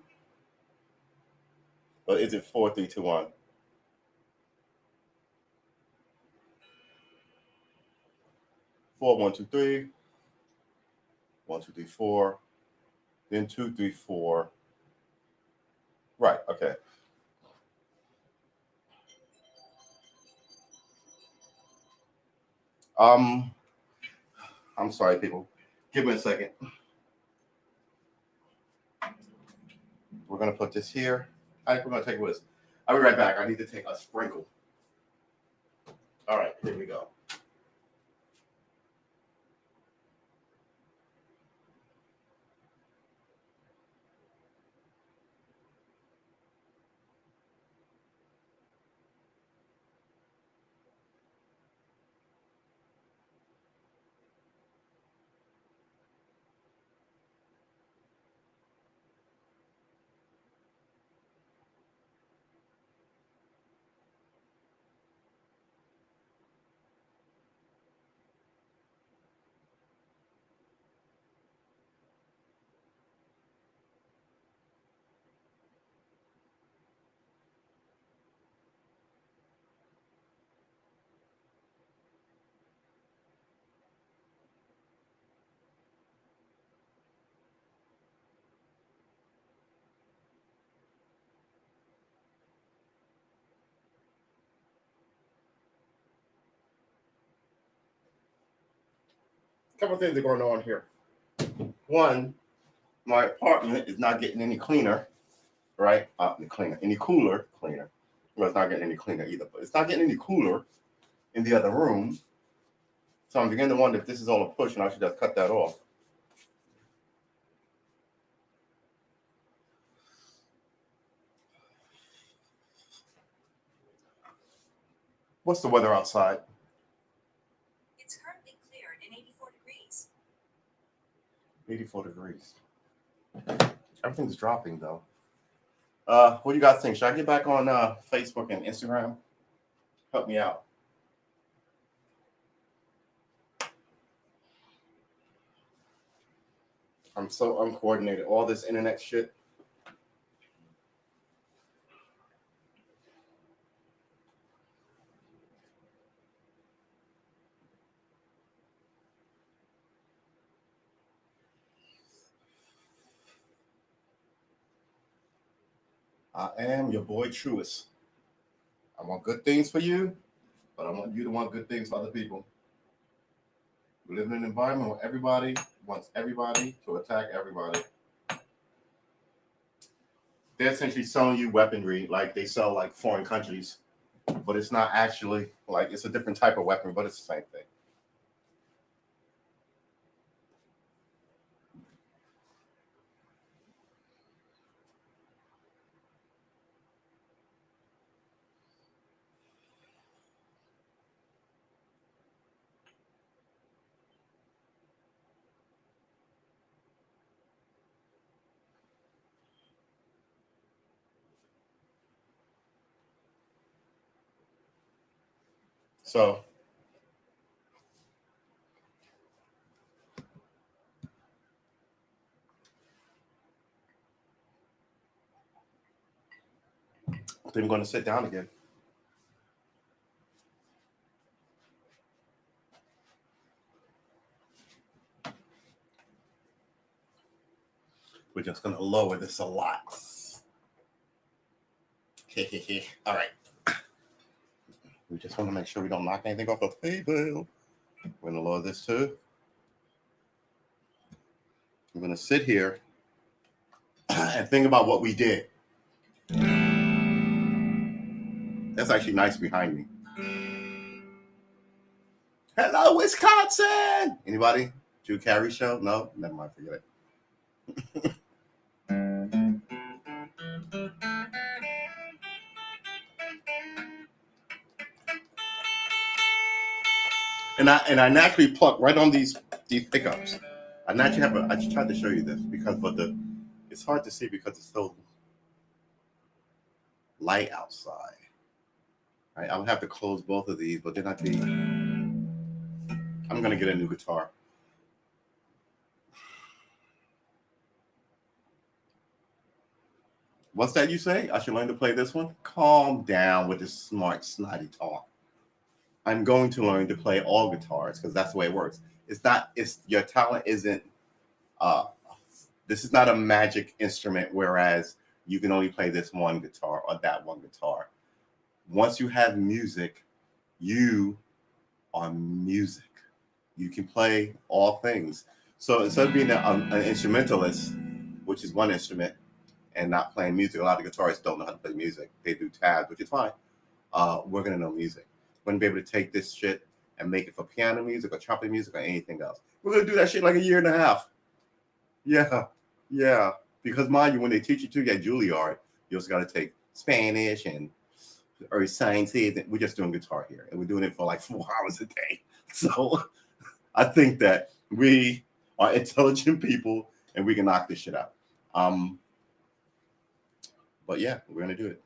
Or is it 4, 3, 2, 1? 4, 1, 2, 3. 1, 2, 3, 4. Then 2, 3, 4. Right. Okay. Um, I'm sorry, people. Give me a second. We're gonna put this here. We're gonna take it with us. I'll be right back. I need to take a sprinkle. All right, here we go. A couple things are going on here. One, my apartment is not getting any cleaner, right? Any cooler. Well, it's not getting any cleaner either, but it's not getting any cooler in the other room. So I'm beginning to wonder if this is all a push and I should just cut that off. What's the weather outside? It's currently clear and 84 degrees. 84 degrees. Everything's dropping though. What do you guys think? Should I get back on Facebook and Instagram? Help me out. I'm so uncoordinated. All this internet shit. I am your boy Truist. I want good things for you, but I want you to want good things for other people. We live in an environment where everybody wants everybody to attack everybody. They're essentially selling you weaponry like they sell like foreign countries, but it's not actually like it's a different type of weapon, but it's the same thing. So I'm going to sit down again. We're just going to lower this a lot. All right. We just want to make sure we don't knock anything off the table. We're going to lower this too. I'm going to sit here and think about what we did. That's actually nice behind me. Hello, Wisconsin! Anybody? Drew Carey show? No? Never mind, forget it. And I naturally pluck right on these pickups. I just tried to show you this because it's hard to see because it's so light outside. Right? I would have to close both of these, but then I'm gonna get a new guitar. What's that you say? I should learn to play this one? Calm down with this smart, snotty talk. I'm going to learn to play all guitars because that's the way it works. It's your talent isn't this is not a magic instrument, whereas you can only play this one guitar or that one guitar. Once you have music, you are music. You can play all things. So instead of being an instrumentalist, which is one instrument, and not playing music, a lot of guitarists don't know how to play music. They do tabs, which is fine. We're going to know music. We're going to be able to take this shit and make it for piano music or trumpet music or anything else. We're going to do that shit like a year and a half. Yeah. Because mind you, when they teach you to get Juilliard, you also got to take Spanish and or sciences. We're just doing guitar here, and we're doing it for like 4 hours a day. So I think that we are intelligent people, and we can knock this shit out. But yeah, we're gonna do it.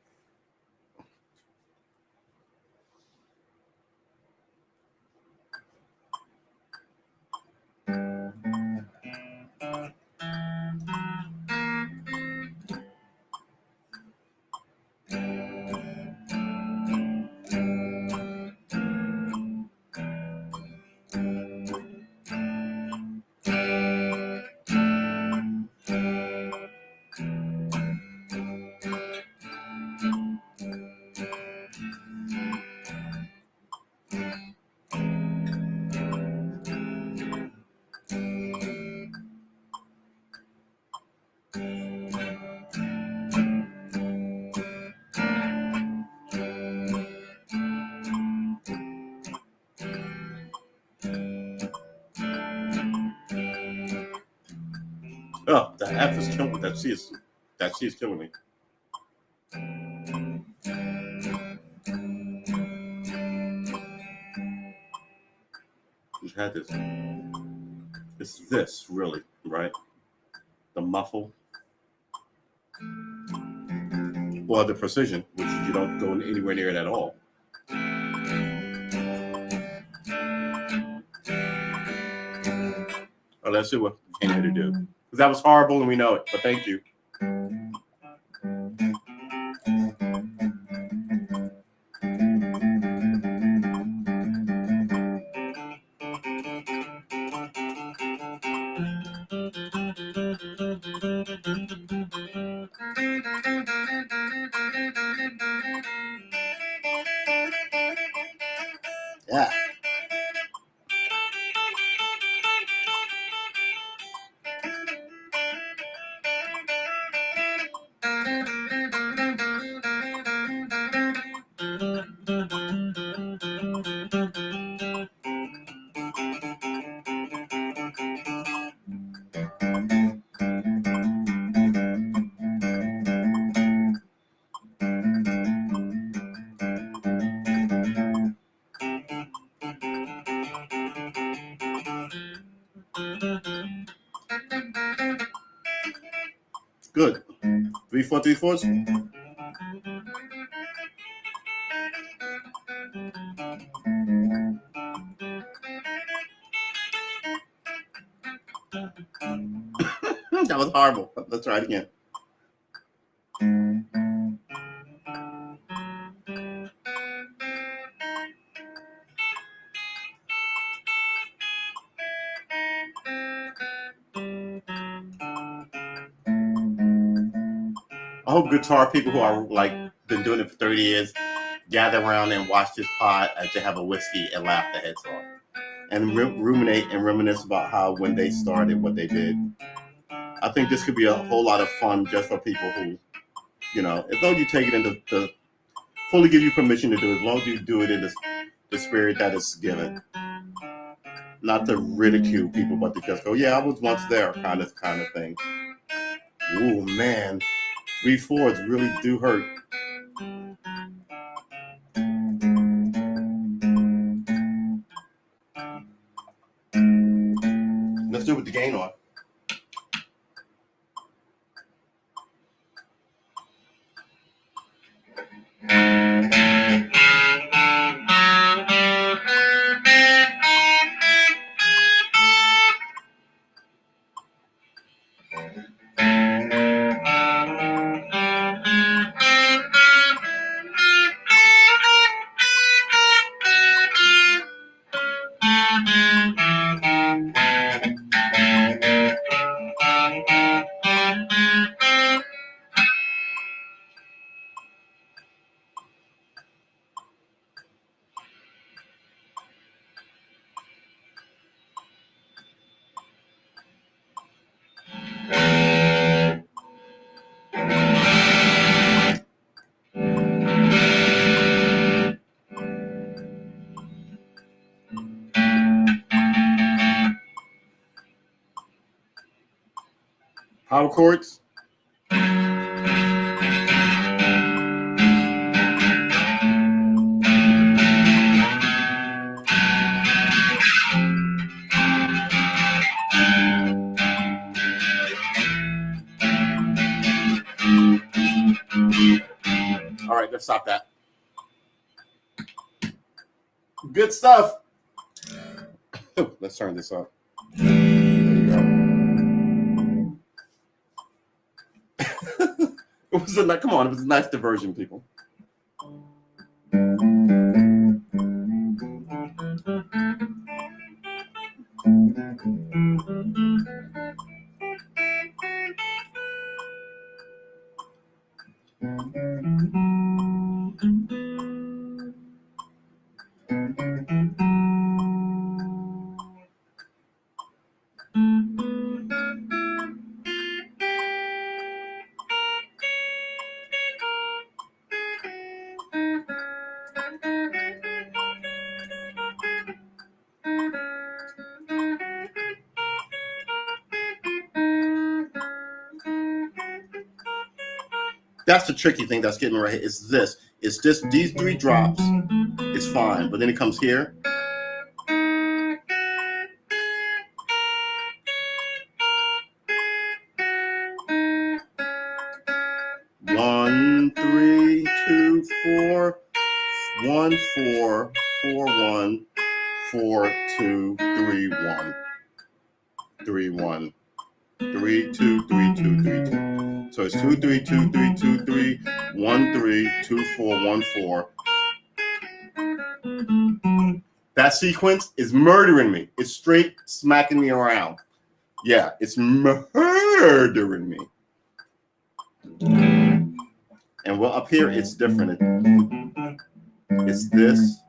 Oh, the F is killing me. That C is killing me. We've had this. It's this really, right? The muffle. Well, the precision, which you don't go anywhere near it at all. Oh, let's see what we came here to do. Because that was horrible and we know it, but thank you. Yeah. Good. 3 4 3 4s. That was horrible. Let's try it again. I hope guitar people who are like been doing it for 30 years gather around and watch this pod as they have a whiskey and laugh their heads off and ruminate and reminisce about how when they started, what they did. I think this could be a whole lot of fun just for people who, you know, as long as you take it into the fully give you permission to do it, as long as you do it in the spirit that is given. Not to ridicule people, but to just go, yeah, I was once there, kind of thing. Ooh, man. 3 4s really do hurt. Let's do it with the gain on. Power chords. All right, let's stop that. Good stuff. Let's turn this up. There you go. It was a come on. It was a nice diversion, people. That's the tricky thing that's getting right here. It's this. It's this. These 3 drops. It's fine, but then it comes here. One, 3, 2, 4, 1, 4, 4, 1, 4, 2, 3, 1, 3, 1, 3, 2, 3, 2, 3, 2. So it's 2, 3, 2, 3, 2, 3, 1, 3, 2, 4, 1, 4. That sequence is murdering me. It's straight smacking me around. Yeah, it's murdering me. And well, up here it's different. It's this,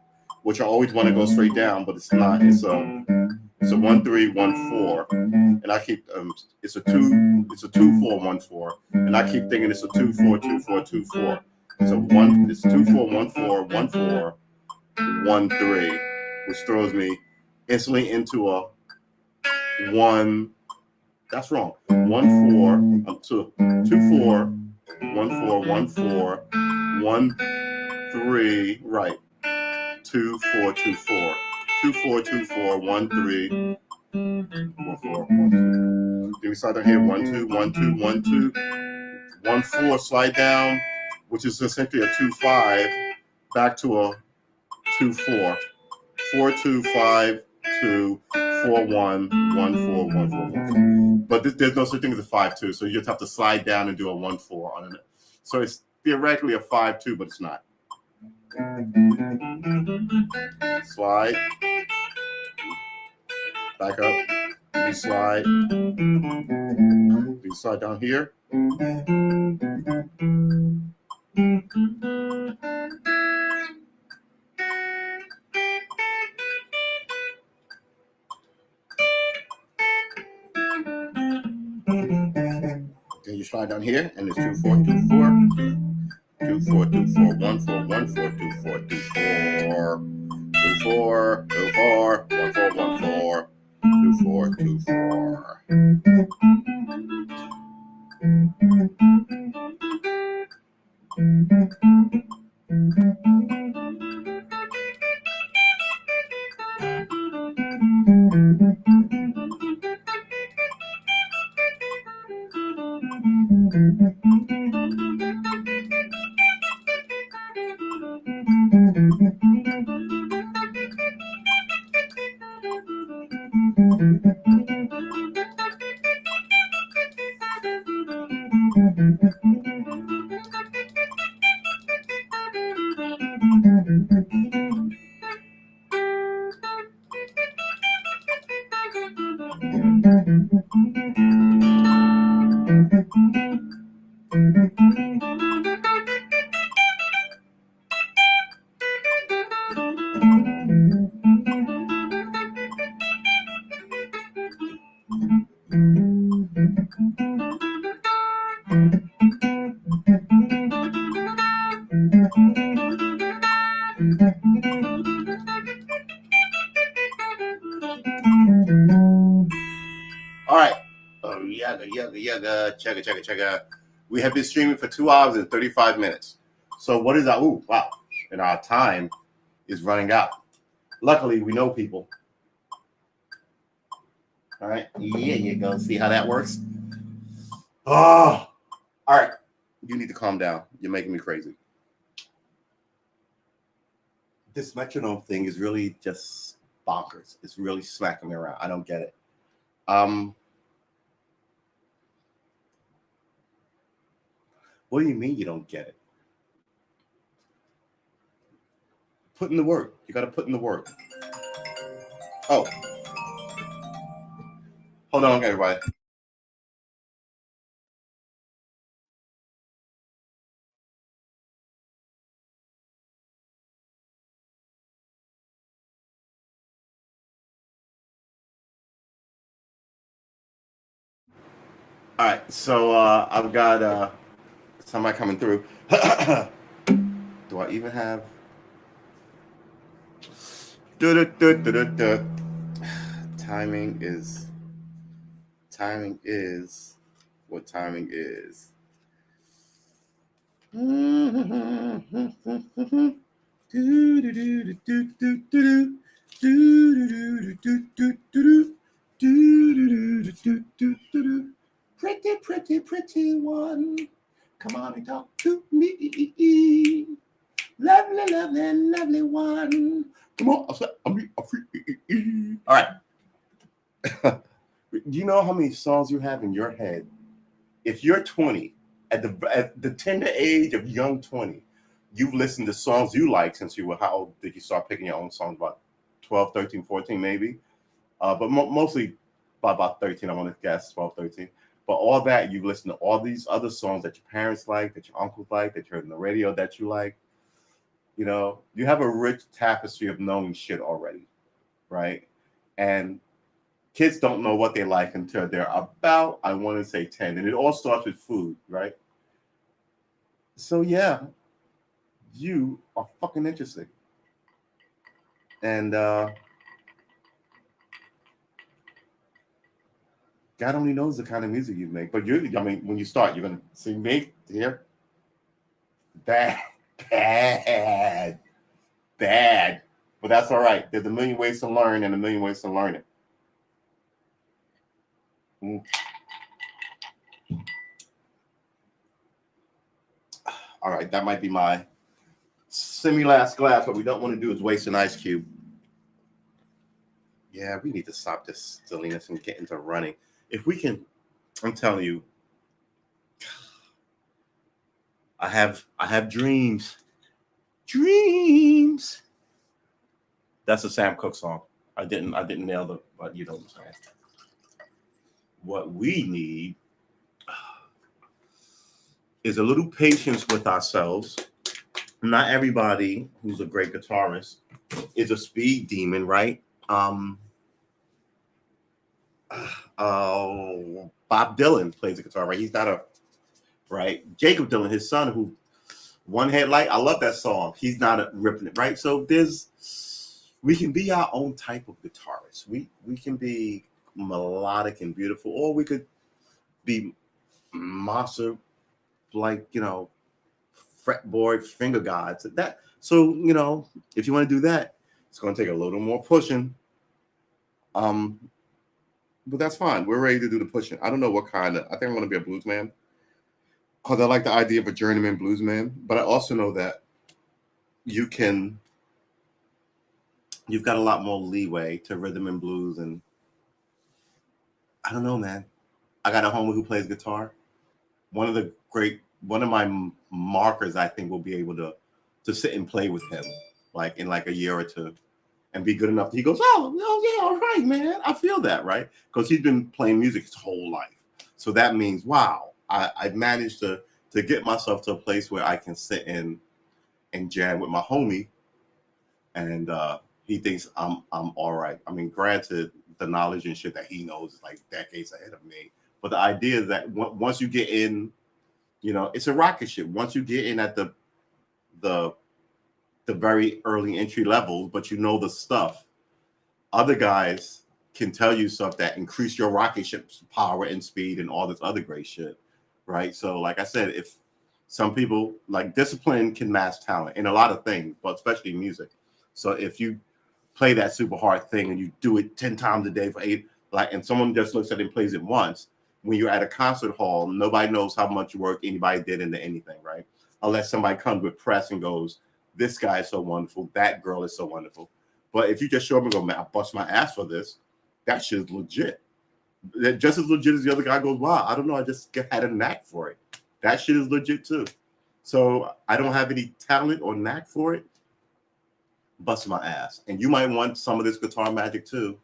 which I always want to go straight down, but it's not. It's a 1 3 1 4, and I keep it's a 2 4 1 4, and I keep thinking it's a 2 4 2 4 2 4. So one it's 2 4 1 4 1 4 1 3, which throws me instantly into a 1. That's wrong. 1 4 2 4 1 4 1 4 1 3 right 2 4 2 4 2 4 2 4 1 3 4 4 1 2. Then we start down here 1 2 1 2 1 2 1-4, slide down, which is essentially a 2-5, back to a 2-4. 4-2-5-2, 4-1, 1-4, 1-4, 1-4. But there's no such thing as a 5-2, so you just have to slide down and do a 1-4 on it. So it's theoretically a 5-2, but it's not. Slide, back up, reslide, reslide down here. Then you slide down here, and it's 2-4, 2-4, 2-4, 2-4, 1-4, 1-4, 2-4, 2-4, 2-4, 2-4, 1-4, 1-4, 2-4, All right. Oh, yaga. Chugga. We have been streaming for 2 hours and 35 minutes. So what is our, wow. And our time is running out. Luckily, we know people. All right. Yeah, you go. See how that works? Oh, all right. You need to calm down. You're making me crazy. This metronome thing is really just bonkers. It's really smacking me around. I don't get it. What do you mean you don't get it? Put in the work. You got to put in the work. Oh. Hold on, everybody. All right, so I've got somebody coming through. Do I even have? Timing is what timing is. Pretty one. Come on and talk to me. Lovely one. Come on, I said, all right. Do you know how many songs you have in your head? If you're 20, at the tender age of young 20, you've listened to songs you like since you were, how old did you start picking your own songs? About 12, 13, 14 maybe? But mostly by about 13, I want to guess, 12, 13. But all that, you've listened to all these other songs that your parents like, that your uncles like, that you heard on the radio that you like. You know, you have a rich tapestry of knowing shit already, right? And kids don't know what they like until they're about, I want to say 10. And it all starts with food, right? So, yeah, you are fucking interesting. And God only knows the kind of music you make. But when you start, you're going to see me here. Bad. But that's all right. There's a million ways to learn and a million ways to learn it. All right, that might be my semi-last glass. What we don't want to do is waste an ice cube. Yeah, we need to stop this silliness and get into running. If we can, I'm telling you, I have dreams. Dreams. That's a Sam Cooke song. I didn't nail the, but you know what I'm saying. What we need is a little patience with ourselves. Not everybody who's a great guitarist is a speed demon, right? Bob Dylan plays the guitar, right? He's not a right. Jacob Dylan, his son, who One Headlight. I love that song. He's not ripping it, right? So we can be our own type of guitarist. We can be melodic and beautiful, or we could be monster, like fretboard finger gods. So if you want to do that, it's going to take a little more pushing. But that's fine. We're ready to do the pushing. I don't know what kind of. I think I'm going to be a blues man because I like the idea of a journeyman blues man. But I also know that you've got a lot more leeway to rhythm and blues, and I don't know, man. I got a homie who plays guitar. One of my markers, I think, will be able to sit and play with him, like in like a year or two, and be good enough. He goes, oh yeah, all right, man. I feel that, right? Because he's been playing music his whole life. So that means, wow, I've managed to get myself to a place where I can sit in and jam with my homie, and he thinks I'm all right. I mean, granted, the knowledge and shit that he knows is like decades ahead of me. But the idea is that once you get in, it's a rocket ship. Once you get in at the very early entry levels, but you know the stuff, other guys can tell you stuff that increase your rocket ship's power and speed and all this other great shit, right? So, like I said, if some people like discipline can mask talent in a lot of things, but especially music. So if you play that super hard thing and you do it 10 times a day for 8, and someone just looks at it and plays it once, when you're at a concert hall, nobody knows how much work anybody did into anything, right? Unless somebody comes with press and goes, this guy is so wonderful, that girl is so wonderful. But if you just show up and go, man, I bust my ass for this, that shit is legit. Just as legit as the other guy goes, wow, I don't know, I just had a knack for it. That shit is legit too. So I don't have any talent or knack for it. Bust my ass. And you might want some of this guitar magic too.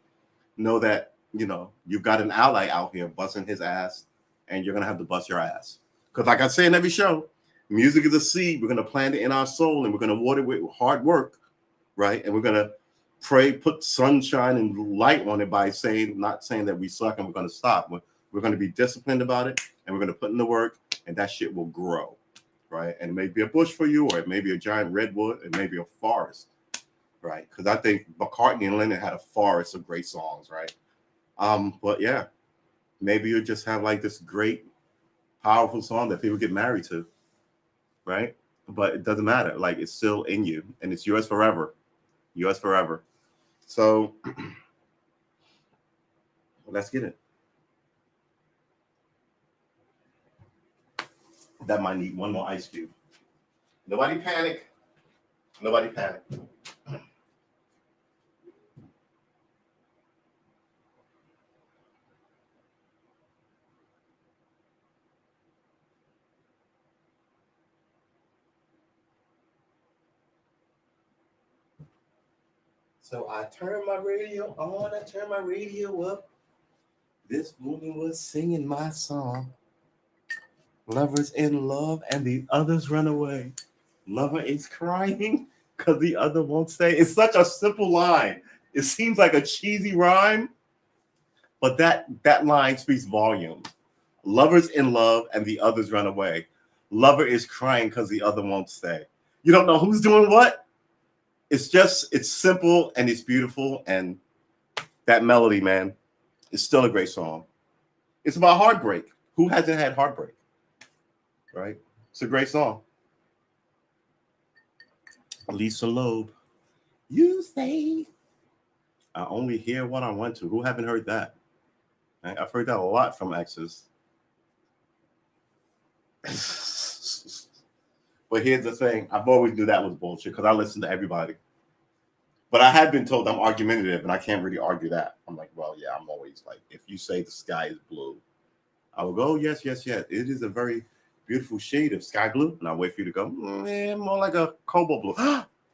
Know that, you've got an ally out here busting his ass, and you're going to have to bust your ass. Because like I say in every show, music is a seed. We're going to plant it in our soul, and we're going to water it with hard work, right? And we're going to put sunshine and light on it by not saying that we suck and we're going to stop. We're going to be disciplined about it, and we're going to put in the work, and that shit will grow, right? And it may be a bush for you, or it may be a giant redwood, it may be a forest, right? Because I think McCartney and Lennon had a forest of great songs, right? But yeah, maybe you just have like this great, powerful song that people get married to, right? But it doesn't matter. Like, it's still in you, and it's yours forever. Yours forever. So let's get it. That might need one more ice cube. Nobody panic. Nobody panic. So I turned my radio on, I turned my radio up. This woman was singing my song. Lovers in love and the others run away. Lover is crying because the other won't stay. It's such a simple line. It seems like a cheesy rhyme, but that line speaks volumes. Lovers in love and the others run away. Lover is crying because the other won't stay. You don't know who's doing what. It's simple and it's beautiful, and that melody, man, is still a great song. It's about heartbreak. Who hasn't had heartbreak? Right? It's a great song. Lisa Loeb. You say I only hear what I want to. Who haven't heard that? I've heard that a lot from exes. But here's the thing: I've always knew that was bullshit because I listen to everybody. But I had been told I'm argumentative, and I can't really argue that. I'm like, well, yeah, I'm always like, if you say the sky is blue, I will go, oh, yes, yes, yes. It is a very beautiful shade of sky blue. And I'll wait for you to go, more like a cobalt blue.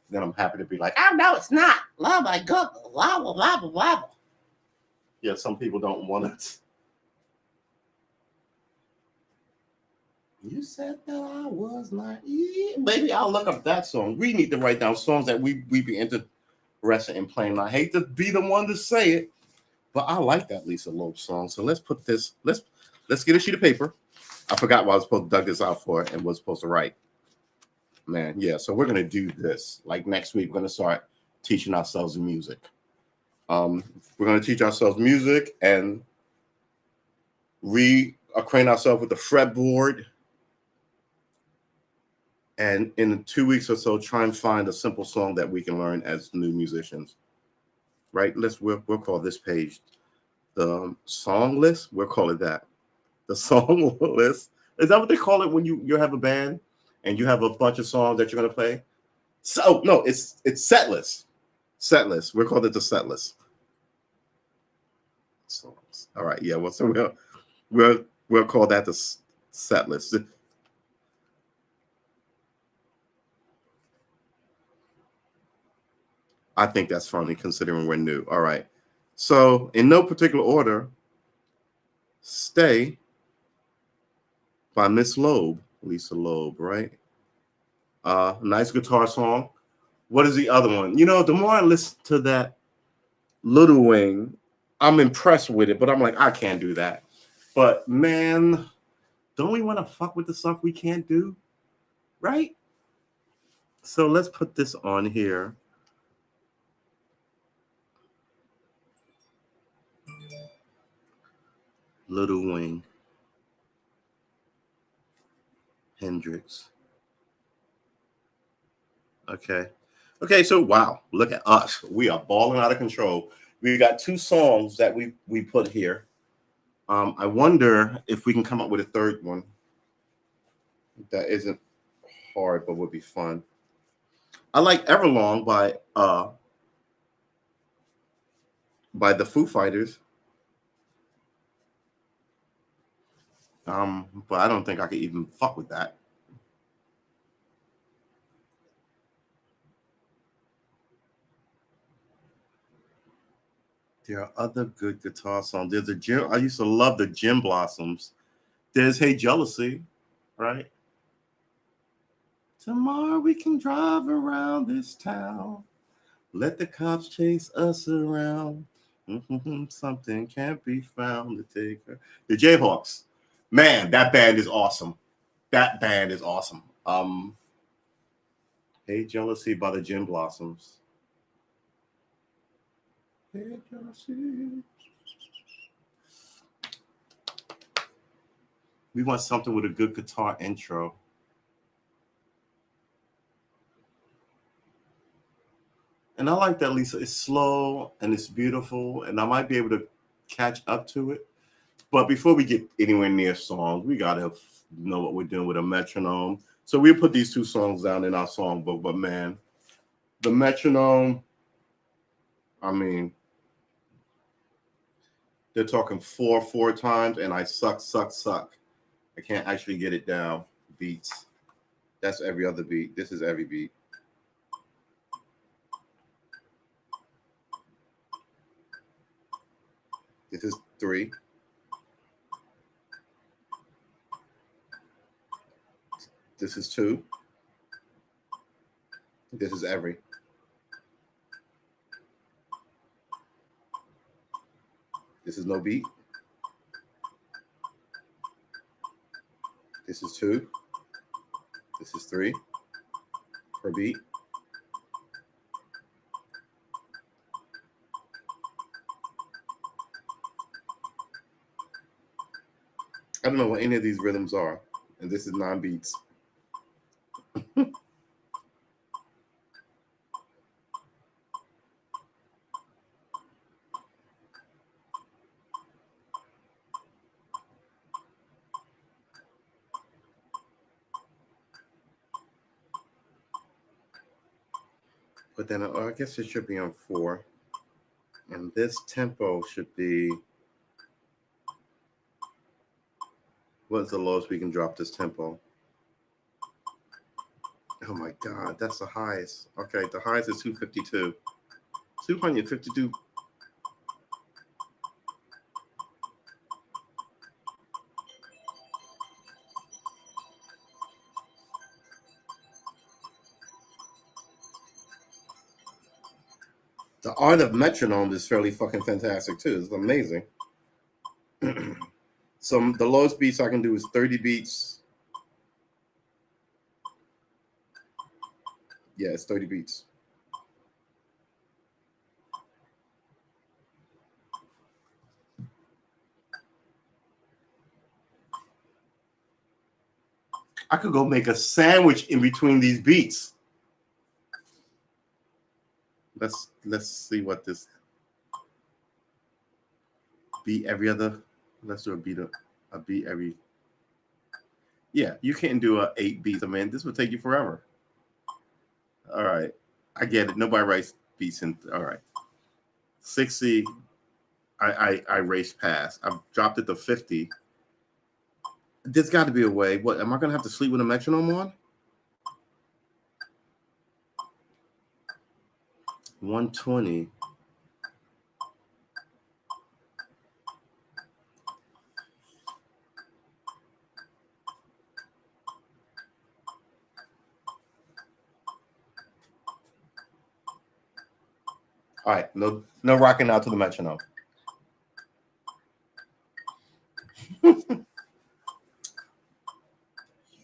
Then I'm happy to be like, oh, no, it's not. Oh, my God. Lava, lava, lava. Yeah, some people don't want it. You said that I was naive. Maybe I'll look up that song. We need to write down songs that we be interested in playing. I hate to be the one to say it, but I like that Lisa Loeb song. So let's put this, let's get a sheet of paper. I forgot what I was supposed to dug this out for and was supposed to write. Man, yeah. So we're gonna do this. Like next week, we're gonna start teaching ourselves music. We're gonna teach ourselves music and reacquaint ourselves with the fretboard. And in 2 weeks or so, try and find a simple song that we can learn as new musicians. Right? We'll call this page the song list. We'll call it that. The song list. Is that what they call it when you have a band and you have a bunch of songs that you're gonna play? So no, it's set list. Set list. We'll call it the set list. Songs. All right, yeah. Well, so we'll call that the set list. I think that's funny considering we're new. All right. So in no particular order, Stay by Miss Loeb, Lisa Loeb, right? Nice guitar song. What is the other one? You know, the more I listen to that Little Wing, I'm impressed with it, but I'm like, I can't do that. But man, don't we want to fuck with the stuff we can't do? Right? So let's put this on here. Little Wing. Hendrix. Okay. Okay, so wow, look at us. We are balling out of control. We got 2 songs that we put here. I wonder if we can come up with a third one that isn't hard but would be fun. I like Everlong by the Foo Fighters. But I don't think I could even fuck with that. There are other good guitar songs. There's a Jim. I used to love the Jim Blossoms. There's Hey Jealousy, right? Tomorrow we can drive around this town. Let the cops chase us around. Something can't be found to take her. The Jayhawks. Man, that band is awesome. That band is awesome. Hey Jealousy by the Jim Blossoms. Hey Jealousy. We want something with a good guitar intro. And I like that, Lisa. It's slow and it's beautiful, and I might be able to catch up to it. But before we get anywhere near songs, we gotta know what we're doing with a metronome. So we'll put these 2 songs down in our songbook. But man, the metronome, I mean, they're talking 4 times, and I suck. I can't actually get it down. Beats. That's every other beat. This is every beat. This is 3. This is 2. This is every. This is no beat. This is 2. This is 3 per beat. I don't know what any of these rhythms are, and this is 9 beats. But then I guess it should be on 4. And this tempo should be, what's the lowest we can drop this tempo? Oh my God, that's the highest. Okay, the highest is 252. 252. The art of metronome is fairly fucking fantastic too. It's amazing. So the lowest beats I can do is 30 beats. Yeah, it's 30 beats. I could go make a sandwich in between these beats. Let's see what this beat every other. Let's do a beat every. Yeah, you can't do a 8 beats. I mean, this would take you forever. All right, I get it. Nobody writes beats in. All right, 60. I raced past. I've dropped it to 50. There's got to be a way. What am I gonna have to sleep with a metronome on? 120. All right, no rocking out to the metronome.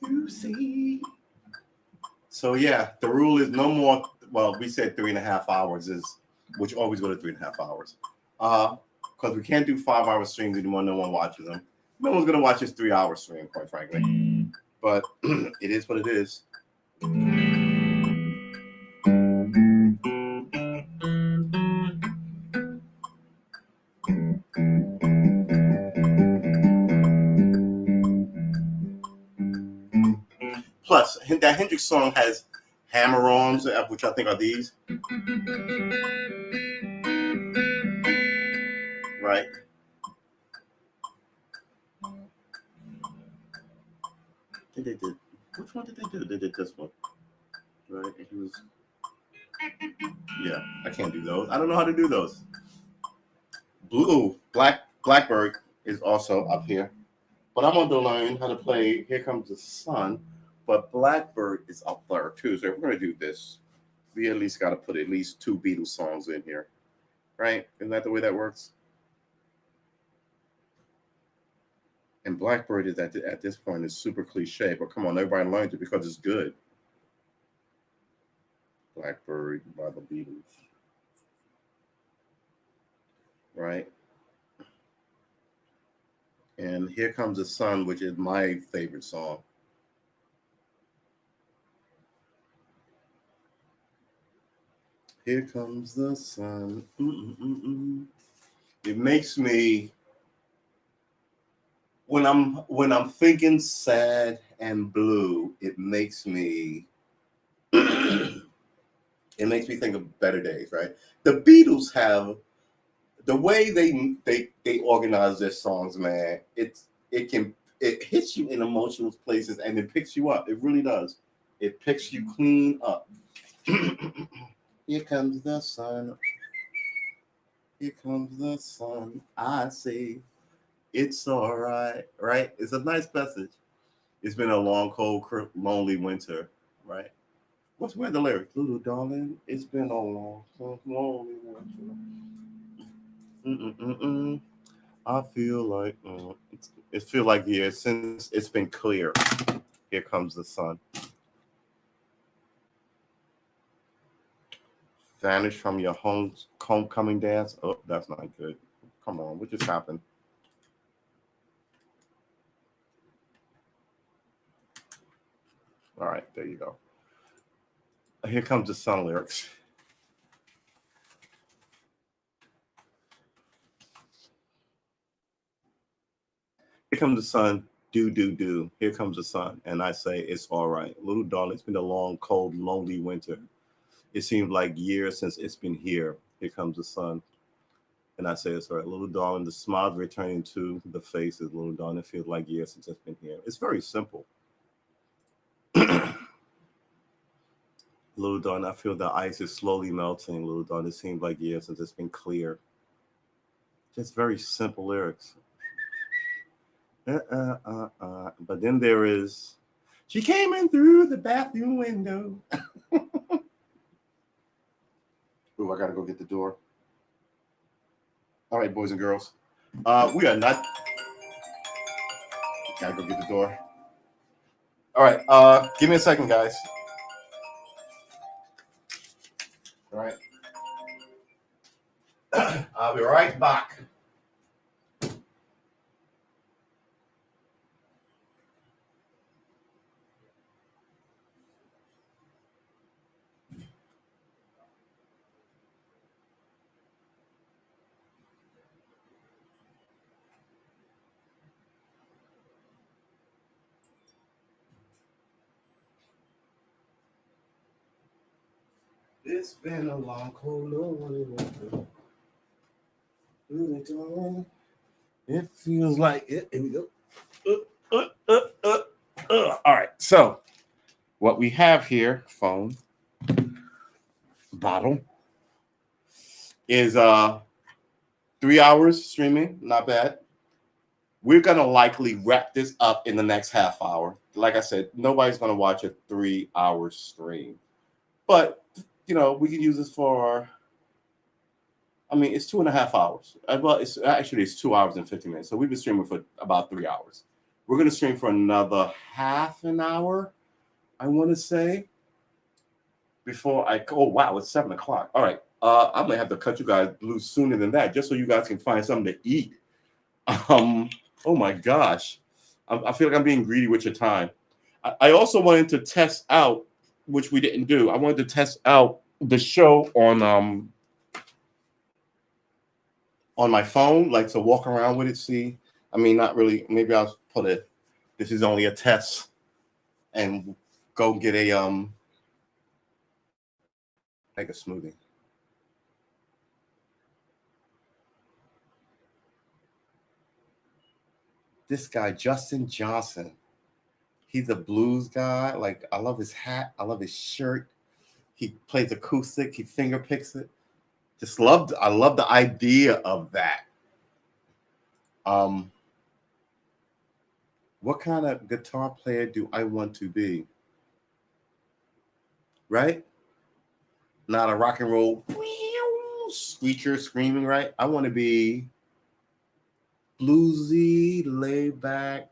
You see. So yeah, the rule is no more. Well, we said 3.5 hours is, which always go to 3.5 hours. Because we can't do 5-hour streams anymore. No one watches them. No one's gonna watch this 3-hour stream, quite frankly. But it is what it is. Plus, that Hendrix song has hammer-ons, which I think are these. Right. They did. Which one did they do? They did this one. Right. It was. Yeah, I can't do those. I don't know how to do those. Blackbird is also up here. But I'm going to learn how to play Here Comes the Sun. But Blackbird is up there too. So if we're going to do this, we at least got to put at least 2 Beatles songs in here. Right? Isn't that the way that works? And Blackbird is at this point is super cliche. But come on, everybody learns it because it's good. Blackbird by the Beatles. Right? And Here Comes the Sun, which is my favorite song. Here comes the sun. It makes me, when I'm thinking sad and blue, it makes me think of better days, right? The Beatles have the way they organize their songs, man. It hits you in emotional places and it picks you up. It really does. It picks you clean up. Here comes the sun. Here comes the sun. I say it's all right. Right? It's a nice message. It's been a long, cold, lonely winter. Right? Where the lyrics? Little darling, it's been a long, cold, lonely winter. I feel like it feels like since it's been clear. Here comes the sun. Vanish from your homecoming dance. Oh, that's not good. Come on, what just happened? All right, there you go. Here comes the sun lyrics. Here comes the sun. Do. Here comes the sun. And I say, it's all right. Little darling, it's been a long, cold, lonely winter. It seems like years since it's been here. Here comes the sun. And I say it's right. Little darling, the smile's returning to the faces. Little darling, it feels like years since it's been here. It's very simple. Little darling, I feel the ice is slowly melting. Little darling, it seems like years since it's been clear. Just very simple lyrics. But then there is, she came in through the bathroom window. Oh, I gotta go get the door. All right, boys and girls. We are not. Gotta go get the door. All right. Give me a second, guys. All right. I'll be right back. It's been a long, cold, lonely winter. It feels like it. Here we go. All right. So, what we have here, phone, bottle, is 3 hours streaming. Not bad. We're gonna likely wrap this up in the next half hour. Like I said, nobody's gonna watch a 3 hour stream, but we can use this for. I mean, it's 2.5 hours. Well, it's 2 hours and 50 minutes. So we've been streaming for about 3 hours. We're gonna stream for another half an hour, I want to say. Before I oh wow, it's 7 o'clock. All right, I'm gonna have to cut you guys loose sooner than that, just so you guys can find something to eat. Oh my gosh, I feel like I'm being greedy with your time. I also wanted to test out, which we didn't do. I wanted to test out the show on my phone, like to walk around with it. See, I mean, not really. Maybe I'll put it. This is only a test, and go get a make a smoothie. This guy, Justin Johnson, he's a blues guy. Like, I love his hat. I love his shirt. He plays acoustic. He finger picks it. I love the idea of that. What kind of guitar player do I want to be? Right? Not a rock and roll screecher screaming, right? I want to be bluesy, laid back,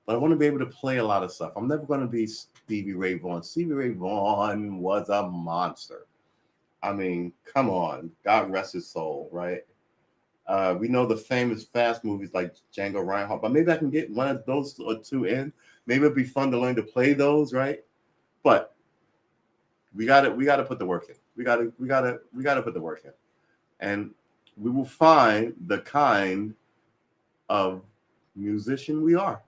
but I want to be able to play a lot of stuff. I'm never going to be Stevie Ray Vaughan. Stevie Ray Vaughan was a monster. I mean, come on. God rest his soul, right? We know the famous Fast movies like Django Reinhardt, but maybe I can get one of those or two in. Maybe it'd be fun to learn to play those, right? But we got to put the work in. We got to put the work in, and we will find the kind of musician we are.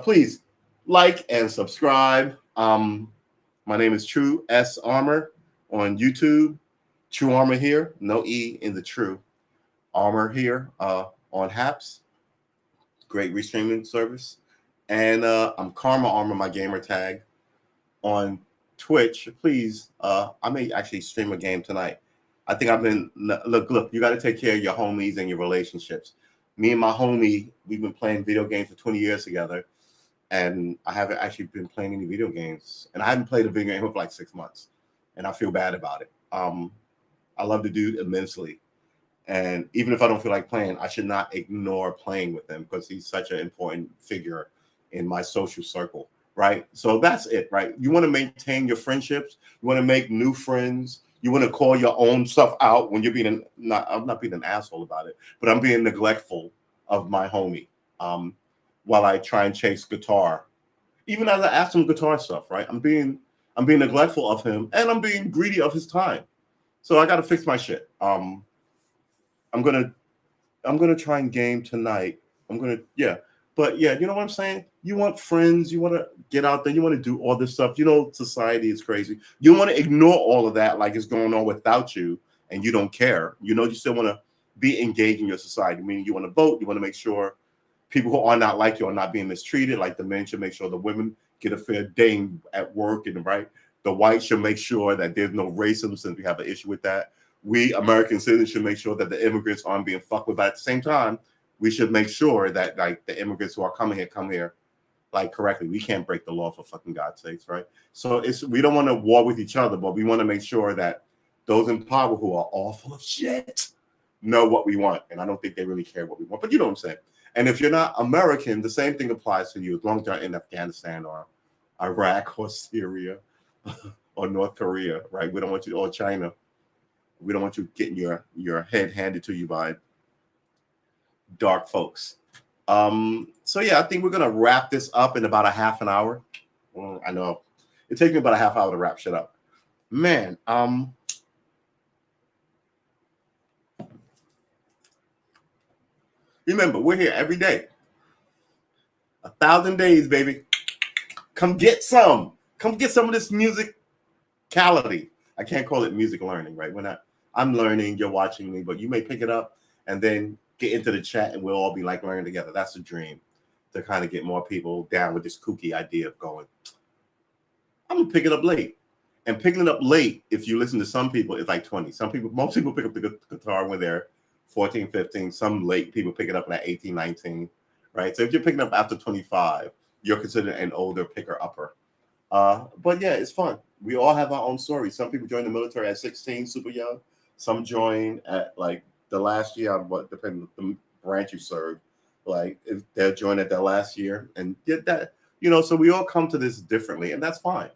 Please like and subscribe. My name is True S Armor on YouTube. True Armor here, no E in the True. Armor here on Haps, great restreaming service, and I'm Karma Armor, my gamer tag on Twitch. Please, I may actually stream a game tonight. I think I've been look. You got to take care of your homies and your relationships. Me and my homie, we've been playing video games for 20 years together, and I haven't actually been playing any video games. And I haven't played a video game for like 6 months, and I feel bad about it. I love the dude immensely. And even if I don't feel like playing, I should not ignore playing with him because he's such an important figure in my social circle, right? So that's it, right? You want to maintain your friendships. You want to make new friends. You want to call your own stuff out when you're I'm not being an asshole about it, but I'm being neglectful of my homie while I try and chase guitar. Even as I ask him guitar stuff, right? I'm being neglectful of him and I'm being greedy of his time. So I got to fix my shit. I'm gonna try and game tonight. But yeah, you know what I'm saying? You want friends, you want to get out there, you want to do all this stuff. Society is crazy. You want to ignore all of that like it's going on without you and you don't care. You still want to be engaged in your society, meaning you want to vote, you want to make sure people who are not like you are not being mistreated. Like the men should make sure the women get a fair day at work and right. The whites should make sure that there's no racism since we have an issue with that. We American citizens should make sure that the immigrants aren't being fucked with. But at the same time, we should make sure that like the immigrants who are coming here come here like correctly. We can't break the law for fucking God's sakes, right? So we don't want to war with each other, but we want to make sure that those in power who are all full of shit know what we want. And I don't think they really care what we want. But you know what I'm saying? And if you're not American, the same thing applies to you as long as you're in Afghanistan or Iraq or Syria or North Korea, right? We don't want you, or China. We don't want you getting your head handed to you by dark folks. So yeah, I think we're gonna wrap this up in about a half an hour. Well, I know it takes me about a half hour to wrap shit up. Man, remember, we're here every day. 1,000 days, baby. Come get some. Come get some of this musicality. I can't call it music learning, right? I'm learning, you're watching me, but you may pick it up and then get into the chat and we'll all be like learning together. That's the dream, to kind of get more people down with this kooky idea of going, I'm gonna pick it up late. And picking it up late, if you listen to some people, it's like 20. Most people pick up the guitar when they're 14, 15. Some late people pick it up at 18, 19, right? So if you're picking up after 25, you're considered an older picker-upper. But yeah, it's fun. We all have our own stories. Some people join the military at 16, super young. Some join at like the last year, depending on the branch you serve. Like if they'll join at their last year and get that, so we all come to this differently, and that's fine.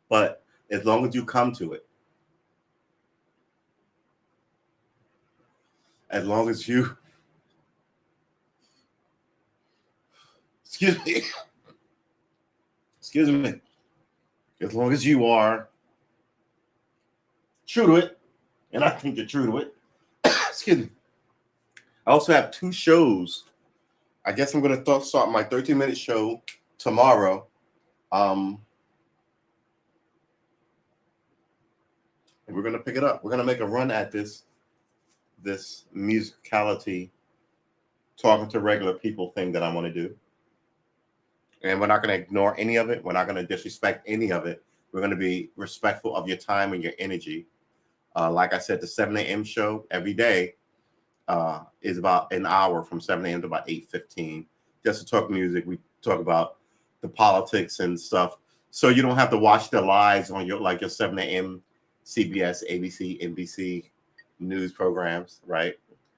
But as long as you come to it, as long as you, excuse me, as long as you are true to it, and I think you're true to it, excuse me. I also have 2 shows. I guess I'm going to start my 13-minute show tomorrow. And we're going to pick it up. We're going to make a run at this musicality, talking to regular people thing that I want to do. And we're not going to ignore any of it. We're not going to disrespect any of it. We're going to be respectful of your time and your energy. Like I said, the 7 a.m. show every day is about an hour from 7 a.m. to about 8:15. Just to talk music. We talk about the politics and stuff. So you don't have to watch the lives on your 7 a.m. CBS, ABC, NBC news programs, right?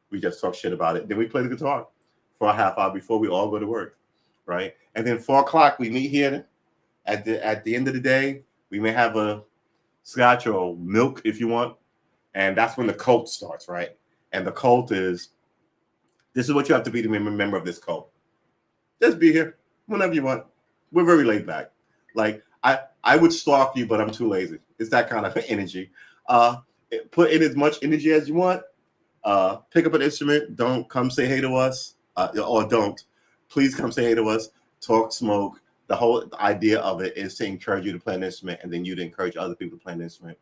We just talk shit about it. Then we play the guitar for a half hour before we all go to work, right? And then 4 o'clock we meet here. At the end of the day, we may have a scotch or milk if you want, and that's when the cult starts, right? And the cult is, this is what you have to be to be a member of this cult. Just be here whenever you want. We're very laid back. Like I would stalk you, but I'm too lazy. It's that kind of energy. Put in as much energy as you want. Pick up an instrument. Don't come say hey to us, or don't. Please come say hey to us. Talk, smoke. The whole idea of it is to encourage you to play an instrument, and then you to encourage other people to play an instrument,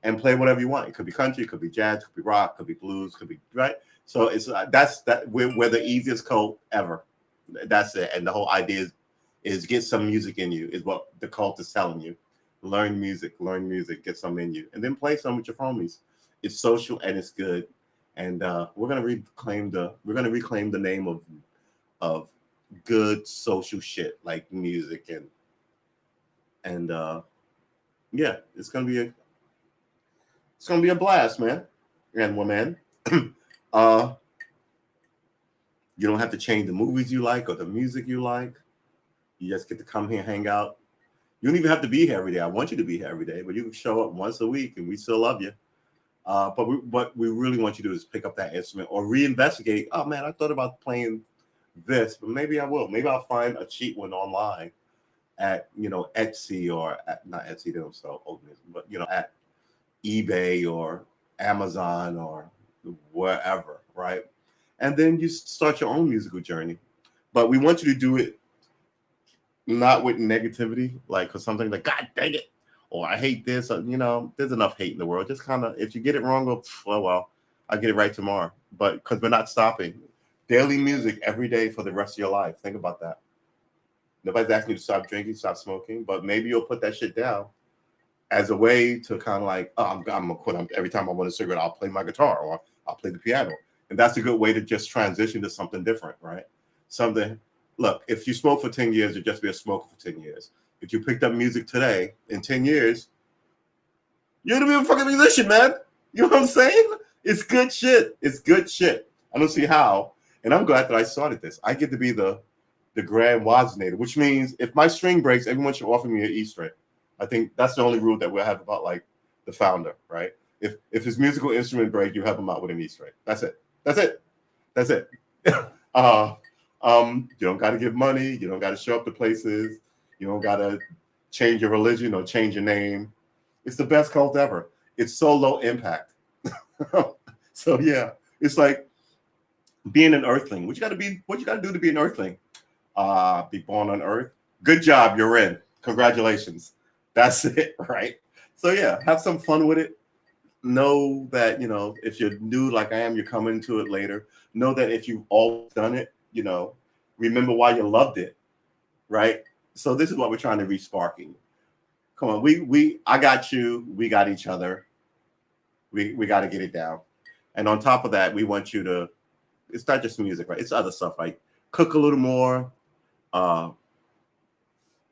and play whatever you want. It could be country, it could be jazz, it could be rock, it could be blues, it could be right. So it's we're the easiest cult ever. That's it. And the whole idea is get some music in you, is what the cult is telling you. Learn music, get some in you, and then play some with your homies. It's social and it's good. And we're gonna reclaim the name of good social shit like music and yeah, it's gonna be a blast, man and woman. You don't have to change the movies you like or the music you like. You just get to come here, hang out. You don't even have to be here every day. I want you to be here every day, but you can show up once a week, and we still love you. But what we really want you to do is pick up that instrument or reinvestigate. Oh man, I thought about playing this, but maybe I will. Maybe I'll find a cheap one online at Etsy or not Etsy, they don't sell old music, but at eBay or Amazon or wherever, right? And then you start your own musical journey. but we want you to do it not with negativity, like because something like God dang it, or I hate this. Or, there's enough hate in the world. Just kind of if you get it wrong, go well, I'll get it right tomorrow. But because we're not stopping, daily music every day for the rest of your life. Think about that. Nobody's asking you to stop drinking, stop smoking, but maybe you'll put that shit down as a way to kind of like, oh, I'm gonna quit. Every time I want a cigarette, I'll play my guitar or I'll play the piano, and that's a good way to just transition to something different, right? Something. Look, if you smoke for 10 years, you'll just be a smoker for 10 years. If you picked up music today, in 10 years, you're gonna be a fucking musician, man. You know what I'm saying? It's good shit. It's good shit. I don't see how, and I'm glad that I started this. I get to be the grand wazinator, which means if my string breaks, everyone should offer me an E string. I think that's the only rule that we'll have about like the founder, right? If his musical instrument breaks, you help him out with an E string. That's it. That's it. That's it. You don't got to give money. You don't got to show up to places. You don't got to change your religion or change your name. It's the best cult ever. It's so low impact. So yeah, it's like being an earthling. What you got to do to be an earthling? Be born on Earth. Good job, you're in. Congratulations. That's it, right? So yeah, have some fun with it. Know that if you're new like I am, you're coming to it later. Know that if you've always done it, remember why you loved it, right? So this is what we're trying to re-spark in you. Come on, I got you, we got each other. We got to get it down. And on top of that, we want you to. It's not just music, right? It's other stuff like cook a little more.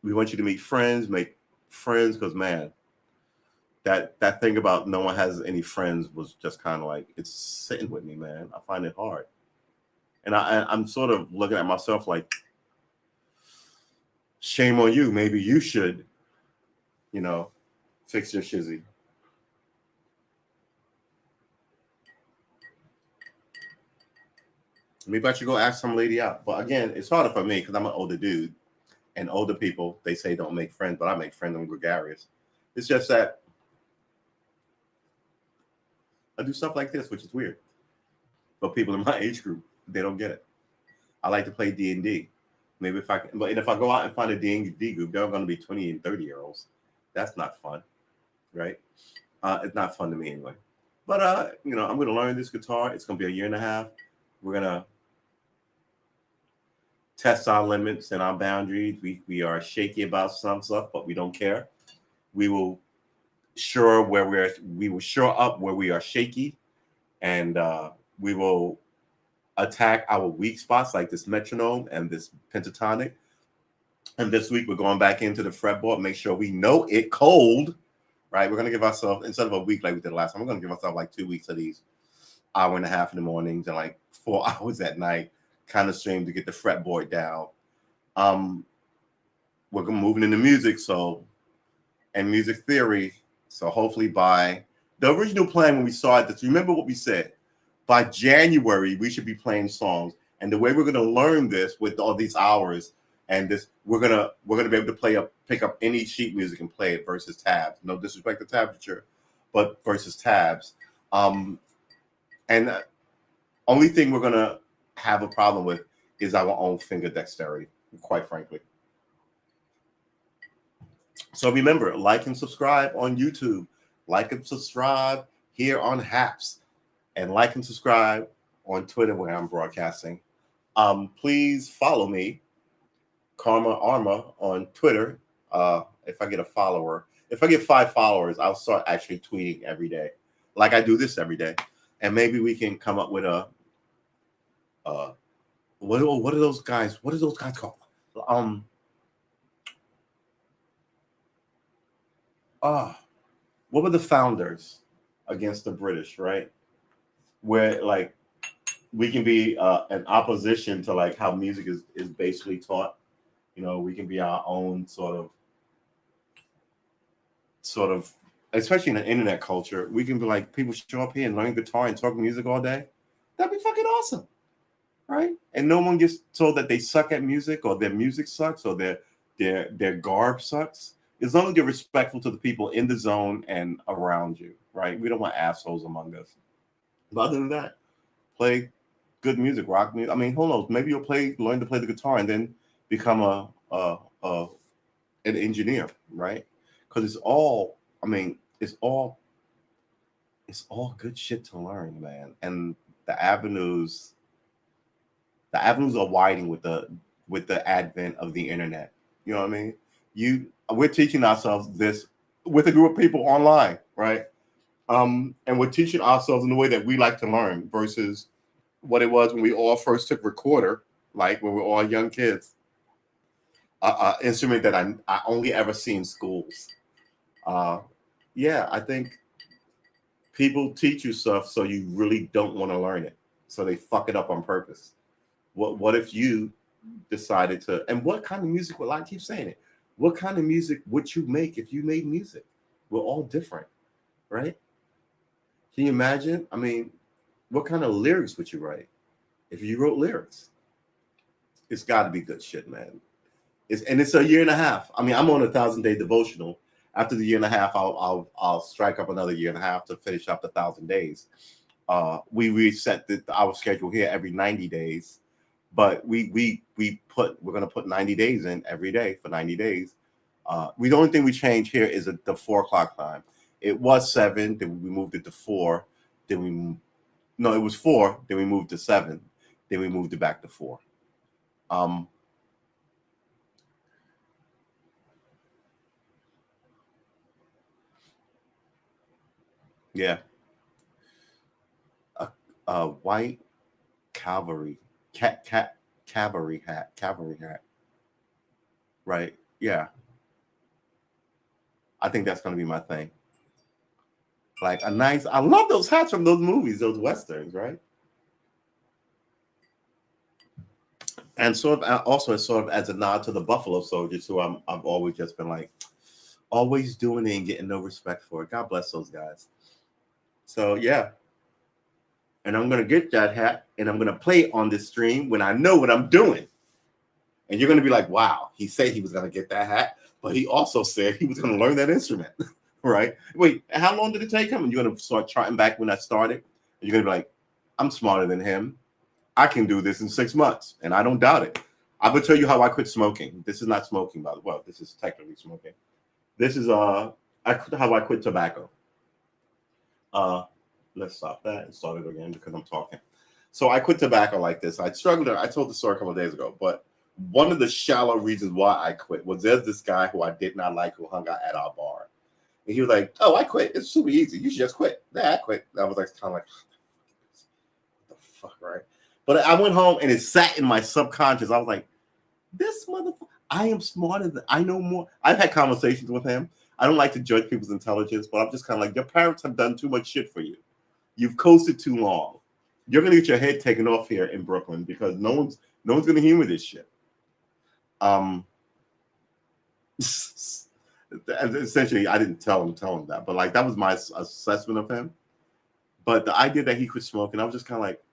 We want you to make friends, because man, that thing about no one has any friends was just kind of like it's sitting with me, man. I find it hard, and I'm sort of looking at myself like, shame on you. Maybe you should, fix your shizzy. Maybe I should go ask some lady out. But again, it's harder for me because I'm an older dude. And older people, they say don't make friends, but I make friends. I'm gregarious. It's just that I do stuff like this, which is weird. But people in my age group, they don't get it. I like to play D&D. Maybe if I can, but if I go out and find a D&D group, they're going to be 20 and 30-year-olds. That's not fun, right? It's not fun to me anyway. But I'm going to learn this guitar. It's going to be a year and a half. We're going to test our limits and our boundaries. We are shaky about some stuff, but we don't care. We will shore up where we are shaky, and we will attack our weak spots like this metronome and this pentatonic. And this week we're going back into the fretboard, make sure we know it cold, right? We're gonna give ourselves, instead of a week like we did last time, we're gonna give ourselves like 2 weeks of these hour and a half in the mornings and like 4 hours at night kind of stream to get the fretboard down. We're moving into music, and music theory. So hopefully by the original plan when we started this, remember what we said? By January, we should be playing songs. And the way we're going to learn this with all these hours and this, we're gonna be able to pick up any sheet music and play it versus tabs. No disrespect to tablature, but versus tabs. And the only thing we're gonna have a problem with is our own finger dexterity, quite frankly. So remember, like and subscribe on YouTube, like and subscribe here on Haps, and like and subscribe on Twitter where I'm broadcasting. Please follow me, Karma Arma, on Twitter. If I get a follower, if I get 5 followers, I'll start actually tweeting every day, like I do this every day, and maybe we can come up with a what are those guys? What are those guys called? What were the founders against the British, right? Where like we can be an opposition to like how music is basically taught. We can be our own sort of, especially in the internet culture, we can be like people show up here and learn guitar and talk music all day. That'd be fucking awesome, right? And no one gets told that they suck at music or their music sucks or their garb sucks. As long as you're respectful to the people in the zone and around you, right? We don't want assholes among us. But other than that, play good music, rock music. I mean, who knows? Maybe you'll learn to play the guitar, and then become a an engineer, right? Because it's all. I mean, it's all good shit to learn, man. And the avenues, the avenues are widening with the advent of the internet. You know what I mean? We're teaching ourselves this with a group of people online, right? And we're teaching ourselves in the way that we like to learn versus what it was when we all first took recorder, like when we were all young kids. Instrument that I only ever see in schools. Uh, yeah, I think people teach you stuff so you really don't want to learn it, so they fuck it up on purpose. What if you decided to? And what kind of music would I keep saying it? What kind of music would you make if you made music? We're all different, right? Can you imagine? I mean, what kind of lyrics would you write if you wrote lyrics? It's got to be good shit, man. It's a year and a half. I mean, I'm on a 1,000-day devotional. After the year and a half, I'll strike up another year and a half to finish up the 1,000 days. We reset our schedule here every 90 days, but we're gonna put 90 days in every day for 90 days. The only thing we change here is the 4 o'clock time. It was 7, then we moved it to 4. It was 4. Then we moved to 7. Then we moved it back to 4. Yeah. A white cavalry cavalry hat. Right. Yeah. I think that's going to be my thing. Like a nice, I love those hats from those movies, those westerns, right? And sort of also sort of as a nod to the Buffalo Soldiers, who I've always just been like, always doing it and getting no respect for it. God bless those guys. So yeah. And I'm gonna get that hat and I'm gonna play it on this stream when I know what I'm doing. And you're gonna be like, wow, he said he was gonna get that hat, but he also said he was gonna learn that instrument. Right? Wait, how long did it take him? And you're gonna start charting back when I started. And you're gonna be like, I'm smarter than him. I can do this in 6 months, and I don't doubt it. I will tell you how I quit smoking. This is not smoking, by the way. Well, this is technically smoking. This is how I quit tobacco. Let's stop that and start it again because I'm talking. So I quit tobacco like this. I struggled. I told the story a couple of days ago, but one of the shallow reasons why I quit was there's this guy who I did not like who hung out at our bar. And he was like, "Oh, I quit. It's super easy. You should just quit." Yeah, I quit. I was like, kind of like, what the fuck, right? But I went home and it sat in my subconscious. I was like, this motherfucker, I am smarter than, I know more. I've had conversations with him. I don't like to judge people's intelligence, but I'm just kind of like, your parents have done too much shit for you. You've coasted too long. You're gonna get your head taken off here in Brooklyn because no one's gonna humor this shit. Essentially, I didn't tell him that, but like that was my assessment of him. But the idea that he quit smoking, I was just kind of like,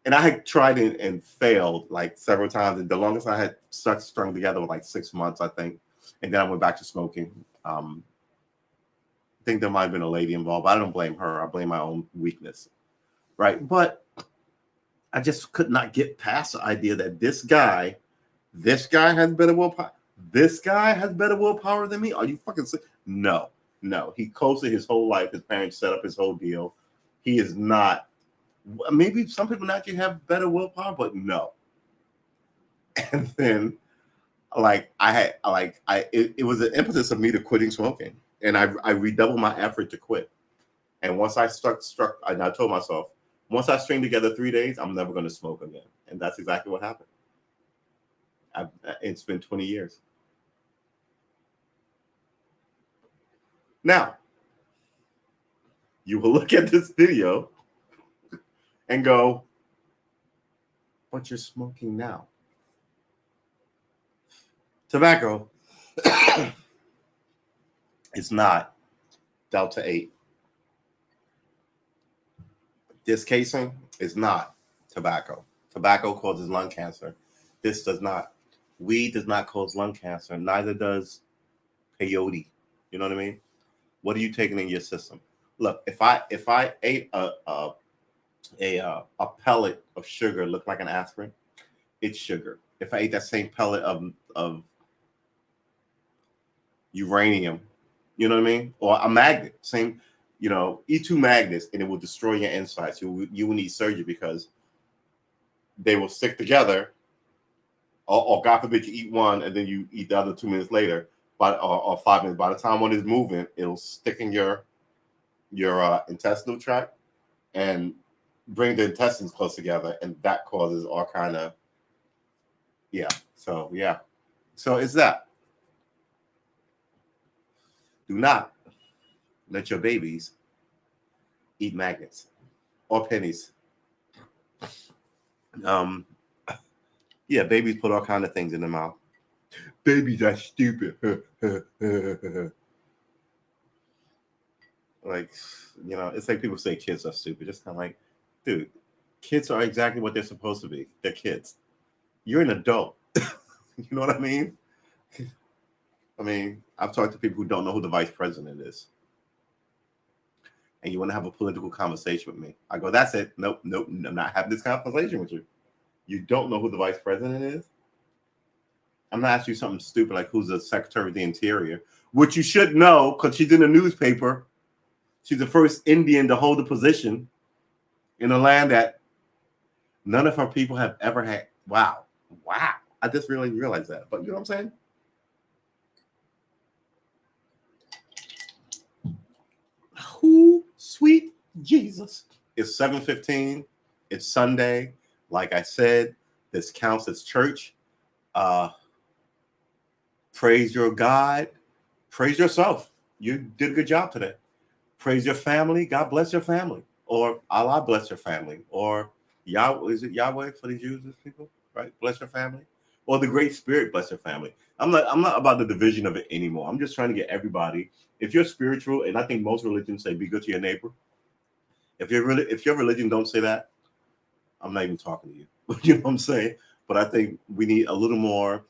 and I had tried it and failed like several times. And the longest I had strung together was like 6 months, I think. And then I went back to smoking. I think there might have been a lady involved. I don't blame her. I blame my own weakness. Right. But I just could not get past the idea that this guy has better willpower. This guy has better willpower than me. Are you fucking sick? No. He coasted his whole life. His parents set up his whole deal. He is not. Maybe some people naturally have better willpower, but no. And then, like it was an impetus of me to quitting smoking, and I redoubled my effort to quit. And once I struck, and I told myself, once I string together 3 days, I'm never going to smoke again, and that's exactly what happened. It's been 20 years. Now, you will look at this video and go, but you're smoking now. Tobacco is not Delta 8. This casing is not tobacco. Tobacco causes lung cancer. This does not. Weed does not cause lung cancer. Neither does peyote. You know what I mean? What are you taking in your system? Look, if I ate a a pellet of sugar look like an aspirin, it's sugar. If I ate that same pellet of uranium, you know what I mean, or a magnet, same, eat two magnets and it will destroy your insides. You will need surgery because they will stick together, or God forbid you eat one and then you eat the other 2 minutes later, but or 5 minutes. By the time one is moving, it'll stick in your intestinal tract and bring the intestines close together, and that causes all kind of yeah. So yeah, so it's that. Do not let your babies eat magnets or pennies. Um, yeah, babies put all kind of things in their mouth. Babies are stupid. Like, it's like people say kids are stupid. Just kind of like, dude, kids are exactly what they're supposed to be. They're kids. You're an adult. You know what I mean? I mean, I've talked to people who don't know who the vice president is. And you want to have a political conversation with me. I go, that's it. Nope, I'm not having this conversation with you. You don't know who the vice president is? I'm not asking you something stupid like who's the Secretary of the Interior, which you should know because she's in the newspaper. She's the first Indian to hold a position in a land that none of her people have ever had. Wow. I just really realized that. But you know what I'm saying? Who, sweet Jesus. It's 7:15. It's Sunday. Like I said, this counts as church. Praise your God. Praise yourself. You did a good job today. Praise your family. God bless your family. Or Allah bless your family. Or Yahweh, is it Yahweh for the Jews, these people? Right? Bless your family. Or the Great Spirit bless your family. I'm not about the division of it anymore. I'm just trying to get everybody. If you're spiritual, and I think most religions say be good to your neighbor. If your religion don't say that, I'm not even talking to you. You know what I'm saying? But I think we need a little more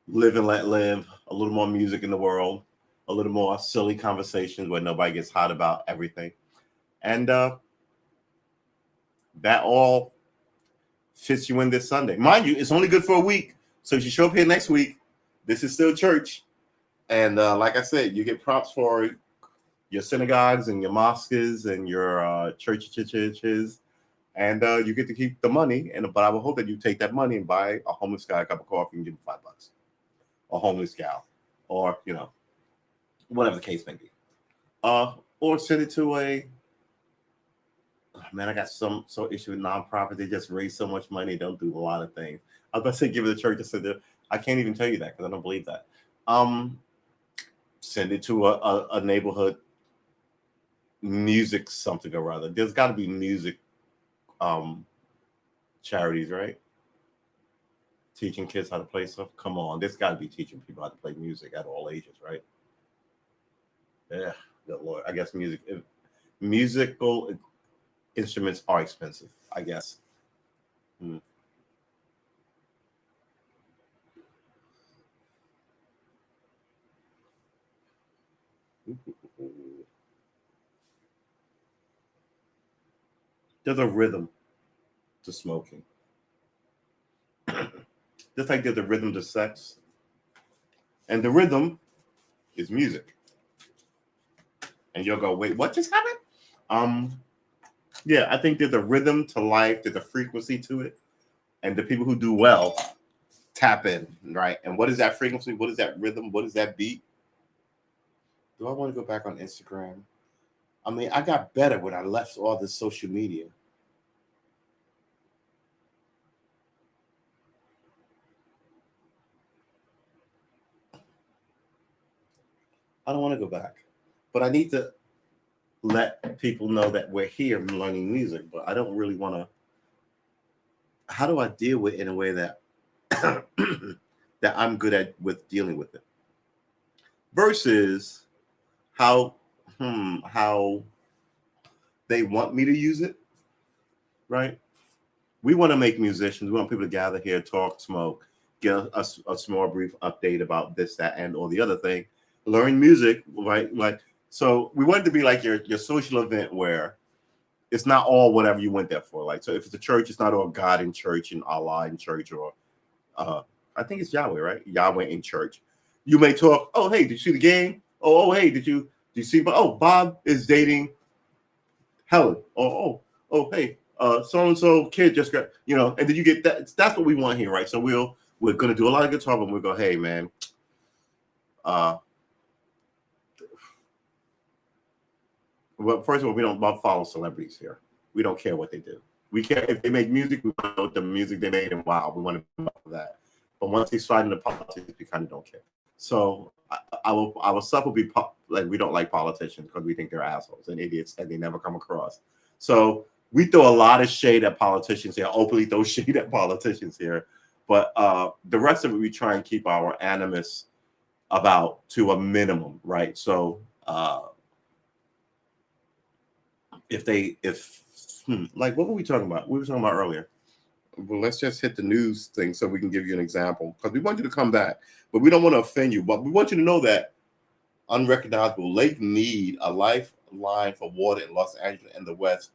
live and let live, a little more music in the world, a little more silly conversations where nobody gets hot about everything. And that all fits you in this Sunday. Mind you, it's only good for a week. So if you show up here next week, this is still church. And like I said, you get props for your synagogues and your mosques and your churches. And you get to keep the money. But I will hope that you take that money and buy a homeless guy a cup of coffee and give him $5. A homeless gal. Or, whatever the case may be. Or send it to man, I got so issue with nonprofits. They just raise so much money, don't do a lot of things. I was about to say give it to church. I can't even tell you that because I don't believe that. Send it to a neighborhood music something or other. There's got to be music charities, right? Teaching kids how to play stuff. Come on, there's got to be teaching people how to play music at all ages, right? Yeah, good Lord. I guess musical instruments are expensive, I guess. There's a rhythm to smoking. Just like there's a rhythm to sex. And the rhythm is music. And you'll go, wait, what just happened? Yeah, I think there's a rhythm to life, there's a frequency to it. And the people who do well tap in, right? And what is that frequency? What is that rhythm? What is that beat? Do I want to go back on Instagram? I mean, I got better when I left all this social media. I don't want to go back, but I need to let people know that we're here learning music. But I don't really want to. How do I deal with it in a way that that I'm good at with dealing with it? Versus how they want me to use it, right? We want to make musicians. We want people to gather here, talk, smoke, get a small brief update about this, that, and or the other thing. Learn music, right? Like, so we want it to be like your social event where it's not all whatever you went there for. Like, so if it's a church, it's not all God in church and Allah in church, or I think it's Yahweh, right? Yahweh in church. You may talk, oh, hey, did you see the game? Hey, did you see? Oh, Bob is dating Helen. Hey, so and so kid just got, and then you get that. That's what we want here, right? So we're gonna do a lot of guitar, but we go, hey, man, well, first of all, we don't follow celebrities here. We don't care what they do. We care if they make music. We want to know the music they made, and wow, we want to know that. But once they slide into politics, we kind of don't care. So our stuff will be like, we don't like politicians because we think they're assholes and idiots, and they never come across. So we throw a lot of shade at politicians here. Openly throw shade at politicians here, but the rest of it, we try and keep our animus about to a minimum, right? So like, what were we talking about? We were talking about earlier. Well, let's just hit the news thing so we can give you an example, because we want you to come back, but we don't want to offend you. But we want you to know that unrecognizable Lake Mead, a lifeline for water in Los Angeles and the West,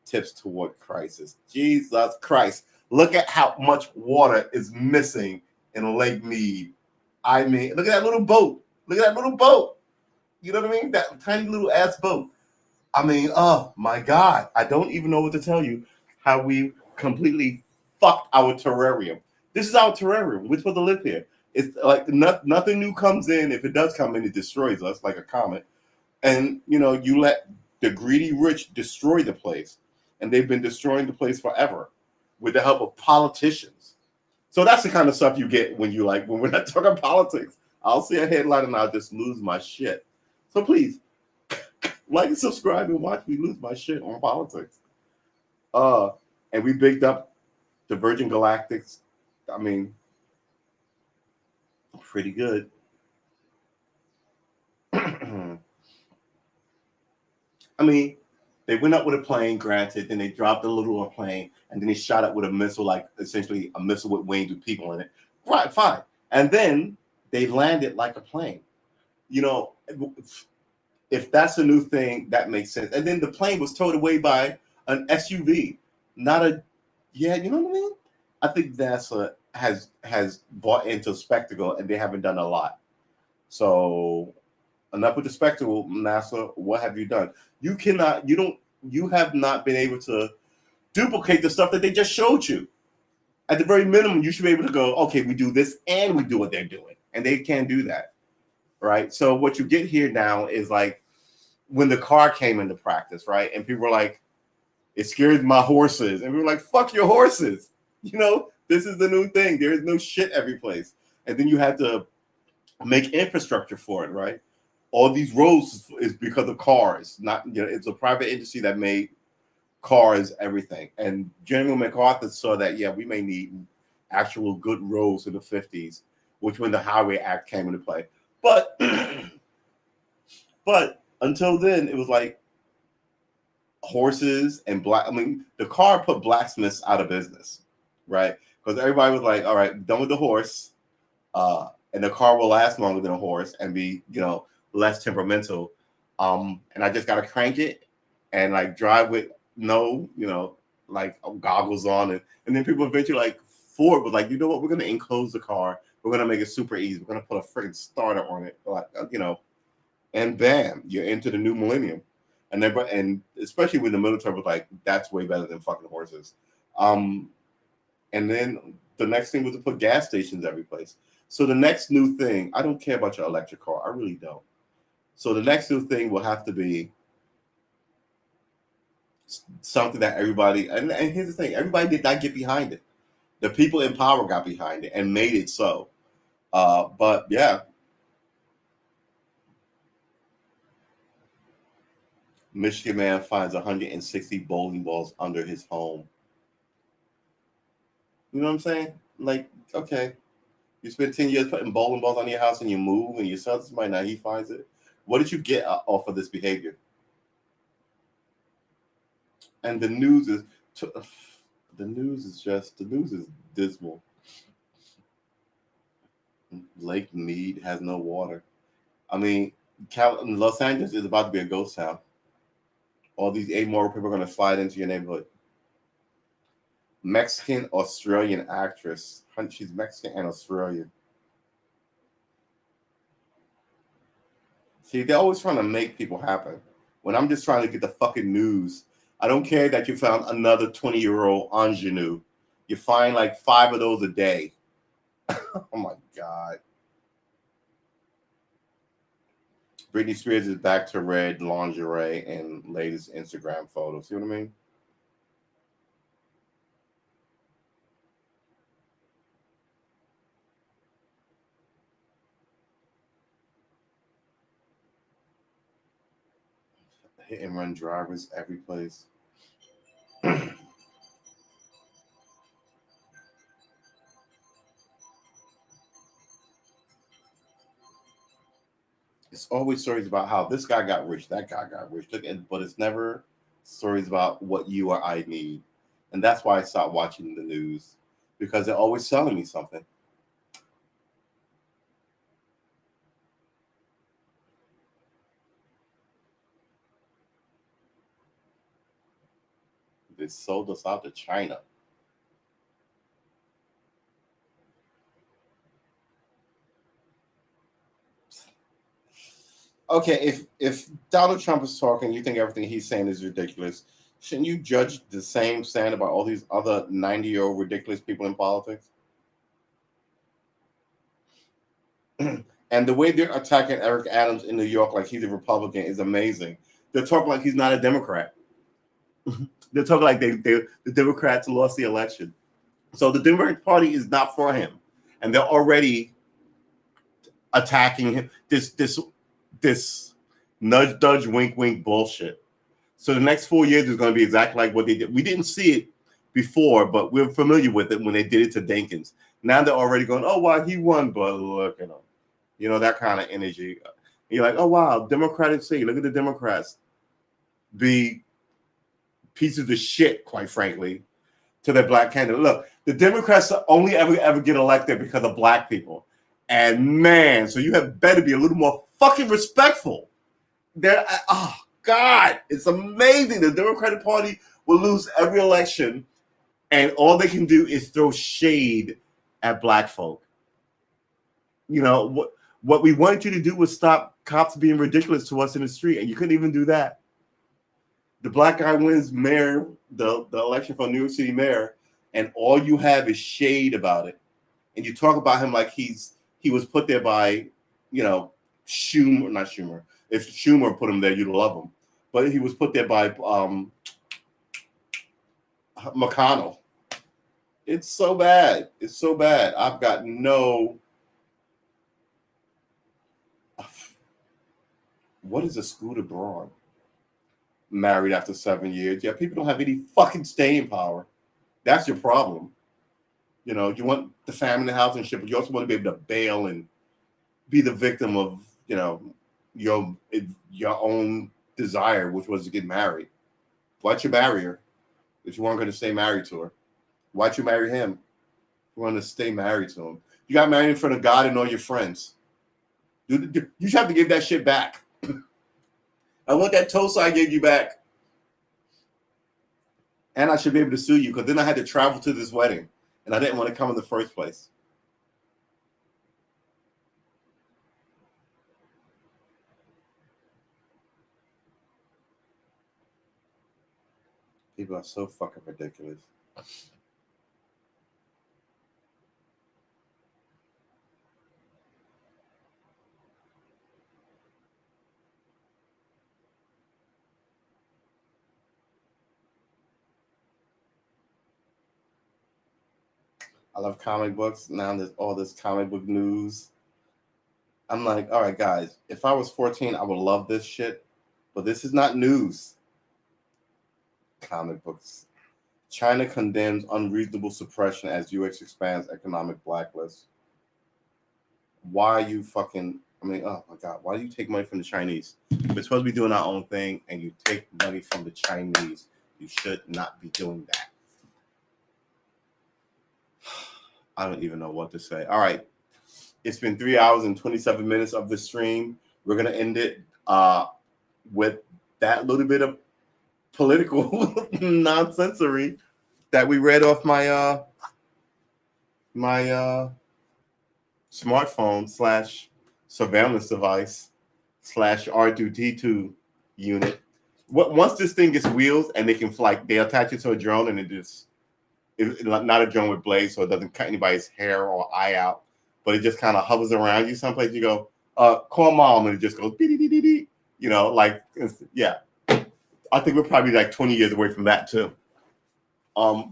tips toward crisis. Jesus Christ. Look at how much water is missing in Lake Mead. I mean, look at that little boat. Look at that little boat. You know what I mean? That tiny little ass boat. I mean, oh my God. I don't even know what to tell you how we completely fucked our terrarium. This is our terrarium. We're supposed to live here. It's like nothing new comes in. If it does come in, it destroys us like a comet. And, you let the greedy rich destroy the place. And they've been destroying the place forever with the help of politicians. So that's the kind of stuff you get when we're not talking politics. I'll see a headline and I'll just lose my shit. So please, like and subscribe and watch me lose my shit on politics. And we bigged up the Virgin Galactics. I mean, pretty good. I mean, they went up with a plane, granted, then they dropped a little plane, and then they shot up with a missile, like essentially a missile with wings with people in it. Right, fine. And then they landed like a plane. If that's a new thing, that makes sense. And then the plane was towed away by an SUV, not a, yeah, you know what I mean? I think NASA has bought into spectacle, and they haven't done a lot. So enough with the spectacle, NASA. What have you done? You have not been able to duplicate the stuff that they just showed you. At the very minimum, you should be able to go, okay, we do this and we do what they're doing. And they can't do that. Right? So what you get here now is like when the car came into practice, right? And people were like, it scares my horses. And we were like, fuck your horses. This is the new thing. There is no shit every place. And then you had to make infrastructure for it, right? All these roads is because of cars. Not, it's a private industry that made cars everything. And General MacArthur saw that, yeah, we may need actual good roads in the 50s, which when the Highway Act came into play. But until then, it was like horses and the car put blacksmiths out of business, right? Because everybody was like, all right, done with the horse, and the car will last longer than a horse and be, less temperamental. And I just gotta crank it and like drive with no, like goggles on, and then people eventually, like Ford was like, you know what, we're gonna enclose the car, we're gonna make it super easy, we're gonna put a freaking starter on it, like and bam, you're into the new millennium. And especially when the military was like, that's way better than fucking horses. And then the next thing was to put gas stations every place. So the next new thing, I don't care about your electric car, I really don't. So the next new thing will have to be something that everybody, and here's the thing, everybody did not get behind it. The people in power got behind it and made it so. But yeah. Michigan man finds 160 bowling balls under his home. You know what I'm saying? Like, okay, you spend 10 years putting bowling balls on your house and you move and you sell to somebody, now he finds it. What did you get off of this behavior? And the news is dismal. Lake Mead has no water. I mean, Los Angeles is about to be a ghost town. All these amoral people are going to slide into your neighborhood. Mexican Australian actress. She's Mexican and Australian. See, they're always trying to make people happen. When I'm just trying to get the fucking news, I don't care that you found another 20-year-old ingenue. You find like 5 of those a day. Oh my God. Britney Spears is back to red lingerie and latest Instagram photo. See what I mean? Hit and run drivers every place. It's always stories about how this guy got rich, that guy got rich, but it's never stories about what you or I need. And that's why I stopped watching the news, because they're always selling me something. They sold us out to China. Okay, if Donald Trump is talking, you think everything he's saying is ridiculous. Shouldn't you judge the same saying about all these other 90-year-old ridiculous people in politics? And the way they're attacking Eric Adams in New York like he's a Republican is amazing. They're talking like he's not a Democrat. They're talking like the Democrats lost the election. So the Democratic Party is not for him. And they're already attacking him. This nudge, dudge, wink, wink bullshit. So the next 4 years is going to be exactly like what they did. We didn't see it before, but we're familiar with it when they did it to Dinkins. Now they're already going, oh, wow, he won, but look at him. You know, that kind of energy. You're like, oh, wow, Democratic City. Look at the Democrats. The pieces of shit, quite frankly, to their black candidate. Look, the Democrats only ever get elected because of black people. And man, so you have better be a little more fucking respectful. Oh God, it's amazing. The Democratic Party will lose every election, and all they can do is throw shade at black folk. You know what we wanted you to do was stop cops being ridiculous to us in the street, and you couldn't even do that. The black guy wins mayor, the election for New York City mayor, and all you have is shade about it. And you talk about him like he was put there by, you know, not Schumer. If Schumer put him there, you'd love him. But he was put there by McConnell. It's so bad. It's so bad. I've got no. What is a Scooter Braun? Married after 7 years. Yeah, people don't have any fucking staying power. That's your problem. You know, you want the family, the house, and shit, but you also want to be able to bail and be the victim of, you know, your own desire, which was to get married. Why'd you marry her if you weren't going to stay married to her? Why'd you marry him? You want to stay married to him. You got married in front of God and all your friends. You should have to give that shit back. I want that toast I gave you back. And I should be able to sue you, because then I had to travel to this wedding and I didn't want to come in the first place. People are so fucking ridiculous. I love comic books. Now there's all this comic book news. I'm like, all right, guys, if I was 14, I would love this shit, but this is not news. Comic books. China condemns unreasonable suppression as U.S. expands economic blacklist. Why are you fucking? I mean, oh my God, why do you take money from the Chinese? We're supposed to be doing our own thing, and you take money from the Chinese. You should not be doing that. I don't even know what to say. All right. It's been 3 hours and 27 minutes of the stream. We're going to end it with that little bit of political nonsensory that we read off my smartphone slash surveillance device slash R2D2 unit. Once this thing gets wheels and they can fly, they attach it to a drone and it's not a drone with blades, so it doesn't cut anybody's hair or eye out, but it just kind of hovers around you someplace. You go, call mom, and it just goes, dee, you know, like, yeah. I think we're probably like 20 years away from that too.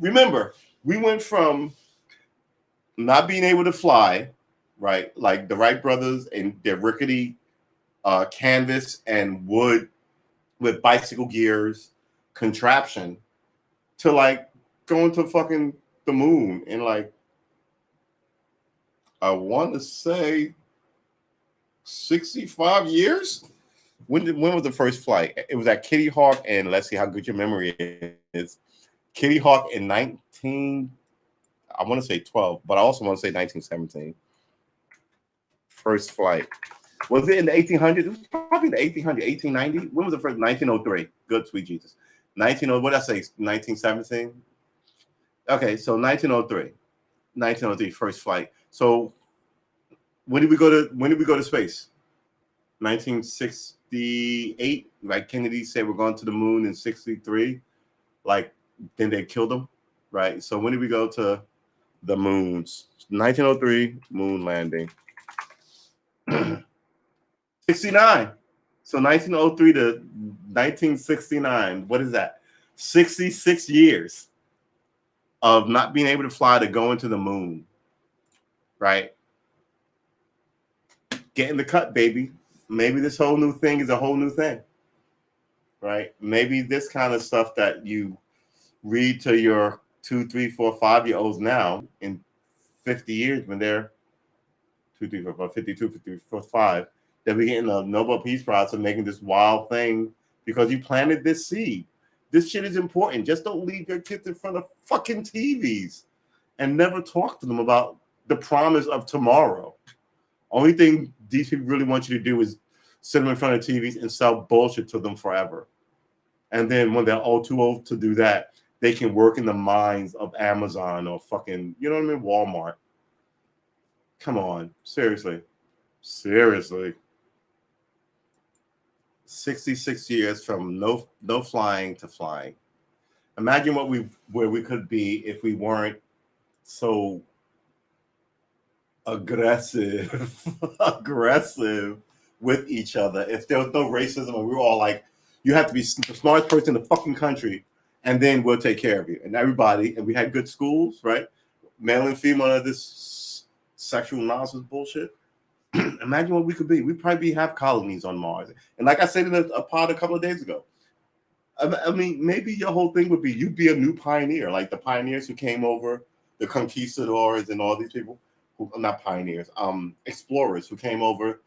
Remember, we went from not being able to fly, right? Like the Wright brothers and their rickety canvas and wood with bicycle gears contraption to like going to fucking the moon in like, I want to say 65 years. When was the first flight? It was at Kitty Hawk, and let's see how good your memory is. Kitty Hawk in 19, I want to say 12, but I also want to say 1917. First flight. Was it in the 1800s? It was probably the 1800, 1890. When was the first? 1903. Good, sweet Jesus. 1900. What did I say? 1917. Okay, so 1903. 1903 first flight. So when did we go to space? 1968. Like Kennedy said, we're going to the moon in 63. Like then they killed him, right? So when did we go to the moons? 1903 moon landing. 69. So 1903 to 1969. What is that? 66 years of not being able to fly to go into the moon, right? Getting the cut, baby. Maybe this whole new thing is a whole new thing, right? Maybe this kind of stuff that you read to your 2, 3, 4, 5-year-olds now in 50 years when they're 2, 3, 4, 5, 52, 54, 5, they'll be getting a Nobel Peace Prize for making this wild thing because you planted this seed. This shit is important. Just don't leave your kids in front of fucking TVs and never talk to them about the promise of tomorrow. Only thing these people really want you to do is sit them in front of TVs and sell bullshit to them forever. And then when they're all too old to do that, they can work in the mines of Amazon or fucking, you know what I mean, Walmart. Come on, seriously. 66 years from no flying to flying. Imagine where we could be if we weren't so aggressive with each other. If there was no racism and we were all like, you have to be the smartest person in the fucking country, and then we'll take care of you. And everybody, and we had good schools, right? Male and female of this sexual nonsense bullshit. Imagine what we could be. We'd probably have colonies on Mars. And like I said in a pod a couple of days ago, I mean, maybe your whole thing would be you'd be a new pioneer, like the pioneers who came over, the conquistadors and all these people who not pioneers, explorers who came over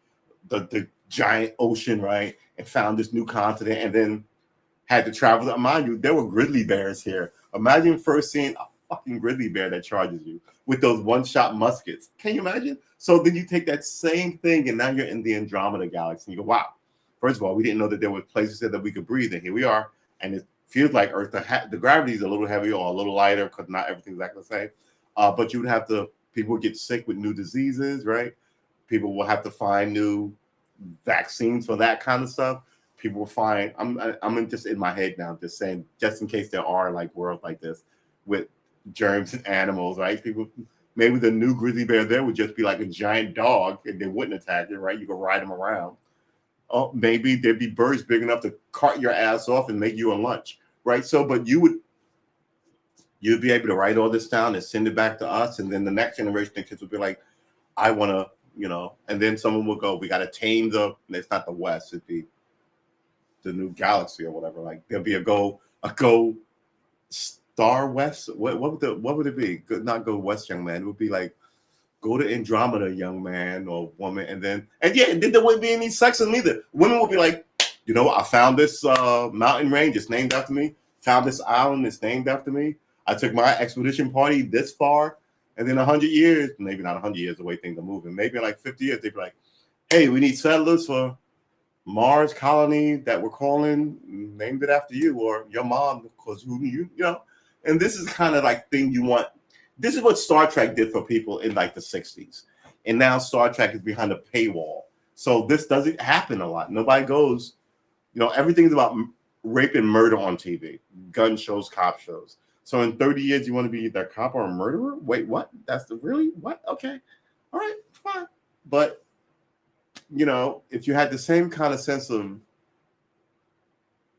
the giant ocean, right, and found this new continent and then had to travel. Mind you, there were grizzly bears here. Imagine first seeing a fucking grizzly bear that charges you with those one-shot muskets. Can you imagine? So then you take that same thing and now you're in the Andromeda galaxy. And you go, wow. First of all, we didn't know that there were places there that we could breathe, and here we are. And it feels like Earth. The gravity is a little heavier or a little lighter because not everything's exactly the same. But you would have to. People would get sick with new diseases, right? People will have to find new vaccines for that kind of stuff. People will find. I'm just in my head now, just saying, just in case there are like worlds like this with germs and animals, right? People. Maybe the new grizzly bear there would just be like a giant dog, and they wouldn't attack you, right? You could ride them around. Oh, maybe there'd be birds big enough to cart your ass off and make you a lunch, right? So, but you'd be able to write all this down and send it back to us, and then the next generation of kids would be like, I want to, you know, and then someone will go, we got to tame it's not the West, it'd be the new galaxy or whatever. Like there'll be a go Star West. What would it be? Not go West, young man. It would be like go to Andromeda, young man or woman, and then there wouldn't be any sexism either. Women would be like, you know, I found this mountain range, it's named after me. Found this island, it's named after me. I took my expedition party this far, and then 100 years, maybe not 100 years, the way things are moving, maybe like 50 years, they'd be like, hey, we need settlers for Mars colony that we're calling named it after you or your mom, because who you know. And this is kind of like thing you want. This is what Star Trek did for people in like the 60s. And now Star Trek is behind a paywall. So this doesn't happen a lot. Nobody goes, everything's about rape and murder on TV, gun shows, cop shows. So in 30 years, you want to be either a cop or a murderer? Wait, what? That's the really what? Okay. All right, fine. But if you had the same kind of sense of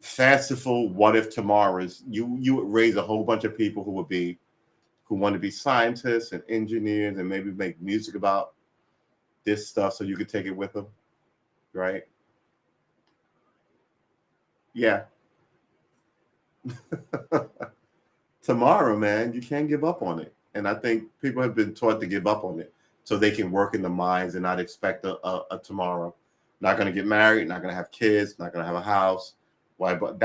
fanciful what if tomorrows, you would raise a whole bunch of people who want to be scientists and engineers and maybe make music about this stuff so you could take it with them, right? Yeah. Tomorrow, man, you can't give up on it. And I think people have been taught to give up on it so they can work in the mines and not expect a tomorrow. Not going to get married, not going to have kids, not going to have a house. Why? But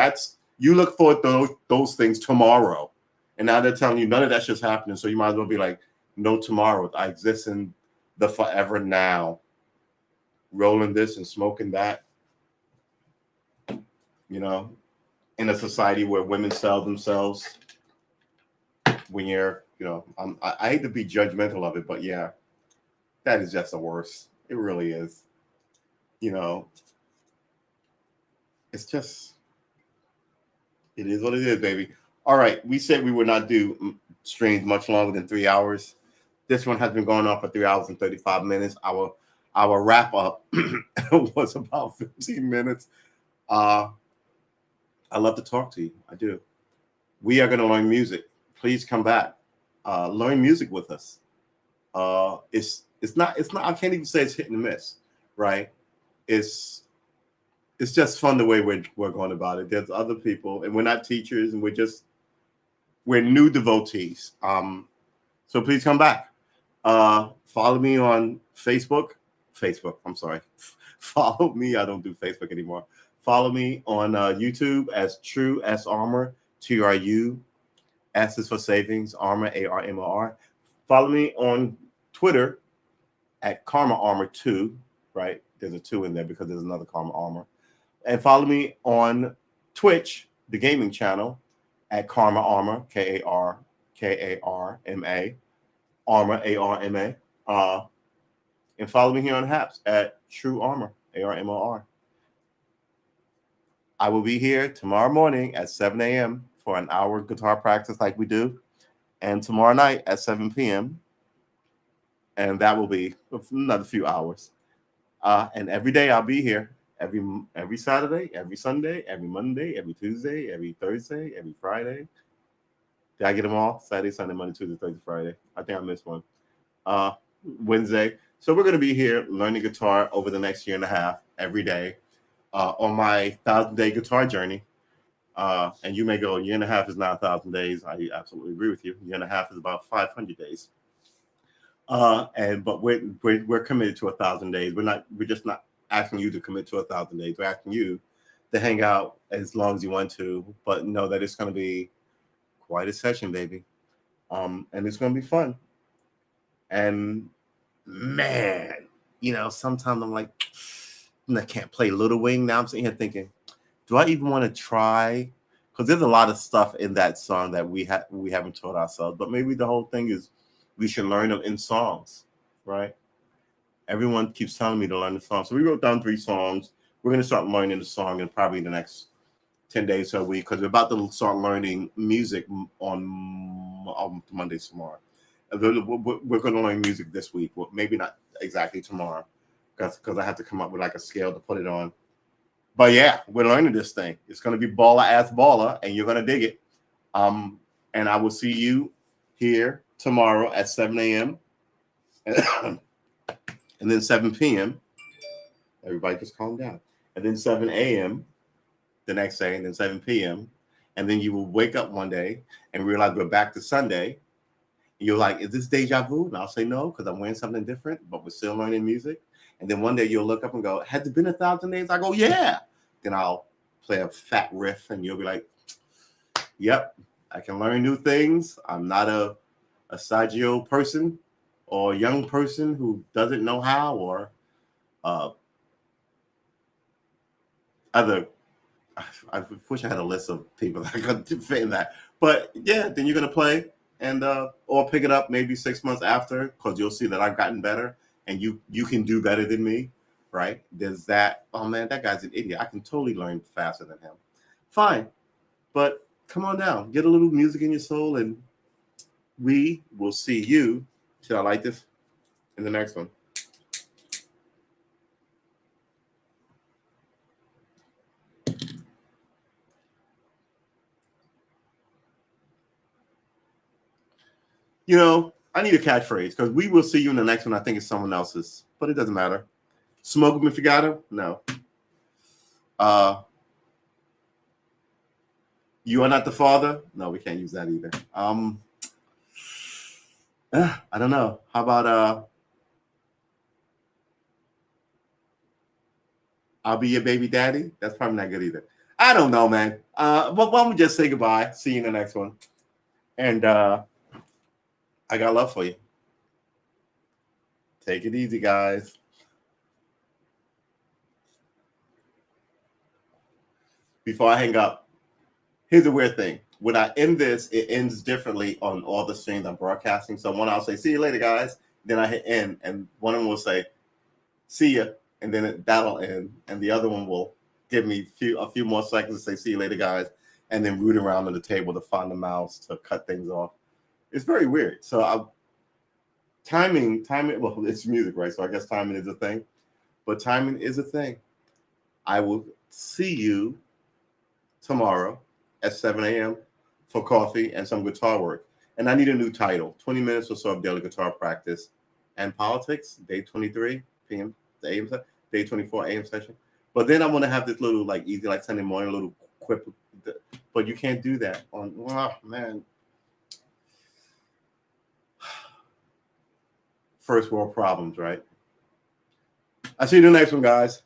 you look forward to those things tomorrow. And now they're telling you none of that shit's happening. So you might as well be like, no tomorrow. I exist in the forever now. Rolling this and smoking that. In a society where women sell themselves. When you're, I hate to be judgmental of it, but yeah, that is just the worst. It really is. It's just, it is what it is, baby. All right, we said we would not do streams much longer than 3 hours. This one has been going on for 3 hours and 35 minutes. Our wrap up was about 15 minutes. I love to talk to you. I do. We are going to learn music. Please come back. Learn music with us. It's not. I can't even say it's hit and miss, right? It's just fun the way we're going about it. There's other people, and we're not teachers, and we're new devotees. So please come back. Follow me on Facebook. I'm sorry. Follow me. I don't do Facebook anymore. Follow me on YouTube as True S Armor. TRU. S is for savings. Armor. ARMOR. Follow me on Twitter at Karma Armor 2. Right? There's a 2 in there because there's another Karma Armor. And follow me on Twitch, the gaming channel, at Karma Armor, KARMA, Armor, ARMA. And follow me here on Haps at True Armor, ARMOR. I will be here tomorrow morning at 7 a.m. for an hour guitar practice like we do, and tomorrow night at 7 p.m. And that will be another few hours. And every day I'll be here. Every Saturday, every Sunday, every Monday, every Tuesday, every Thursday, every Friday. Did I get them all? Saturday, Sunday, Monday, Tuesday, Thursday, Friday. I think I missed one. Wednesday. So we're going to be here learning guitar over the next year and a half every day on my 1,000-day guitar journey. And you may go, a year and a half is not 1,000 days. I absolutely agree with you. A year and a half is about 500 days. But we're committed to 1,000 days. We're just not asking you to commit to 1,000 days. We're asking you to hang out as long as you want to, but know that it's going to be quite a session, baby. And it's going to be fun. And man, sometimes I'm like, I can't play Little Wing. Now I'm sitting here thinking, do I even want to try? Because there's a lot of stuff in that song that we haven't taught ourselves. But maybe the whole thing is we should learn them in songs, right? Everyone keeps telling me to learn the song. So we wrote down 3 songs. We're going to start learning the song in probably the next 10 days or a week, because we're about to start learning music on Monday tomorrow. We're going to learn music this week. Well, maybe not exactly tomorrow, because I have to come up with like a scale to put it on. But yeah, we're learning this thing. It's going to be baller ass baller, and you're going to dig it. And I will see you here tomorrow at 7 a.m. and then 7 p.m. Everybody just calm down. And then 7 a.m. the next day, and then 7 p.m. And then you will wake up one day and realize we're back to Sunday. You're like, is this deja vu? And I'll say no, because I'm wearing something different, but we're still learning music. And then one day you'll look up and go, has it been 1,000 days? I go, yeah. Then I'll play a fat riff and you'll be like, yep, I can learn new things. I'm not a sagio person or a young person who doesn't know how, or other. I wish I had a list of people that could fit in that. But yeah, then you're gonna play and or pick it up maybe 6 months after because you'll see that I've gotten better and you can do better than me, right? There's that. Oh man, that guy's an idiot. I can totally learn faster than him. Fine, but come on down, get a little music in your soul, and we will see you. Should I like this in the next one? You know, I need a catchphrase because we will see you in the next one. I think it's someone else's, but it doesn't matter. Smoke them if you got them. No. Uh, you are not the father. No, we can't use that either. I don't know. How about I'll be your baby daddy? That's probably not good either. I don't know, man. But why don't we just say goodbye? See you in the next one. And I got love for you. Take it easy, guys. Before I hang up, here's a weird thing. When I end this, it ends differently on all the streams I'm broadcasting. So one I'll say, see you later, guys. Then I hit end, and one of them will say, see ya, and then that'll end. And the other one will give me a few more seconds to say, see you later, guys, and then root around on the table to find the mouse to cut things off. It's very weird. So timing, well, it's music, right? So I guess timing is a thing. But timing is a thing. I will see you tomorrow at 7 a.m. for coffee and some guitar work. And I need a new title, 20 minutes or so of daily guitar practice and politics, day 23 p.m. the AM session, day 24 AM session. But then I want to have this little like easy, like Sunday morning, little quip. But you can't do that on, oh, man. First world problems, right? I'll see you in the next one, guys.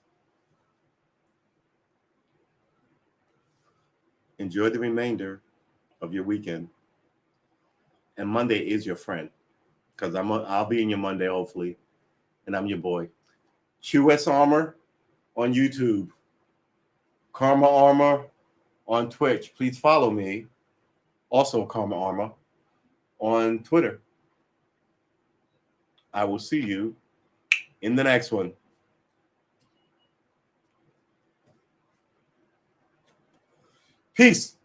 Enjoy the remainder of your weekend. And Monday is your friend because I'll be in your Monday, hopefully. And I'm your boy. QS Armor on YouTube. Karma Armor on Twitch. Please follow me. Also Karma Armor on Twitter. I will see you in the next one. Peace.